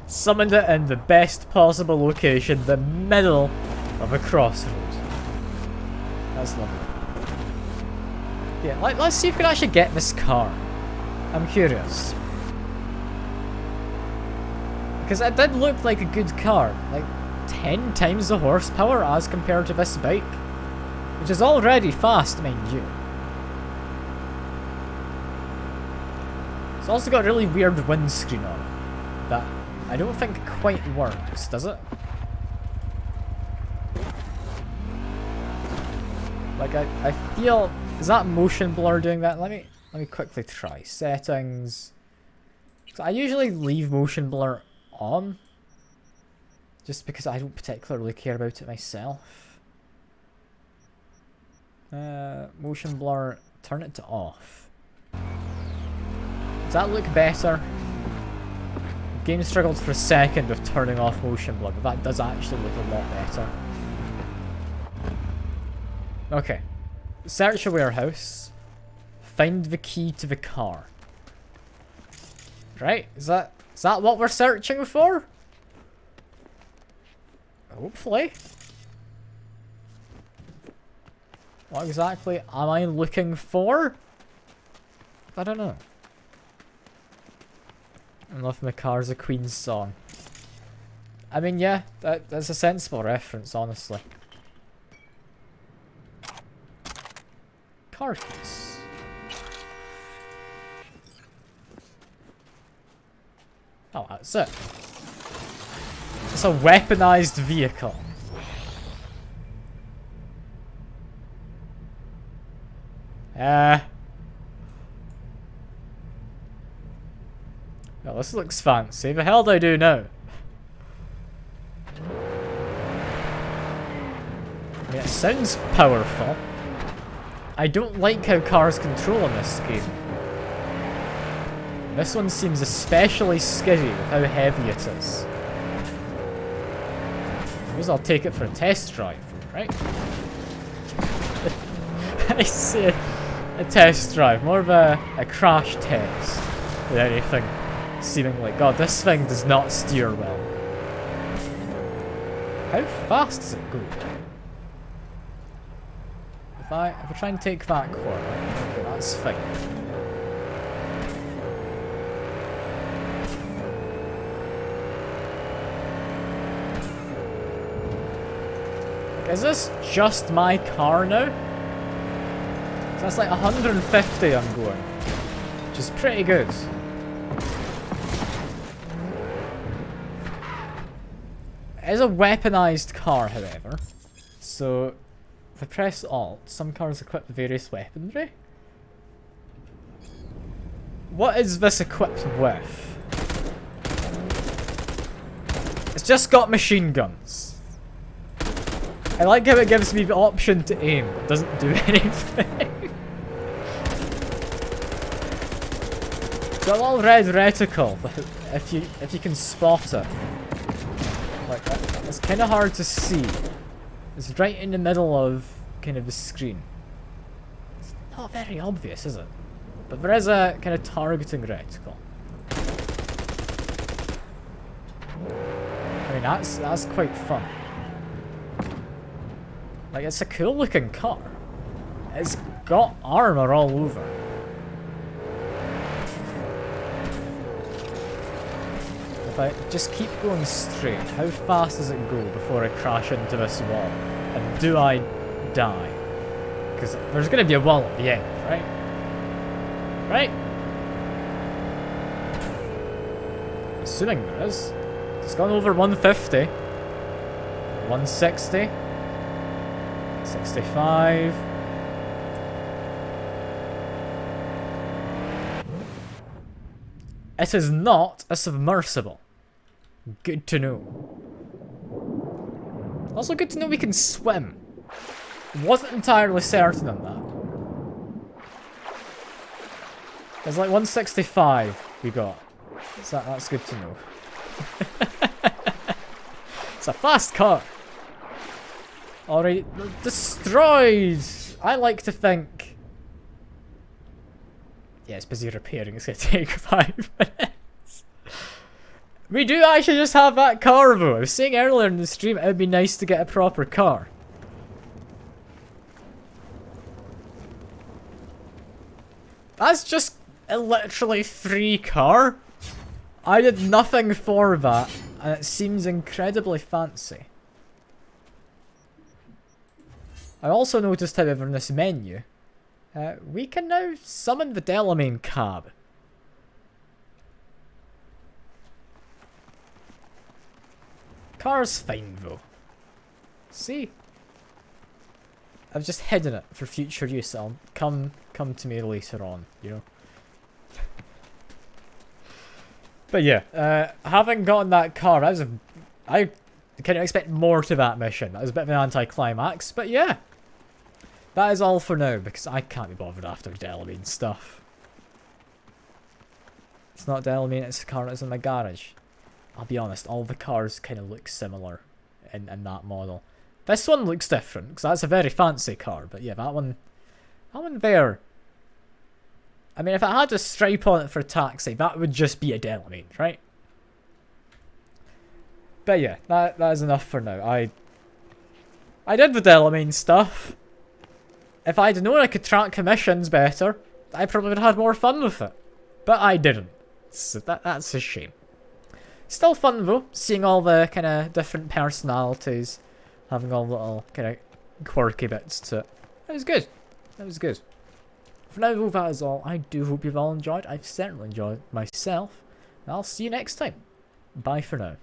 summoned it in the best possible location, the middle of a crossroad. That's lovely. Yeah, let's see if we can actually get this car. I'm curious. Because it did look like a good car. Like 10 times the horsepower as compared to this bike. Which is already fast, mind you. It's also got a really weird windscreen on it. That I don't think quite works, does it? Like I feel, is that motion blur doing that? Let me quickly try settings. So I usually leave motion blur on, just because I don't particularly care about it myself. Motion blur, turn it to off. Does that look better? The game struggled for a second with turning off motion blur, but that does actually look a lot better. Okay. Search a warehouse. Find the key to the car. Right? Is that what we're searching for? Hopefully. What exactly am I looking for? I don't know. I love my car's a Queen's song. I mean, yeah, that's a sensible reference, honestly. Car keys. Oh, that's it. It's a weaponized vehicle. Well, this looks fancy. The hell do I do now? I mean, it sounds powerful. I don't like how cars control in this game. This one seems especially skiddy with how heavy it is. I suppose I'll take it for a test drive, right? I say a test drive, more of a crash test than anything seeming like, God, this thing does not steer well. How fast does it go? If I try and take that corner, okay, that's fine. Is this just my car now? So that's like 150 I'm going, which is pretty good. It is a weaponized car, however, so if I press Alt, some cars equip with various weaponry. What is this equipped with? It's just got machine guns. I like how it gives me the option to aim, but doesn't do anything. It's got a little red reticle, if you can spot it. Like, it's kind of hard to see. It's right in the middle of kind of the screen. It's not very obvious, is it? But there is a kind of targeting reticle. I mean, that's quite fun. Like, it's a cool looking car. It's got armor all over. If I just keep going straight, how fast does it go before I crash into this wall? And do I die? Because there's going to be a wall at the end, right? Right? Assuming there is. It's gone over 150. 160. 65. It is not a submersible. Good to know. Also good to know we can swim. Wasn't entirely certain on that. There's like 165 we got. So that's good to know. It's a fast car. Alright, destroyed! I like to think Yeah, it's busy repairing. It's going to take 5 minutes. We do actually just have that car though. I was saying earlier in the stream it would be nice to get a proper car. That's just a literally free car. I did nothing for that, and it seems incredibly fancy. I also noticed, however, in this menu, we can now summon the Delamain cab. Car's fine though. See? I've just hidden it for future use. I'll come to me later on, you know. But yeah, having gotten that car, that was I kind of expect more to that mission. That was a bit of an anticlimax, but yeah. That is all for now, because I can't be bothered after Delamain stuff. It's not Delamain, it's the car that's in my garage. I'll be honest, all the cars kind of look similar in that model. This one looks different, because that's a very fancy car, but yeah, that one there. I mean, if it had a stripe on it for a taxi, that would just be a Delamain, right? But yeah, that is enough for now. I did the Delamain stuff. If I'd known I could track commissions better, I probably would have had more fun with it. But I didn't. So that's a shame. Still fun though, seeing all the kind of different personalities, having all the little kind of quirky bits to it. It was good. That was good. For now though, that is all. I do hope you've all enjoyed. I've certainly enjoyed myself. And I'll see you next time. Bye for now.